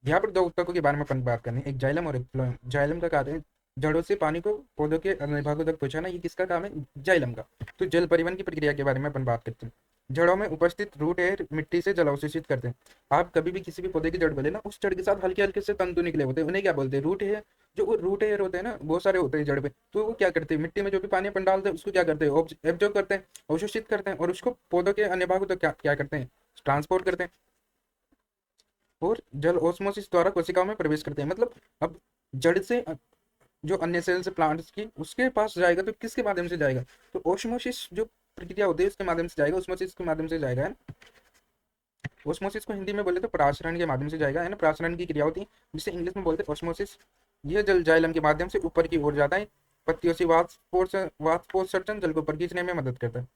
यहाँ पर दो ऊतकों के बारे में अपन बात करनी है, एक जाइलम और एक फ्लोएम। जाइलम का कार्य है जड़ों से पानी को पौधों के अन्य भागों तक पहुंचाना, ये किसका काम है, जाइलम का। तो जल परिवहन की प्रक्रिया के बारे में अपन बात करते हैं। जड़ों में उपस्थित रूट एयर मिट्टी से जल अवशोषित करते हैं। आप कभी भी किसी भी पौधे की जड़ बोले ना, उस जड़ के साथ हल्के हल्के से तंतु निकले होते हैं, उन्हें क्या बोलते हैं, रूट एयर। जो वो रूट एयर होते हैं ना, बहुत सारे होते हैं जड़ पे, तो वो क्या करते हैं, मिट्टी में जो भी पानी अपन डालते हैं उसको क्या करते हैं, एब्जॉर्ब करते हैं, अवशोषित करते हैं, और उसको पौधों के अन्य भागों तक क्या क्या करते हैं, ट्रांसपोर्ट करते हैं। और जल ओस्मोसिस द्वारा कोशिकाओं में प्रवेश करते हैं। मतलब अब जड़ से जो अन्य सेल्स प्लांट्स की उसके पास जाएगा तो किसके माध्यम से जाएगा, तो ओस्मोसिस जो प्रक्रिया होती है उसके माध्यम से जाएगा, ओस्मोसिस के माध्यम से जाएगा, है ना। ओस्मोसिस को हिंदी में बोले तो पराशरण के माध्यम से जाएगा, है ना, पराशरण की क्रिया होती है जिसे इंग्लिश में बोलते हैं ओस्मोसिस। यह जल जाइलम के माध्यम से ऊपर की ओर जाता है, पत्तियों से वाष्पोत्सर्जन जल को ऊपर खींचने में मदद करता है।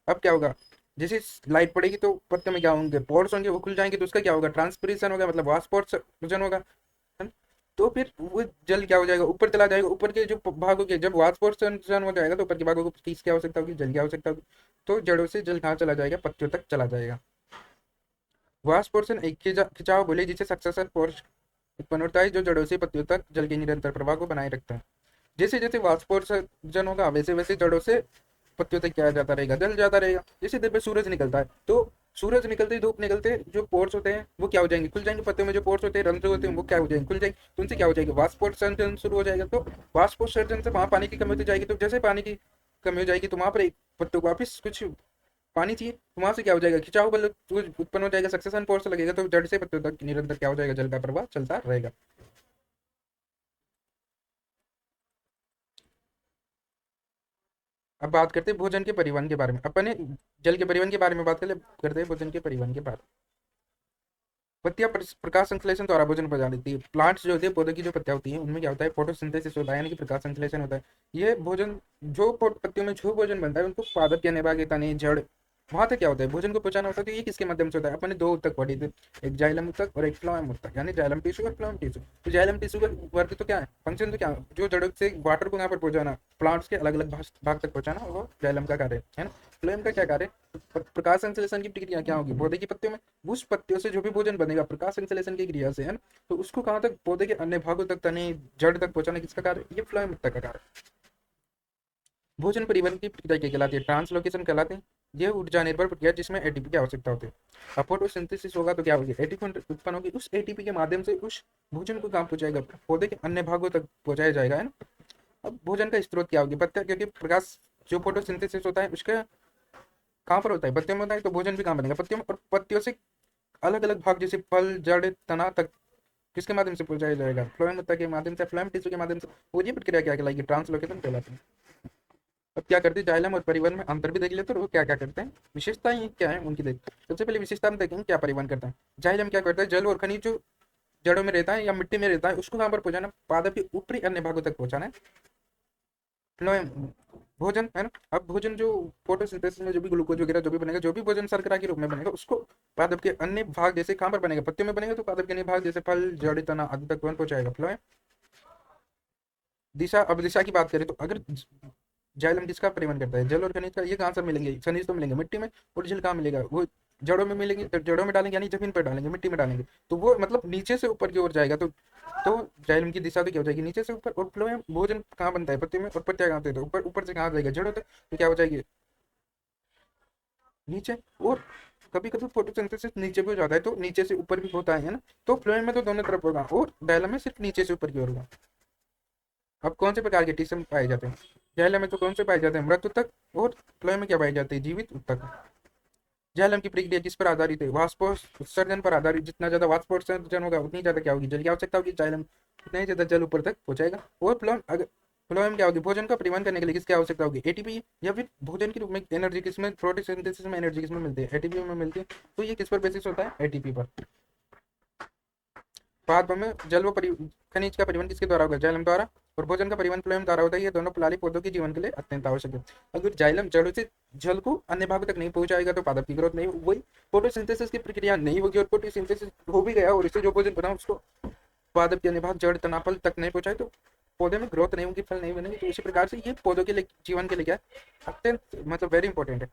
अब क्या होगा, जैसे लाइट पड़ेगी तो पत्ते में क्या होंगे, पोर्स होंगे, वो खुल जाएंगे, तो उसका क्या होगा, ट्रांसपिरेशन होगा, मतलब वाष्पोत्सर्जन होगा, है ना? तो फिर वो जल क्या हो जाएगा, ऊपर चला जाएगा, ऊपर के जो भागों के जब वाष्पोत्सर्जन हो जाएगा तो ऊपर के भागों को किस क्या हो सकता होगी, जल की आवश्यकता होगी। तो जड़ों से जल कहाँ चला जाएगा, पत्तियों तक चला जाएगा। वाष्प पोर्शन एक खिंचाव बोले जिसे सक्सेशन फोर्स उत्पन्न होता है जो जड़ों से पत्तियों तक जल के निरंतर प्रवाह को बनाए रखता है। जैसे जैसे वाष्पोत्सर्जन होगा वैसे वैसे जड़ों से पत्तियों तक क्या जाता रहेगा, जल जाता रहेगा। जैसे देर पे सूरज निकलता है तो सूरज निकलते ही धूप निकलते जो पोर्स होते हैं वो क्या हो जाएंगे, खुल जाएंगे। पत्तियों में जो पोर्स होते हैं, रंध्र होते हैं, वो क्या हो जाएंगे, खुल जाएंगे। तो उनसे क्या हो जाएगी, वाष्पोत्सर्जन शुरू हो जाएगा। तो वाष्पोत्सर्जन से वहां पानी की कमी होती जाएगी। तो जैसे पानी की कमी हो जाएगी तो वहां पर एक पत्तों को वापिस कुछ पानी चाहिए, तो वहां से क्या हो जाएगा, खिंचाव बल उत्पन्न हो जाएगा, सक्सेशन फोर्स लगेगा। तो जड़ से पत्तों तक निरंतर क्या हो जाएगा, जल का प्रवाह चलता रहेगा। अब बात करते हैं भोजन के परिवहन के बारे में। अपने जल के परिवहन के बारे में बात करते हैं भोजन के परिवहन के बारे में। पत्तियां प्रकाश संश्लेषण द्वारा भोजन पहुंचा देती है। प्लांट्स जो होते हैं, पौधे की जो पत्तियां होती हैं, उनमें क्या होता है, फोटोसिंथेसिस होता है, यानी कि प्रकाश संश्लेषण होता है। ये भोजन जो पत्तियों में जो भोजन बनता है उनको पादप के निभाग तने जड़ वहां तक क्या होता है, भोजन को पहुंचाना होता है। तो ये किसके माध्यम से होता है, अपने दो ऊतक पढ़े थे, एक जाइलम ऊतक और एक फ्लोएम ऊतक, यानी जाइलम टिश्यू और फ्लोएम टिश्यू। तो जाइलम टिश्यू का वर्क तो क्या है, फंक्शन तो क्या है, जो जड़ों से वाटर को यहाँ पर पहुंचाना, प्लांट्स के अलग अलग भाग तक पहुंचाना, वो जाइलम का कार्य है ना। फ्लोएम का क्या कार्य है, प्रकाश संश्लेषण की प्रक्रिया क्या होगी, पौधे की पत्तियों में उस पत्तियों से जो भी भोजन बनेगा प्रकाश संश्लेषण की क्रिया से, है ना। तो उसको कहाँ तक, पौधे के अन्य भागों तक, तने जड़ तक पहुंचाना किसका कार्य, ये फ्लोएम ऊतक का कार्य। भोजन परिवहन की प्रक्रिया क्या कहलाती है, ट्रांसलोकेशन कहलाते हैं। यह ऊर्जा निर्भर प्रक्रिया जिसमें एटीपी की आवश्यकता होती है। अब फोटोसिंथेसिस होगा तो क्या होगी, एटीपी उत्पन्न होगी। उस एटीपी के माध्यम से उस भोजन को कहाँ पहुंचाएगा, पौधे के अन्य भागों तक पहुंचाया जाएगा, है ना। अब भोजन का स्रोत क्या होगी, पत्तियां, क्योंकि प्रकाश जो फोटोसिंथेसिस होता है उसका कहाँ पर होता है, पत्तियों में होता है। तो भोजन भी कहाँ बनेगा, पत्तियों में। और पत्तियों से अलग अलग भाग जैसे फल, जड़, तना तक किसके माध्यम से पहुंचाया जाएगा, फ्लोएम के माध्यम से, फ्लोएम टिश्यू के माध्यम से। वो ये प्रक्रिया क्या कहलाएगी, ट्रांसलोकेशन कहलाती है। अब क्या करते हैं, जाइलम और परिवहन में अंतर भी देख लेते हैं, और वो क्या क्या करते हैं, विशेषताएं क्या है उनकी देख। सबसे पहले विशेषता हम देखेंगे क्या परिवहन करता है। जाइलम क्या करता है, जल और खनिज जो जड़ों में रहता है या मिट्टी में रहता है उसको कहाँ पर पहुंचाना, पादप के ऊपरी अन्य भागों तक पहुंचाना है। फ्लोएम भोजन, है ना। अब भोजन जो फोटोसिंथेसिस में जो भी ग्लूकोज वगैरह जो भी बनेगा, जो भी भोजन शर्करा के रूप में बनेगा, उसको पादप के अन्य भाग जैसे कहाँ पर बनेगा, पत्तियों में बनेगा, तो पादप के अन्य भाग जैसे फल, जड़, तना आदि तक कौन पहुंचाएगा, फ्लोएम। दिशा, अब दिशा की बात करें तो अगर जाइलम किसका परिवहन करता है, जल और खनिज का। ये कहाँ से मिलेंगे, खनिज तो मिलेंगे मिट्टी में, और जल कहाँ मिलेगा, वो जड़ों में मिलेंगे। तो जड़ों में डालेंगे यानी जमीन पर डालेंगे, मिट्टी में डालेंगे, तो वो मतलब नीचे से ऊपर की ओर जाएगा। तो जाइलम की दिशा तो क्या हो जाएगी, नीचे से ऊपर। और फ्लोएम भोजन कहाँ बनता है, पत्ती में, और पत्तियां कहाँ होती है, तो ऊपर, ऊपर से कहाँ जाएगा, जड़ों तक। तो क्या हो जाएगी, नीचे। और कभी कभी फोटोसिंथेसिस नीचे भी हो जाता है, तो नीचे से ऊपर भी होता है ना। तो फ्लोएम में तो दोनों तरफ होगा, और जाइलम में सिर्फ नीचे से ऊपर की ओर होगा। अब कौन से प्रकार के टिश्यू पाए जाते हैं, जाइलम में तो कौन से पाए जाते हैं, मृत ऊतक। और फ्लोएम में क्या पाए जाते हैं, जीवित ऊतक। जाइलम की प्रक्रिया किस पर आधारित है, वाष्पोत्सर्जन पर आधारित। जितना ज्यादा वाष्पोत्सर्जन होगा उतनी ज्यादा क्या होगी, जल की आवश्यकता होगी, जाइलम उतना ही ज्यादा जल ऊपर तक पहुंचाएगा। और फ्लोएम, अगर फ्लोएम क्या होगी, भोजन का परिवहन करने के लिए किसकी आवश्यकता होगी, एटीपी, या फिर भोजन के रूप में एनर्जी किसमें, फोटोसिंथेसिस में एनर्जी किसमें मिलती है, एटीपी में मिलती है। तो ये किस पर बेसिस होता है, एटीपी पर। पादप में जल व खनिज का परिवहन किसके द्वारा होगा, जाइलम द्वारा। और भोजन का परिवहन फ्लोएम द्वारा होता है। ये दोनों प्रणाली पौधों के जीवन के लिए अत्यंत आवश्यक है। अगर जाइलम जड़ों से जल को अन्य भागों तक नहीं पहुंचाएगा तो पादप की ग्रोथ नहीं होगी, वही फोटोसिंथेसिस की प्रक्रिया नहीं होगी। और फोटोसिंथेसिस हो भी गया और इससे जो भोजन बना उसको पादप के अन्य भाग, जड़, तना, फल तक नहीं पहुंचाए तो पौधे में ग्रोथ नहीं होगी, फल नहीं बनेंगे। तो इसी प्रकार से ये पौधों के लिए, जीवन के लिए क्या है, अत्यंत मतलब वेरी इंपॉर्टेंट है।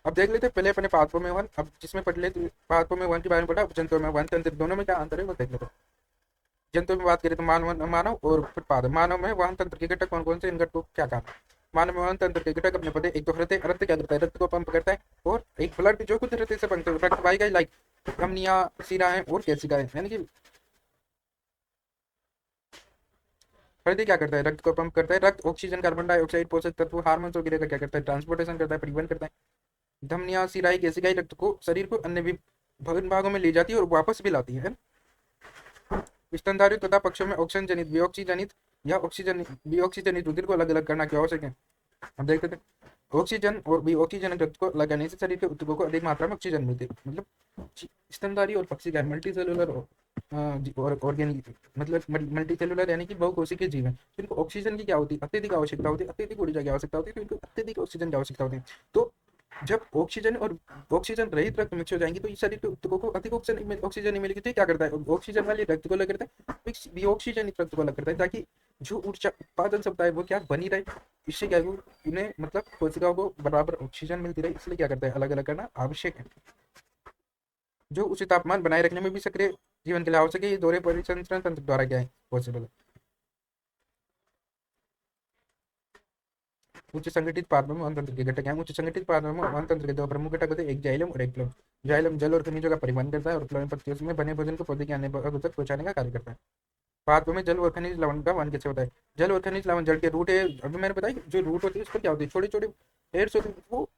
अब देख लेते हैं पहले अपने पादपों में वन, अब जिसमें पढ़ तो पादपों में वन के बारे में पढ़ा, जंतुओं में वन, तंत्र, दोनों में क्या अंतर है वो देख लेते हैं। जंतुओं में बात करें तो मानव और फिर पादप। मानव में वाहन तंत्र के घटक कौन कौन से, इन घटकों को क्या कहा। मानव में वाहन तंत्र के घटक अपने पदे, एक तो हृदय। हृदय क्या करता है, रक्त को पंप करता है। और एक ब्लड जो खुद हृदय से बनता है, रक्त वाहिका लाइक धमनियां, शिराएं और केशिकाएं, यानी कि हृदय क्या करता है, रक्त को पंप करता है। रक्त ऑक्सीजन, कार्बन डाइऑक्साइड, पोषक तत्व, हार्मोन्स वगैरह का क्या करता है, ट्रांसपोर्टेशन करता है, परिवहन करता है। धमनियां, सिराई, केशिकाएं रक्त को शरीर को अन्य विभिन्न भागों में ले जाती है और वापस भी लाती है। स्तनधारी तथा पक्षों में ऑक्सीजन जनित, विऑक्सीजनित या विऑक्सीजनित रुधिर को अलग अलग करना क्यों आवश्यक है। हम देखते थे ऑक्सीजन और विऑक्सीजन रक्त को लगाने से शरीर के ऊतकों को अधिक मात्रा में ऑक्सीजन मिलती है। मतलब स्तनधारी और पक्षी का मल्टी सेलुलर और ऑर्गेनिक, मतलब मल्टी सेलुलर यानी कि बहुकोशिकीय जीव है। तो इनको ऑक्सीजन की क्या होती है, अत्यधिक आवश्यकता होती है, अत्यधिक ऊर्जा की आवश्यकता होती है। तो इनको अत्यधिक ऑक्सीजन की आवश्यकता होती है। तो जब ऑक्सीजन और ऑक्सीजन रहित रक्त मिक्स हो जाएंगी तो इस शरीर के ऊतकों को अधिक ऑक्सीजन ऑक्सीजन नहीं मिलेगी, तो ये क्या करता है, ऑक्सीजन वाले रक्त को अलग करता है, भी ऑक्सीजन रक्त को अलग करता है, ताकि जो ऊर्जा उत्पादन क्षमता है वो क्या बनी रहे। इससे क्या है, उन्हें मतलब कोशिकाओं को बराबर ऑक्सीजन मिलती रहे, इसलिए क्या करता है, अलग अलग करना आवश्यक है। जो उसी तापमान बनाए रखने में भी सक्रिय जीवन के लिए आवश्यक है, ये दोहरे परिसंचरण तंत्र द्वारा क्या है पॉसिबल है। उच्च संगठित पादप वन तंत्र के घटक हैं। उच्च संगठित पादप वन तंत्र के दो प्रमुख घटक होते हैं, एक जाइलम और एक फ्लोएम। जाइलम जल और खनिजों का परिवहन करता है और फ्लोएम पत्तियों में बने भोजन को पौधे के अन्य भागों तक पहुंचाने का कार्य करता है। पादपों में जल और खनिज लवण का वहन कैसे होता है। जल और खनिज लवण जल के रूट है, अभी मैंने बताया कि जो रूट होती है उस पर क्या होती है, छोटे छोटे हेड्स होते हैं, वो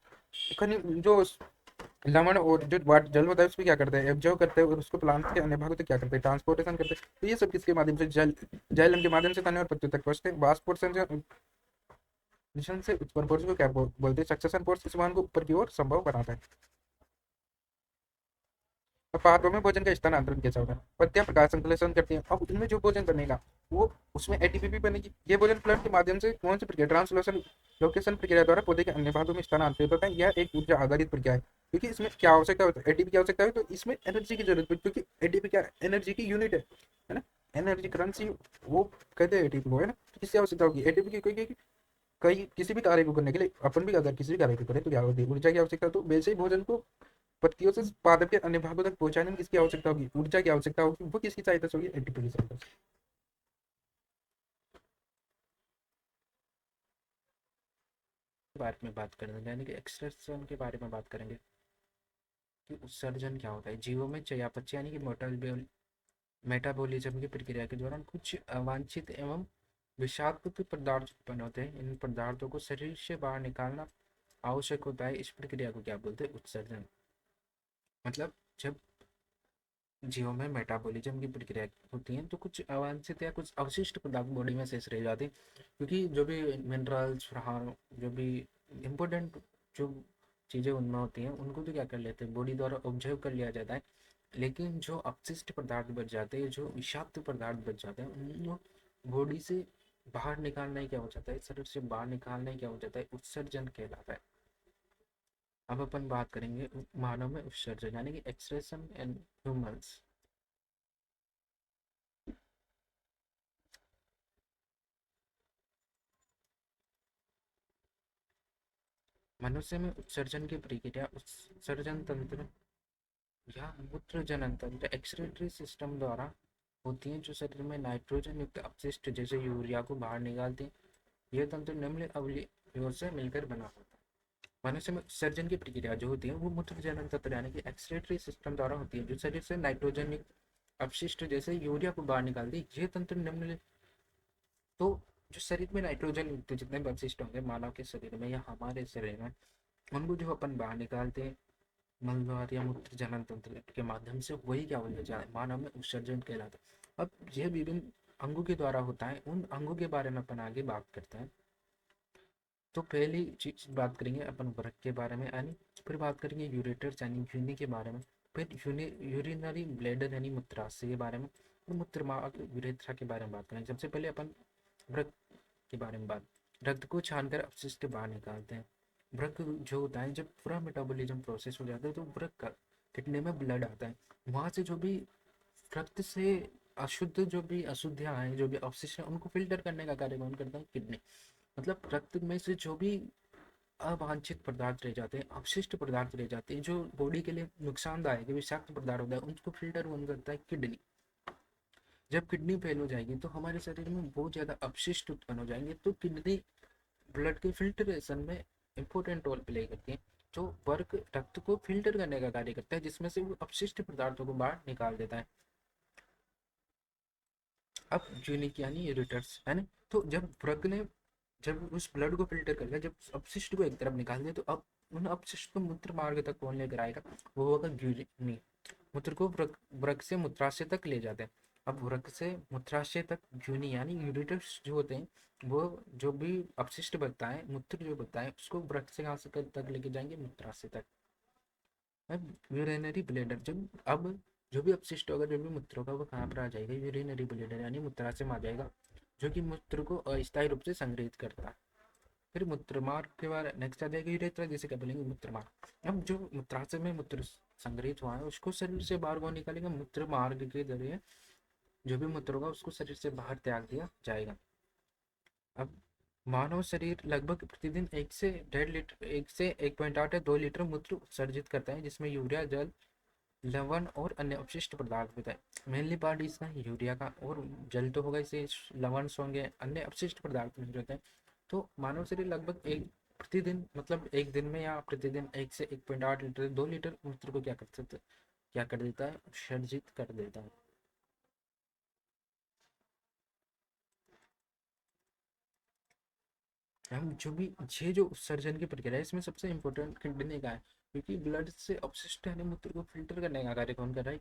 खनिज जो लवण और जो जल होता है उसको क्या करते हैं, एब्जॉर्ब करते हैं और उसको प्लांट के अन्य भागों तक क्या करते हैं, ट्रांसपोर्टेशन करते हैं। तो ये सब किसके माध्यम से, जल जाइलम के माध्यम से तने और पत्तियों तक पहुंचते हैं। वाष्पोत्सर्जन मिश्रण से उत्पन्न फोर्स को क्या बोलते हैं, सक्सेशन फोर्स इस वहन को ऊपर की ओर संभव बनाता है। और पादपों में भोजन का स्थानांतरण कैसा होता है। पत्तियां प्रकाश संश्लेषण करती हैं, अब उनमें जो भोजन बनेगा वो उसमें एटीपी भी बनेगी। ये भोजन प्लांट के माध्यम से कौन सी प्रक्रिया, ट्रांसलोशन लोकेशन प्रक्रिया द्वारा पौधे के अन्य भागों में स्थानांतरित होता है। यह एक ऊर्जा आधारित प्रक्रिया है, क्योंकि इसमें क्या आवश्यकता होता है, एटीपी की आवश्यकता है, तो इसमें एनर्जी की जरूरत पड़ती है, क्योंकि एटीपी क्या है, एनर्जी की यूनिट है ना, एनर्जी करेंसी वो कहते हैं एटीपी को, है ना। तो किसकी आवश्यकता होगी, एटीपी की, क्योंकि कई किसी भी कार्य को करने के लिए अपन भी अगर किसी भी कार्य को करें तो क्या होती है, ऊर्जा की आवश्यकता। तो वैसे ही भोजन को पत्तियों से पादप के अन्य भागों तक पहुंचाने में किसकी आवश्यकता होगी, ऊर्जा की आवश्यकता होगी, वो किसकी सहायता से होगी, एटीपी की सहायता से।
बारे में बात करेंगे, यानी कि एक्सट्रैक्शन के बारे में बात करेंगे कि उत्सर्जन क्या होता है। जीवों में चयापचय यानी कि मेटाबॉलिज्म की प्रक्रिया के दौरान कुछ अवांछित एवं विषाक्त पदार्थ उत्पन्न होते हैं। इन पदार्थों को शरीर से बाहर निकालना आवश्यक होता है। इस प्रक्रिया को क्या बोलते हैं, उत्सर्जन। मतलब जब जीवों में मेटाबॉलिज्म की प्रक्रिया होती है तो कुछ अवांछित या कुछ अवशिष्ट पदार्थ बॉडी में शेष रह जाते हैं, क्योंकि जो भी मिनरल्स जो भी इम्पोर्टेंट जो चीज़ें उनमें होती हैं उनको तो क्या कर लेते हैं, बॉडी द्वारा ऑब्जर्व कर लिया जाता है। लेकिन जो अपशिष्ट पदार्थ बच जाते हैं, जो विषाक्त पदार्थ बच जाते हैं, उनको बॉडी से बाहर निकालना ही क्या हो जाता है, शरीर से बाहर निकालना ही क्या हो जाता है, उत्सर्जन कहलाता है। अब अपन बात करेंगे मानव में उत्सर्जन यानी कि एक्सप्रेशन इन ह्यूमंस। मनुष्य में उत्सर्जन की प्रक्रिया उत्सर्जन तंत्र या मूत्र जनन तंत्र एक्सक्रीटरी सिस्टम द्वारा होती है, जो शरीर में नाइट्रोजन युक्त अपशिष्ट जैसे यूरिया को बाहर निकालते हैं। यह तंत्र निम्न अवयवों से मिलकर बना होता है। मनुष्य में उत्सर्जन की प्रक्रिया जो होती है वो मूत्र जनन तंत्र यानी कि एक्सक्रीटरी सिस्टम द्वारा होती है, जो शरीर से नाइट्रोजन युक्त अपशिष्ट जैसे यूरिया को बाहर निकालती है। यह तंत्र निम्न, तो जो शरीर में नाइट्रोजन युक्त जितने भी अपशिष्ट होंगे मानव के शरीर में या हमारे शरीर में, उनको जो अपन बाहर निकालते हैं मलद्वार या मूत्र जनन तंत्र के माध्यम से, वही क्या बोला जाए, मानव में उत्सर्जन कहलाता है। अब यह विभिन्न अंगों के द्वारा होता है, उन अंगों के बारे में अपन आगे बात करते हैं। तो पहली चीज बात करेंगे अपन वृक्क के बारे में, यानी फिर बात करेंगे यूरेटर्स यानी यूनि के बारे में, फिर यूरिनरी ब्लैडर यानी मूत्राशय के बारे में, फिर मूत्र मार्ग यूरेथ्रा के बारे में बात करेंगे। सबसे पहले अपन वृक्क के बारे में बात, रक्त को छानकर अपशिष्ट बाहर निकालते हैं। वृक्क जो होता है, जब पूरा मेटाबॉलिज्म प्रोसेस हो जाता है तो वृक्क का किडनी में ब्लड आता है, वहाँ से जो भी रक्त से अशुद्ध जो भी अशुद्धियाँ हैं, जो भी अपशिष्ट हैं, उनको फिल्टर करने का कार्य कौन करता है, किडनी। मतलब रक्त में से जो भी अवांछित पदार्थ रह जाते हैं, अपशिष्ट पदार्थ रह जाते हैं, जो बॉडी के लिए नुकसानदायक विषाक्त पदार्थ होता है, उनको फिल्टर कौन करता है, किडनी। जब किडनी फेल हो जाएगी तो हमारे शरीर में बहुत ज़्यादा अपशिष्ट उत्पन्न हो जाएंगे, तो किडनी ब्लड के फिल्ट्रेशन में इंपॉर्टेंट रोल प्ले करती है, जो वर्क रक्त को फिल्टर करने का कार्य करता है, जिसमें से वो अपशिष्ट पदार्थों को बाहर निकाल देता है। अब यूनिक यानी यूरेटर्स है ना, तो जब वर्क ने जब उस ब्लड को फिल्टर कर लिया, जब अपशिष्ट को एक तरफ निकाल दिया, तो अब उन अपशिष्ट को मूत्र मार्ग तक कौन लेकर आएगा, वो होगा यूरिनी। मूत्र को वृक्क से मूत्राशय तक ले जाते हैं। अब वृक्क से मूत्राशय तक यूनि यानी यूरेटर्स जो होते हैं, वो जो भी अपशिष्ट बचता है, मूत्र जो बचता है, उसको वृक्क से कहाँ से तक लेके जाएंगे, मूत्राशय तक। अब यूरिनरी ब्लैडर, जब अब जो भी अपशिष्ट होगा, जो भी मूत्र होगा, वो कहाँ पर आ जाएगा, यूरिनरी ब्लैडर यानी मूत्राशय में आ जाएगा, जो कि मूत्र को अस्थायी रूप से संग्रहित करता है। फिर मूत्रमार्ग के बाद नेक्स्ट आ जाएगा यूरेथ्रा, जिसे क्या बोलेंगे मूत्रमार्ग। अब जो मूत्राशय में मूत्र संग्रहित हुआ है उसको शरीर से बाहर कौन निकालेगा, मूत्र मार्ग के जरिए जो भी मूत्र होगा उसको शरीर से बाहर त्याग दिया जाएगा। अब मानव शरीर लगभग प्रतिदिन 1 से 1.5 लीटर 1 से 1.8 या 2 लीटर मूत्र उत्सर्जित करता है, जिसमें यूरिया, जल, लवण और अन्य अपशिष्ट पदार्थ होता है। मेनली पार्ट इसका यूरिया का और जल तो होगा, इसे लवण होंगे, अन्य अपशिष्ट पदार्थ मिल जाते हैं। तो मानव शरीर लगभग एक प्रतिदिन मतलब एक दिन में या प्रतिदिन 1 से 1.8 लीटर 2 लीटर मूत्र को क्या कर देता है, उत्सर्जित कर देता है। हम जो भी ये जो उत्सर्जन की प्रक्रिया है इसमें सबसे इम्पोर्टेंट किडनी का है, क्योंकि ब्लड से अपशिष्ट यानी मूत्र को फिल्टर करने का कार्य कौन कर रहा है,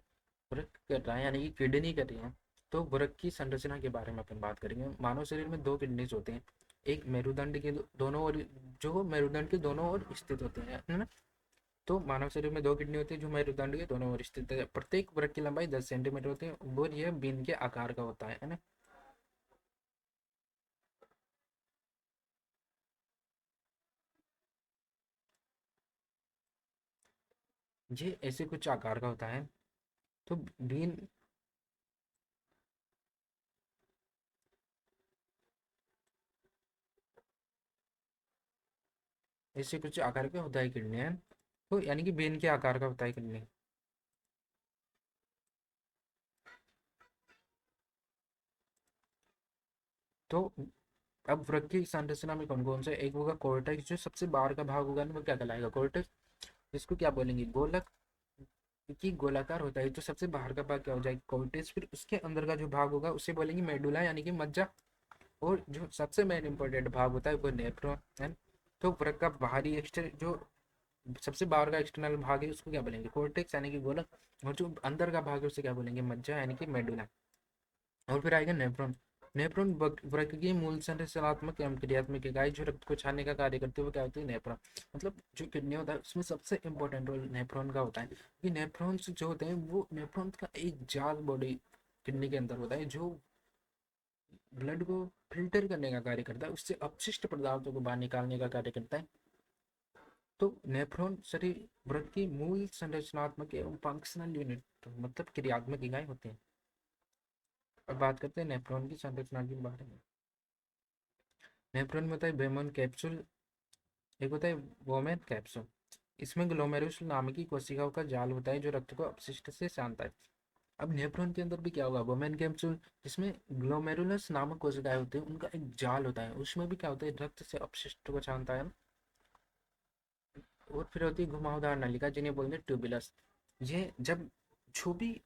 वृक्क कर रहा है, यानी कि किडनी कर रही है। तो वृक्क की संरचना के बारे में अपन बात करेंगे। मानव शरीर में 2 किडनीज होते हैं, एक मेरुदंड के दोनों ओर, जो मेरुदंड के दोनों ओर स्थित होते हैं, है ना। तो मानव शरीर में 2 किडनी होती है जो मेरुदंड के दोनों ओर स्थित है। प्रत्येक वृक्क की लंबाई 10 सेंटीमीटर होती है और यह बीन के आकार का होता है ना। ये ऐसे कुछ आकार का होता है। तो बीन ऐसे कुछ आकार का होता है किडनी है, तो यानी कि बेन के आकार का होता है किडनी। तो अब वृक्क की संरचना में कौन कौन से, एक होगा कोर्टेक्स, जो सबसे बाहर का भाग होगा ना वो क्या कहलाएगा, कोर्टेक्स। इसको क्या बोलेंगे, गोलक, क्योंकि गोलाकार होता है। तो सबसे बाहर का भाग क्या हो जाएगा, कोर्टेक्स। फिर उसके अंदर का जो भाग होगा उसे बोलेंगे मेडुला यानी कि मज्जा। और जो सबसे मेन इंपॉर्टेंट भाग होता है वो नेफ्रॉन है। तो वृक्क का बाहरी एक्सटर जो सबसे बाहर का एक्सटर्नल भाग है उसको क्या बोलेंगे, कोर्टेक्स यानी कि गोलक। और जो अंदर का भाग है उसे क्या बोलेंगे, मज्जा यानी कि मेडुला। और फिर आएगा नेफ्रॉन। नेफ्रॉन वृक्क की मूल संरचनात्मक एवं क्रियात्मक इकाई जो रक्त को छानने का कार्य करते हुए क्या होती है, नेफ्रॉन। मतलब जो किडनी होता है उसमें सबसे इंपॉर्टेंट रोल नेफ्रॉन का होता है, कि नेफ्रॉन्स जो होते हैं वो नेफ्रॉन का एक जाल बॉडी किडनी के अंदर होता है जो ब्लड को फिल्टर करने का कार्य करता है, उससे अपशिष्ट पदार्थों को बाहर निकालने का कार्य करता है। तो नेफ्रॉन शरीर वृक्क की मूल संरचनात्मक एवं फंक्शनल यूनिट मतलब क्रियात्मक इकाई होते हैं। अब बात करते हैं नेफ्रॉन की संरचना के बारे में। नेफ्रॉन में होता है बेमन कैप्सूल, एक होता है वोमेन कैप्सूल। इसमें ग्लोमेरुलस नाम की कोशिकाओं का जाल होता है जो रक्त को अपशिष्ट से छानता है। अब नेफ्रॉन के अंदर भी क्या होगा, वोमेन कैप्सूल, जिसमें ग्लोमेरुलस नामक कोशिकाएं होती हैं, उनका एक जाल होता है, उसमें भी क्या होता है, रक्त से अपशिष्ट को छानता है। और फिर होती है घुमावदार नलिका जिन्हें बोलते हैं ट्यूबुलस। ये जब जो भी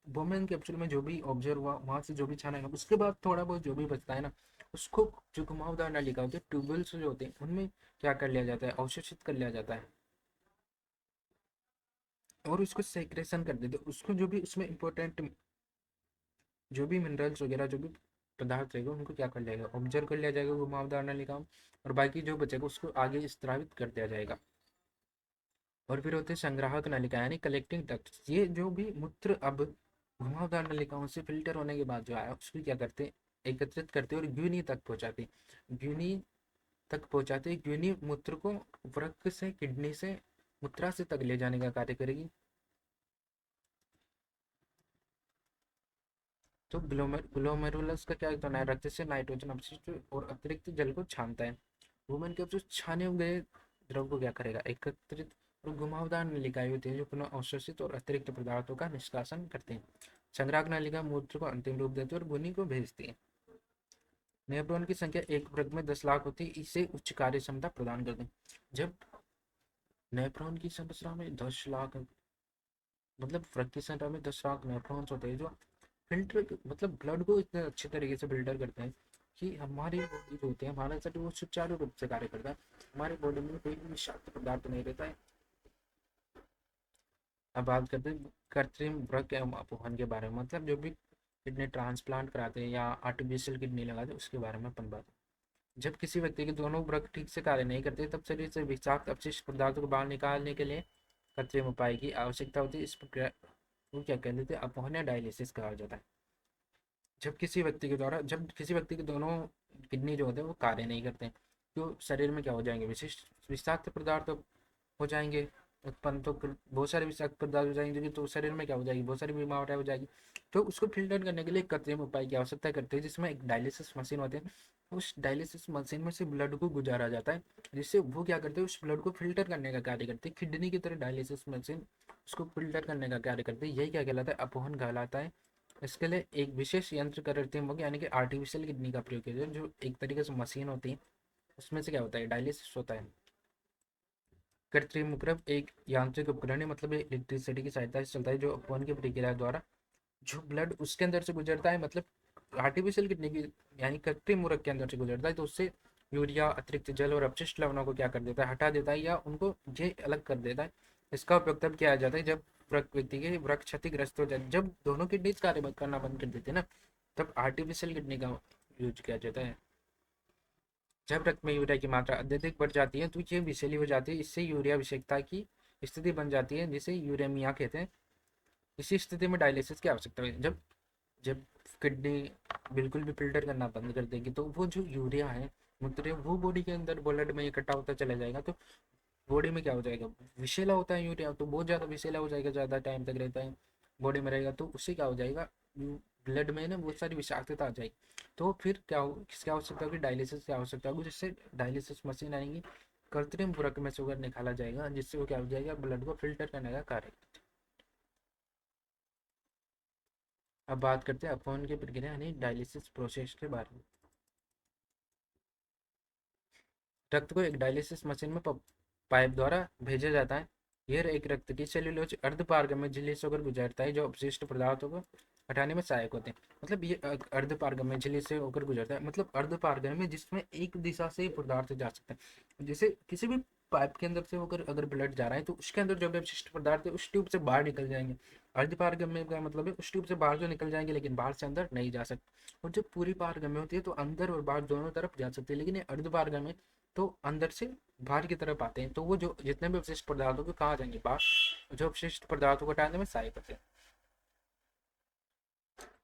वोमेन कैप्सूल में जो भी ऑब्जर्व हुआ वहां से जो भी छाना है उसके बाद थोड़ा बहुत जो भी बचता है ना, उसको जो घुमावदार नलिका होती है, ट्यूबुल्स जो होते हैं उनमें क्या कर लिया जाता है, अवशोषित कर लिया जाता है और उसको सेक्रेशन कर देते हैं। उसको जो भी उसमें इंपॉर्टेंट जो भी मिनरल्स वगैरह जो भी पदार्थ रहेगा उनको क्या कर लिया जाएगा, ऑब्जर्व कर लिया जाएगा घुमावदार नलिका में, और बाकी जो बचेगा उसको आगे स्त्रावित कर दिया जाएगा। और फिर होते हैं संग्राहक नलिका यानी कलेक्टिंग डक्ट। ये जो भी मूत्र अब घुमावदार नलिकाओं से फिल्टर होने के बाद जो आया उसको क्या करते हैं, एकत्रित करते हैं और ग्यूनी तक पहुंचाते हैं। ग्यूनी तक पहुंचाते हैं, ग्यूनी मूत्र को वृक्क से किडनी से मूत्राशय तक ले जाने का कार्य करेगी। तो ग्लोमेरुलस का क्या होता है, रक्त से नाइट्रोजन अपशिष्ट और अतिरिक्त जल को छानता है। वुमेन के जो छाने हुए द्रव को क्या करेगा, एकत्रित और घुमावदार नलिकाएं होती है जो पुनः अवशोषित और अतिरिक्त पदार्थों का निष्कासन करते हैं। संग्राहक नलिका मूत्र को अंतिम रूप देती है और गुनी को भेजती है। नेफ्रॉन की संख्या एक वृक्क में 10 लाख होती है, इसे उच्च कार्य क्षमता प्रदान करते हैं। जब नेफ्रॉन की संरचना में 10 लाख मतलब वृक्क की संरचना में 10 लाख नेफ्रॉन्स होते हैं जो फिल्टर मतलब ब्लड को इतने अच्छे तरीके से फिल्टर करते हैं कि हमारी बॉडी जो होती है हमारा शरीर वो सुचारू रूप से कार्य करता है, हमारी बॉडी में कोई भी विषाक्त पदार्थ नहीं रहता है। अब बात करते हैं कृत्रिम वृक्क एवं अपहरण के बारे में, मतलब जो भी किडनी ट्रांसप्लांट कराते हैं या आर्टिफिशियल किडनी लगाते हैं उसके बारे में अपन बात। जब किसी व्यक्ति के दोनों वृक्क ठीक से कार्य नहीं करते तब शरीर से विषाक्त अपशिष्ट पदार्थों को बाहर निकालने के लिए कृत्रिम उपाय की आवश्यकता होती है। इस प्रक्रिया को क्या कहते हैं, अपहरण या डायलिसिस कहा जाता है। जब किसी व्यक्ति के दोनों किडनी जो होते हैं वो कार्य नहीं करते, तो शरीर में क्या हो जाएंगे, विशिष्ट विषाक्त पदार्थ हो जाएंगे उत्पन्न, तो बहुत सारे विषाक्त पदार्थ हो जाएंगे, तो शरीर में क्या हो जाएगी, बहुत सारी बीमारियां हो जाएगी। तो उसको फिल्टर करने के लिए कृत्रिम उपाय की आवश्यकता करते हैं, जिसमें एक डायलिसिस मशीन होती है। उस डायलिसिस मशीन में से ब्लड को गुजारा जाता है, जिससे वो क्या करते हैं, उस ब्लड को फिल्टर करने का कार्य करते हैं। किडनी की तरह डायलिसिस मशीन उसको फिल्टर करने का कार्य करते हैं। यही क्या कहलाता है, अपवहन कहलाता है। इसके लिए एक विशेष यंत्र कृत्रिम होगी, यानी कि आर्टिफिशियल किडनी का प्रयोग किया जाए, जो एक तरीके से मशीन होती है, उसमें से क्या होता है, डायलिसिस होता है। कृत्रिम उपकरण एक यांत्रिक उपकरण है, मतलब इलेक्ट्रिसिटी की सहायता से चलता है, जो अपवहन की प्रक्रिया द्वारा जो ब्लड उसके अंदर से गुजरता है, मतलब आर्टिफिशियल किडनी की यानी कृत्रिम मूरक के अंदर से गुजरता है, तो उससे यूरिया, अतिरिक्त जल और अपशिष्ट लवणों को क्या कर देता है, हटा देता है, या उनको ये अलग कर देता है। इसका उपयोग तब किया जाता है जब व्यक्ति के वृक्क क्षतिग्रस्त हो जाए, जब दोनों किडनी कार्य करना बंद कर देते हैं ना, तब आर्टिफिशियल किडनी का यूज किया जाता है। जब रक्त में यूरिया की मात्रा अत्यधिक बढ़ जाती है तो ये विषैली हो जाती है, इससे यूरिया विषेकता की स्थिति बन जाती है, जिसे यूरेमिया कहते हैं। इसी स्थिति में डायलिसिस की आवश्यकता है। जब जब किडनी बिल्कुल भी फिल्टर करना बंद कर देगी, तो वो जो यूरिया है मूत्र, वो बॉडी के अंदर ब्लड में इकट्ठा होता चला जाएगा, तो बॉडी में क्या हो जाएगा, विषैला होता है यूरिया, तो बहुत ज़्यादा विषैला हो जाएगा, ज़्यादा टाइम तक रहता है बॉडी में रहेगा, तो उससे क्या हो जाएगा, ब्लड में ना बहुत सारी विषाक्तता आ जाएगी। तो फिर क्या हो, किसकी आवश्यकता होगी, डायलिसिस की आवश्यकता होगी, जिससे डायलिसिस मशीन आएंगी, कृत्रिम पूरक में शुगर निकाला जाएगा, जिससे वो क्या हो जाएगा, ब्लड को फिल्टर करने का कार्य। अब बात करते हैं अपवन की प्रक्रिया यानी डायलिसिस प्रोसेस के बारे में। रक्त को एक डायलिसिस मशीन में पाइप द्वारा भेजा जाता है। यह एक रक्त की सेल्यूलोज अर्धपारगम्य झिल्ली से होकर गुजरता है, जो अपशिष्ट पदार्थों को हटाने में सहायक होते हैं। मतलब ये अर्धपारगम्य झिल्ली से होकर गुजरता है, मतलब अर्धपारगम्य जिसमें एक दिशा से ही पदार्थ जा सकता है। जैसे किसी भी पाइप के अंदर से होकर अगर ब्लड जा रहा है, तो उसके अंदर जो भी अपशिष्ट पदार्थ है उस ट्यूब से बाहर निकल जाएंगे। अर्धपारगम्य का मतलब है उस ट्यूब से बाहर तो निकल जाएंगे, लेकिन बाहर से अंदर नहीं जा सकते। और जब पूरी पारगम्य होती है तो अंदर और बाहर दोनों तरफ जा सकते हैं, लेकिन ये अर्धपारगम्य तो अंदर से बाहर की तरफ आते हैं। तो वो जो जितने भी अवशिष्ट पदार्थों को कहाँ जाएंगे, बाहर, जो अवशिष्ट पदार्थों को हटाने में सहायक होते हैं।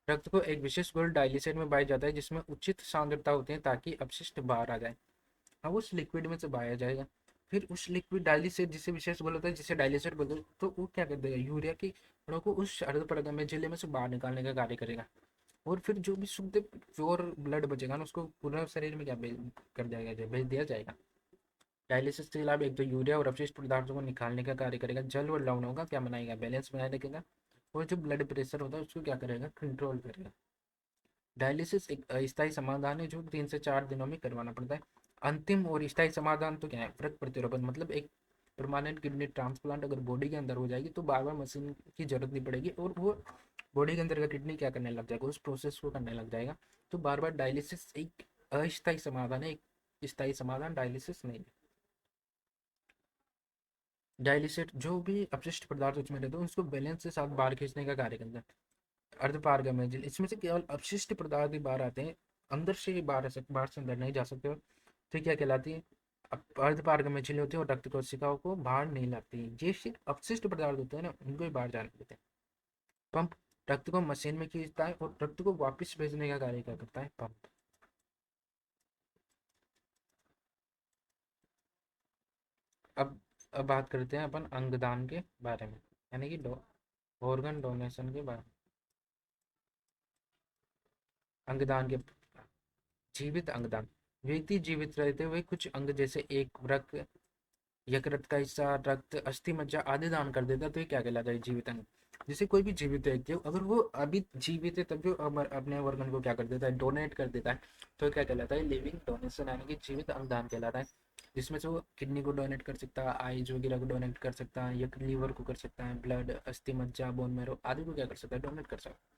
रक्त को एक विशेष घोल डायलिसेट में बहाया जाता है, जिसमें उचित सांद्रता होती है ताकि अपशिष्ट बाहर आ जाए। अब उस लिक्विड में से बहाया जाएगा। फिर उस लिक्विड डायलिसेट, जिसे विशेष घोल होता है, जिसे डायलिसेट बोलते हैं, तो वो क्या कर देगा, यूरिया की कणों को उस अर्धपरागम्य झिल्ली में से बाहर निकालने का कार्य करेगा। और फिर जो भी शुद्ध प्योर ब्लड बचेगा ना, उसको पूरा शरीर में क्या कर जाएगा, भेज दिया जाएगा। डायलिसिस के अलावा एक तो यूरिया और अपशिष्ट पदार्थों को निकालने का कार्य करेगा, जल और लवणों का क्या बनाएगा, बैलेंस बनाए रखेगा, और जो ब्लड प्रेशर होता है उसको क्या करेगा, कंट्रोल करेगा। डायलिसिस एक अस्थायी समाधान है जो 3 से 4 दिनों में करवाना पड़ता है। अंतिम और स्थायी समाधान तो क्या है, वृक्क प्रतिरोपण, मतलब एक परमानेंट किडनी ट्रांसप्लांट अगर बॉडी के अंदर हो जाएगी तो बार बार मशीन की जरूरत नहीं पड़ेगी, और वो बॉडी के अंदर का किडनी क्या करने लग जाएगा, उस प्रोसेस को करने लग जाएगा। तो बार बार डायलिसिस एक अस्थायी समाधान है, एक स्थायी समाधान डायलिसिस नहीं है। डायलिसिट जो भी अपशिष्ट पदार्थ उसमें रहते हैं उसको बैलेंस के साथ बाहर खींचने का कार्य करता है। अर्धपारगम्य झिल्ली, इसमें से केवल अपशिष्ट पदार्थ ही बाहर आते हैं, अंदर से ही बाहर से अंदर नहीं जा सकते हो। तो क्या कहलाती है, अर्धपारगम्य झिल्ली होती है और रक्त कोशिकाओं को बाहर नहीं लाती है। ये सिर्फ अपशिष्ट पदार्थ होते हैं ना, उनको ही बाहर जाने देते हैं। पंप रक्त को मशीन में खींचता है और रक्त को वापस भेजने का कार्य क्या करता है, पंप। अब बात करते हैं अपन अंगदान के बारे में, यानी कि ऑर्गन डोनेशन के बारे में। अंगदान के जीवित अंगदान, व्यक्ति जीवित रहते हुए कुछ अंग जैसे एक वृक्क, यकृत का हिस्सा, रक्त, अस्थि मज्जा आदि दान कर देता है, तो ये क्या कहलाता है, जीवित अंग। जैसे कोई भी जीवित व्यक्ति हो, अगर वो अभी जीवित है तब जो अपने ऑर्गन को क्या कर देता है, डोनेट कर देता है, तो क्या कहलाता है, लिविंग डोनेशन, यानी कि जीवित अंगदान कहलाता है। जिसमें से वो किडनी को डोनेट कर सकता है, आईज वगैरह को डोनेट कर सकता है, या लीवर को कर सकता है, ब्लड, अस्थि मज्जा, बोन मैरो आदि को क्या कर सकता है, डोनेट कर सकता है।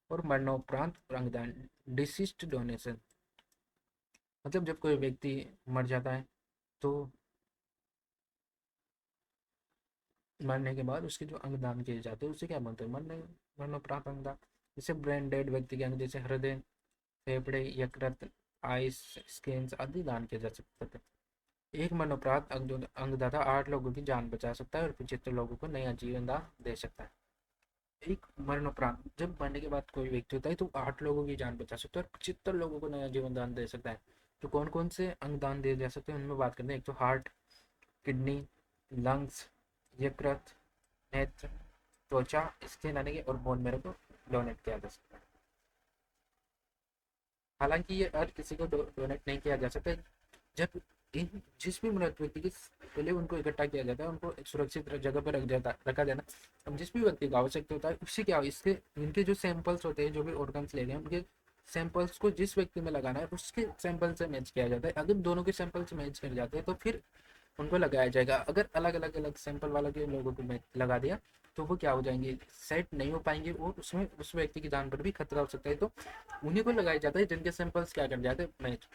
और मरणोपरांत अंगदान, डिसीस्ड डोनेशन, मतलब जब कोई व्यक्ति मर जाता है तो मरने के बाद उसके जो अंगदान किए जाते हैं उसे क्या बोलते हैं, मरणोपरांत अंगदान। जैसे ब्रेन डेड व्यक्ति के अंग जैसे हृदय, फेफड़े, यकृत, आइस, स्किन आदि दान किए जा सकते हैं। एक मरणोपरांत अंगदाता 8 लोगों की जान बचा सकता है और 75 लोगों को नया जीवन दान दे सकता है। एक मरणोपरांत जब मरने के बाद कोई व्यक्ति होता है तो 8 लोगों की जान बचा सकता है और 75 लोगों को नया जीवन दान दे सकता है। तो कौन कौन से अंग दान दिए जा सकते हैं उनमें बात करते हैं। एक तो हार्ट, किडनी, लंग्स, यकृत, नेत्र, त्वचा, स्किन यानी कि और बोन मैरो को डोनेट किया जा सकता है। हालांकि ये हर किसी को डोनेट नहीं किया जा सकता। जब इन जिस भी मृत व्यक्ति की पहले उनको इकट्ठा किया जाता है, उनको एक सुरक्षित जगह पर रखा जाना। अब जिस भी व्यक्ति को आवश्यकता होता है उससे क्या इसके इनके जो सैंपल्स होते हैं, जो भी ऑर्गन्स ले गए उनके सैंपल्स को जिस व्यक्ति में लगाना है उसके सैंपल से मैच किया जाता है। अगर दोनों के सैंपल से मैच कर जाते हैं तो फिर उनको लगाया जाएगा। अगर अलग सैंपल वाला के लोगों को लगा दिया तो वो क्या हो जाएंगे, सेट नहीं हो पाएंगे और उसमें उस व्यक्ति की जान पर भी खतरा हो सकता है। तो उन्हीं को लगाया जाता है जिनके सैंपल्स क्या कर जाते हैं मैच।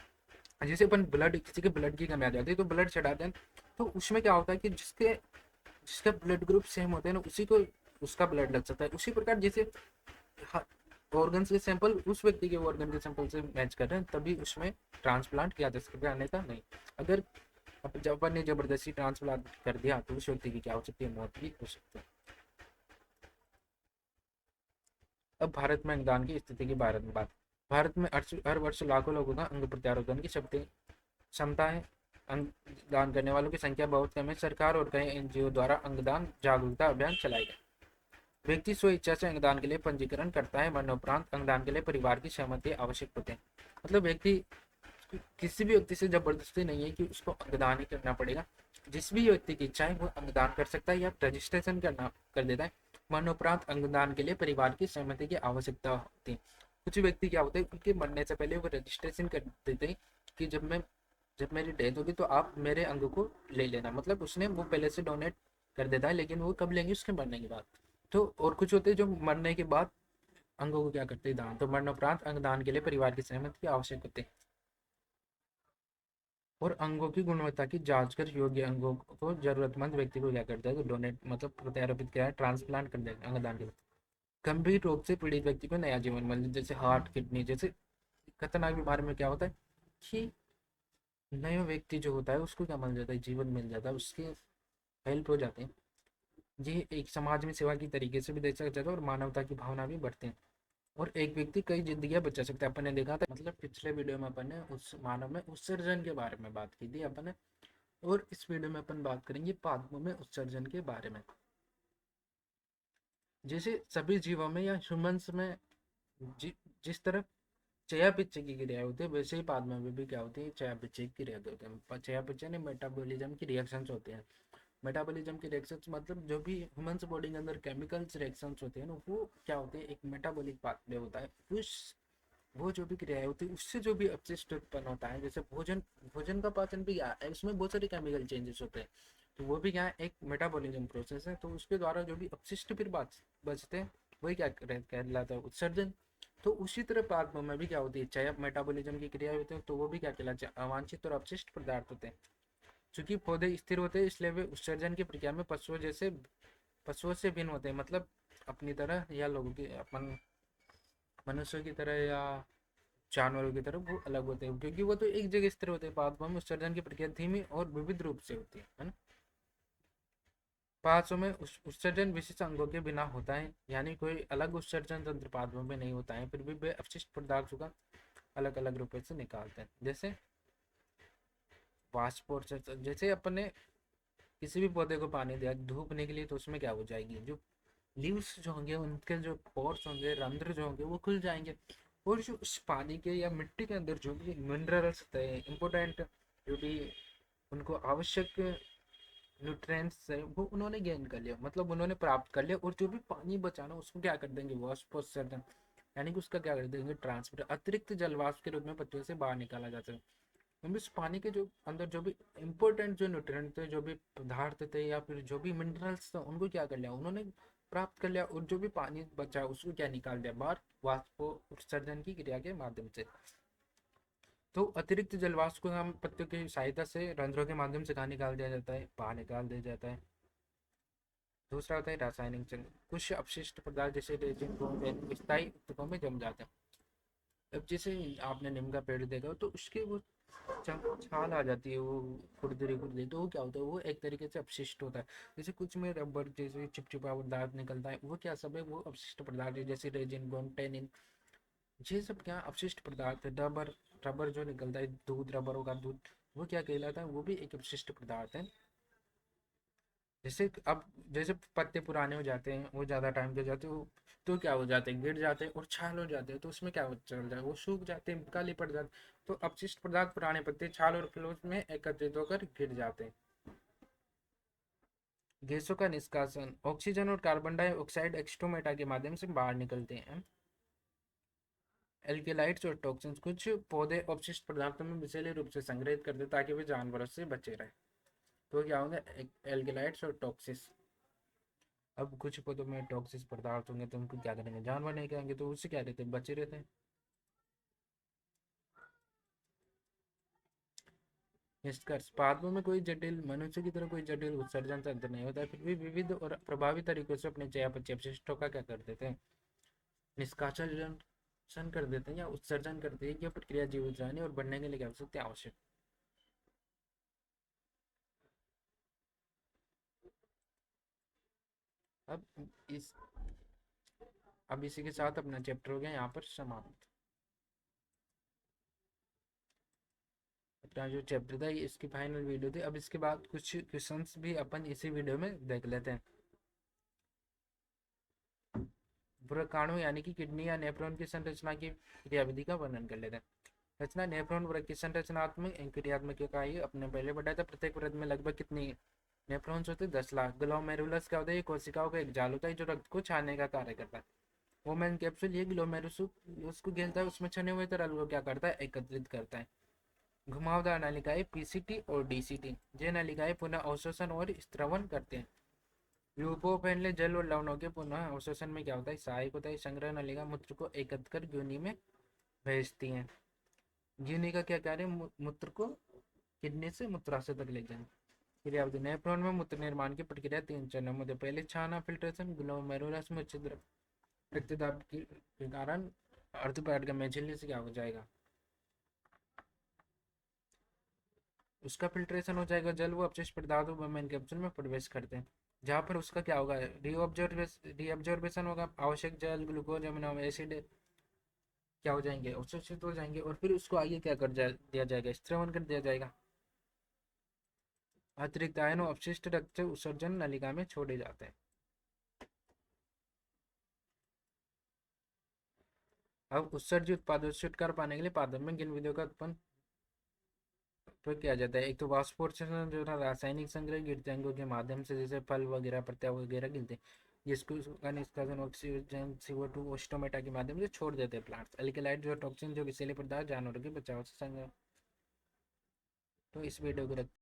जैसे अपन ब्लड, किसी के ब्लड की कमी आ जाती है तो ब्लड चढ़ाते हैं, तो उसमें क्या होता है कि जिसका ब्लड ग्रुप सेम होते हैं ना उसी को उसका ब्लड लग सकता है। उसी प्रकार जैसे ऑर्गन के सैंपल उस व्यक्ति के ऑर्गन के सैंपल से मैच कर रहे हैं तभी उसमें ट्रांसप्लांट किया जा सकता है, अन्यथा नहीं। अगर जब अपन ने जबरदस्ती ट्रांसप्लांट कर दिया तो उस व्यक्ति की क्या हो सकती है, मौत भी हो सकती है। अब भारत में अंगदान की स्थिति के बारे में बात। भारत में हर वर्ष लाखों लोगों का अंग प्रत्यारोपण की क्षमता है। अंगदान करने वालों की संख्या बहुत कम है। सरकार और कई एनजीओ द्वारा अंगदान जागरूकता अभियान चलाए गए। व्यक्ति स्व इच्छा से अंगदान के लिए पंजीकरण करता है, मरणोपरांत अंगदान के लिए परिवार की सहमति आवश्यक होते हैं। मतलब व्यक्ति, किसी भी व्यक्ति से जबरदस्ती नहीं है कि उसको अंगदान ही करना पड़ेगा। जिस भी व्यक्ति की इच्छा है वो अंगदान कर सकता है या रजिस्ट्रेशन करना कर देता है। मरणोपरांत अंगदान के लिए परिवार की सहमति की आवश्यकता होती है। कुछ व्यक्ति क्या होते हैं, उनके मरने से पहले वो रजिस्ट्रेशन कर देते हैं कि जब मेरी डेथ होगी तो आप मेरे अंग को ले लेना। मतलब उसने वो पहले से डोनेट कर देता है, लेकिन वो कब लेंगे, उसके मरने के बाद। तो और कुछ होते हैं जो मरने के बाद अंगों को क्या करते हैं, दान। तो मरणोपरांत अंगदान के लिए परिवार की सहमति की आवश्यक होती है। और अंगों की गुणवत्ता की जांच कर योग्य अंगों को जरूरतमंद व्यक्ति को क्या करता है, तो डोनेट मतलब प्रत्यारोपित किया है, ट्रांसप्लांट कर देगा अंगदान के लिए। गंभीर रोग से पीड़ित व्यक्ति को नया जीवन मिल, जैसे हार्ट, किडनी जैसे खतरनाक बीमारी में क्या होता है कि नया व्यक्ति जो होता है उसको क्या मिल जाता है, जीवन मिल जाता है, उसके हेल्प हो जाते हैं। ये एक समाज में सेवा की तरीके से भी देख सकते हैं और मानवता की भावना भी बढ़ते हैं। और एक व्यक्ति कई जिंदगियां बचा सकता है। अपन ने देखा था, मतलब पिछले वीडियो में अपन ने उस मानव में उत्सर्जन के बारे में बात की थी अपन ने, और इस वीडियो में अपन बात करेंगे पादपों में उत्सर्जन के बारे में। जैसे सभी जीवों में या ह्यूमंस में जिस तरह चयापचय की क्रिया होती है, वैसे ही पादपों में भी क्या होती है, चयापचय की क्रिया होती है। चयापचय ने मेटाबॉलिज्म की रिएक्शंस होते हैं। मेटाबॉलिज्म के रिएक्शंस मतलब जो भी ह्यूमंस बॉडी के अंदर केमिकल्स रिएक्शंस होते हैं ना, वो क्या होते हैं, एक मेटाबॉलिक पाथवे होता है। उस वो जो भी क्रियाएं होती है उससे जो भी अपशिष्ट उत्पन्न होता है, जैसे भोजन भोजन का पाचन भी क्या है, उसमें बहुत सारे केमिकल चेंजेस होते हैं। तो वो भी क्या है, एक मेटाबॉलिज्म प्रोसेस है। तो उसके द्वारा जो भी अपशिष्ट फिर बचते हैं वही क्या कहलाता है, उत्सर्जन। तो उसी तरह पादपों में भी क्या होती है, चाहे मेटाबॉलिज्म की क्रिया होती है तो वो भी क्या कहलाते हैं, अवांछित और अपशिष्ट पदार्थ होते हैं। चूंकि पौधे स्थिर होते हैं इसलिए वे उत्सर्जन की प्रक्रिया में पशुओं से भिन्न होते हैं। मतलब अपनी तरह या लोगों की अपन मनुष्यों की तरह या जानवरों की तरह वो अलग होते हैं, क्योंकि वो तो एक जगह स्थिर होते हैं। पादपों में उत्सर्जन की प्रक्रिया धीमी और विविध रूप से होती है ना। पादपों में उत्सर्जन विशिष्ट अंगों के बिना होता है, यानी कोई अलग उत्सर्जन तंत्र पादपों में नहीं होता है, फिर भी वे अपशिष्ट पदार्थों का अलग अलग रूप से निकालते हैं। जैसे वाष्पोत्सर्जन, जैसे अपन ने किसी भी पौधे को पानी दिया धूप निकली तो उसमें क्या हो जाएगी, जो लीव्स जो होंगे उनके जो पोर्स होंगे, रंध्र जो होंगे वो खुल जाएंगे। और जो उस पानी के या मिट्टी के अंदर जो भी मिनरल्स होते हैं, इम्पोर्टेंट जो भी उनको आवश्यक न्यूट्रिएंट्स है, वो उन्होंने गेन कर लिया, मतलब उन्होंने प्राप्त कर लिया। और जो भी पानी बचाना उसको क्या कर देंगे, वाष्पोत्सर्जन, यानी कि उसका क्या कर देंगे, ट्रांसफर, अतिरिक्त जल वाष्प के रूप में पत्तियों से बाहर निकाला जाता है। उस पानी के जो अंदर जो भी इम्पोर्टेंट जो न्यूट्रिएंट थे, जो भी पदार्थ थे या फिर जो भी मिनरल्स थे, उनको क्या कर लिया, उन्होंने प्राप्त कर लिया। और जो भी पानी बचा उसको क्या निकाल दिया बाहर, वाष्प उत्सर्जन की क्रिया के माध्यम से। तो अतिरिक्त जल वाष्प को हम पत्तियों की सहायता से रंध्रों के माध्यम से कहाँ निकाल दिया जाता है, बाहर निकाल दिया जाता है। दूसरा होता है रासायनिक जंग। कुछ अपशिष्ट पदार्थ जैसे रेजिन को स्थायी ऊतकों में जम जाते हैं। अब जैसे आपने नीम का पेड़ देखा तो उसके वो छाल आ जाती है, वो खुरदरी खुरदरी, तो वो क्या होता है, वो एक तरीके से अपशिष्ट होता है। जैसे कुछ में रबर जैसे चिपचिपा पदार्थ निकलता है, वो क्या सब है, वो अपशिष्ट पदार्थ है। जैसे रेजिन गोन टेनिन, ये सब क्या अपशिष्ट पदार्थ है। रबर रबर जो निकलता है, दूध, रबरों का दूध, वो क्या कहलाता है? वो भी एक अपशिष्ट पदार्थ है। जैसे पत्ते पुराने हो जाते हैं, वो ज़्यादा टाइम के जाते हो तो क्या हो जाते हैं? गिर जाते हैं और छाल हो जाते हैं, तो उसमें क्या चल जाए? वो सूख जाते हैं, काले पड़ जाते हैं। तो अपशिष्ट पदार्थ पुराने पत्ते, छाल और क्लोज में एकत्रित होकर गिर जाते हैं। गैसों का निष्कासन, ऑक्सीजन और कार्बन डाइऑक्साइड एक्सटोमेटा के माध्यम से बाहर निकलते हैं। एल्केलाइड्स और टॉक्सिन्स, कुछ पौधे अपशिष्ट पदार्थों में विषैले रूप से संग्रहित करते ताकि वे जानवरों से बचे रहे। तो क्या होंगे? एल्केलाइड्स और टॉक्सिस। अब कुछ पौधों में टॉक्सिस पदार्थ होंगे तो उनको क्या करेंगे? जानवर नहीं खाएंगे, तो उससे क्या रहते हैं? बचे रहते हैं। निष्कर्ष, पादपों में कोई जटिल, मनुष्य की तरह कोई जटिल उत्सर्जन तंत्र नहीं होता, फिर भी विविध और प्रभावी तरीकों से अपने चयापचय अपशिष्टों का क्या कर देते हैं? निष्कासन कर देते हैं या उत्सर्जन करते हैं। यह प्रक्रिया जीवित रहने और बढ़ने के लिए क्या आवश्यक है? आवश्यक। अब इस अब इसी के साथ अपना चैप्टर हो गया यहाँ पर समाप्त। अपना जो चैप्टर था ये इसकी फाइनल वीडियो थी। अब इसके बाद कुछ क्वेश्चंस भी अपन इसी वीडियो में देख लेते हैं। वृक्काणु यानी कि किडनी या नेफ्रॉन की संरचना की क्रियाविधि का वर्णन कर लेते हैं। रचना, नेफ्रॉन वृक्क की संरचनात्मक क्रियात्मक इकाई अपने पहले बताया था। प्रत्येक वृत्त में लगभग कितनी नेफ्रॉन्स होते हैं? 10 लाख। ग्लोमेरुलस क्या होता है? ये कोशिकाओं का एक जाल होता है जो रक्त को छानने का कार्य करता है। वोमेन कैप्सूल, ये ग्लोमेरुलस उसको घेरता है, उसमें छने हुए तरल को क्या करता है? एकत्रित करता है। घुमावदार नलिकाएं पीसीटी और डीसीटी, ये नलिकाएं पुनः अवशोषण और स्त्रवण करते हैं। यूपोपेनले जल और लवणों के पुनः अवशोषण में क्या होता है? सहायक होता है। संग्रह नलिका मूत्र को एकत्र कर योनि में भेजती है। योनि का क्या कार्य? मूत्र को किडनी से मूत्राशय तक ले जाए। क्रियाविधि, नेफ्रॉन में मूत्र निर्माण की प्रक्रिया 3 चरणों में। पहले छाना फिल्ट्रेशन, ग्लोमेरुलस में छिद्र रक्तदाब के कारण अर्थोपैड का मेझिल्ली से क्या हो जाएगा? उसका फिल्ट्रेशन हो जाएगा। जल वो अपशिष्ट पदार्थों को मेन कैप्सूल में प्रवेश करते हैं, जहाँ पर उसका क्या होगा? रीअब्जॉर्बेशन होगा। आवश्यक जल, ग्लूकोज, अमीनो एसिड क्या हो जाएंगे? अवशोषित हो जाएंगे और फिर उसको आगे क्या कर दिया जाएगा? स्त्रवण कर दिया जाएगा। अतिरिक्त आयनों अपशिष्ट रक्त से उत्सर्जन नलिका में छोड़े जाते हैं। अब उत्सर्जित उत्पादों से छुटकारा पाने के लिए पादप में किन विधियों का उत्पन्न तो किया जाता है? एक तो वाष्पोत्सर्जन जो था, रासायनिक संग्रह गिरते अंगों के माध्यम से, जैसे फल वगैरह, पत्ते वगैरह गिरते हैं, जिसको का निष्कासन ऑक्सीजन CO2 ओस्टोमेटा के माध्यम से छोड़ देते हैं प्लांट्स। एल्केलाइड जो टॉक्सिन जो विषैले पदार्थ जानवरों के बचाव से संग्रह। तो इस वीडियो को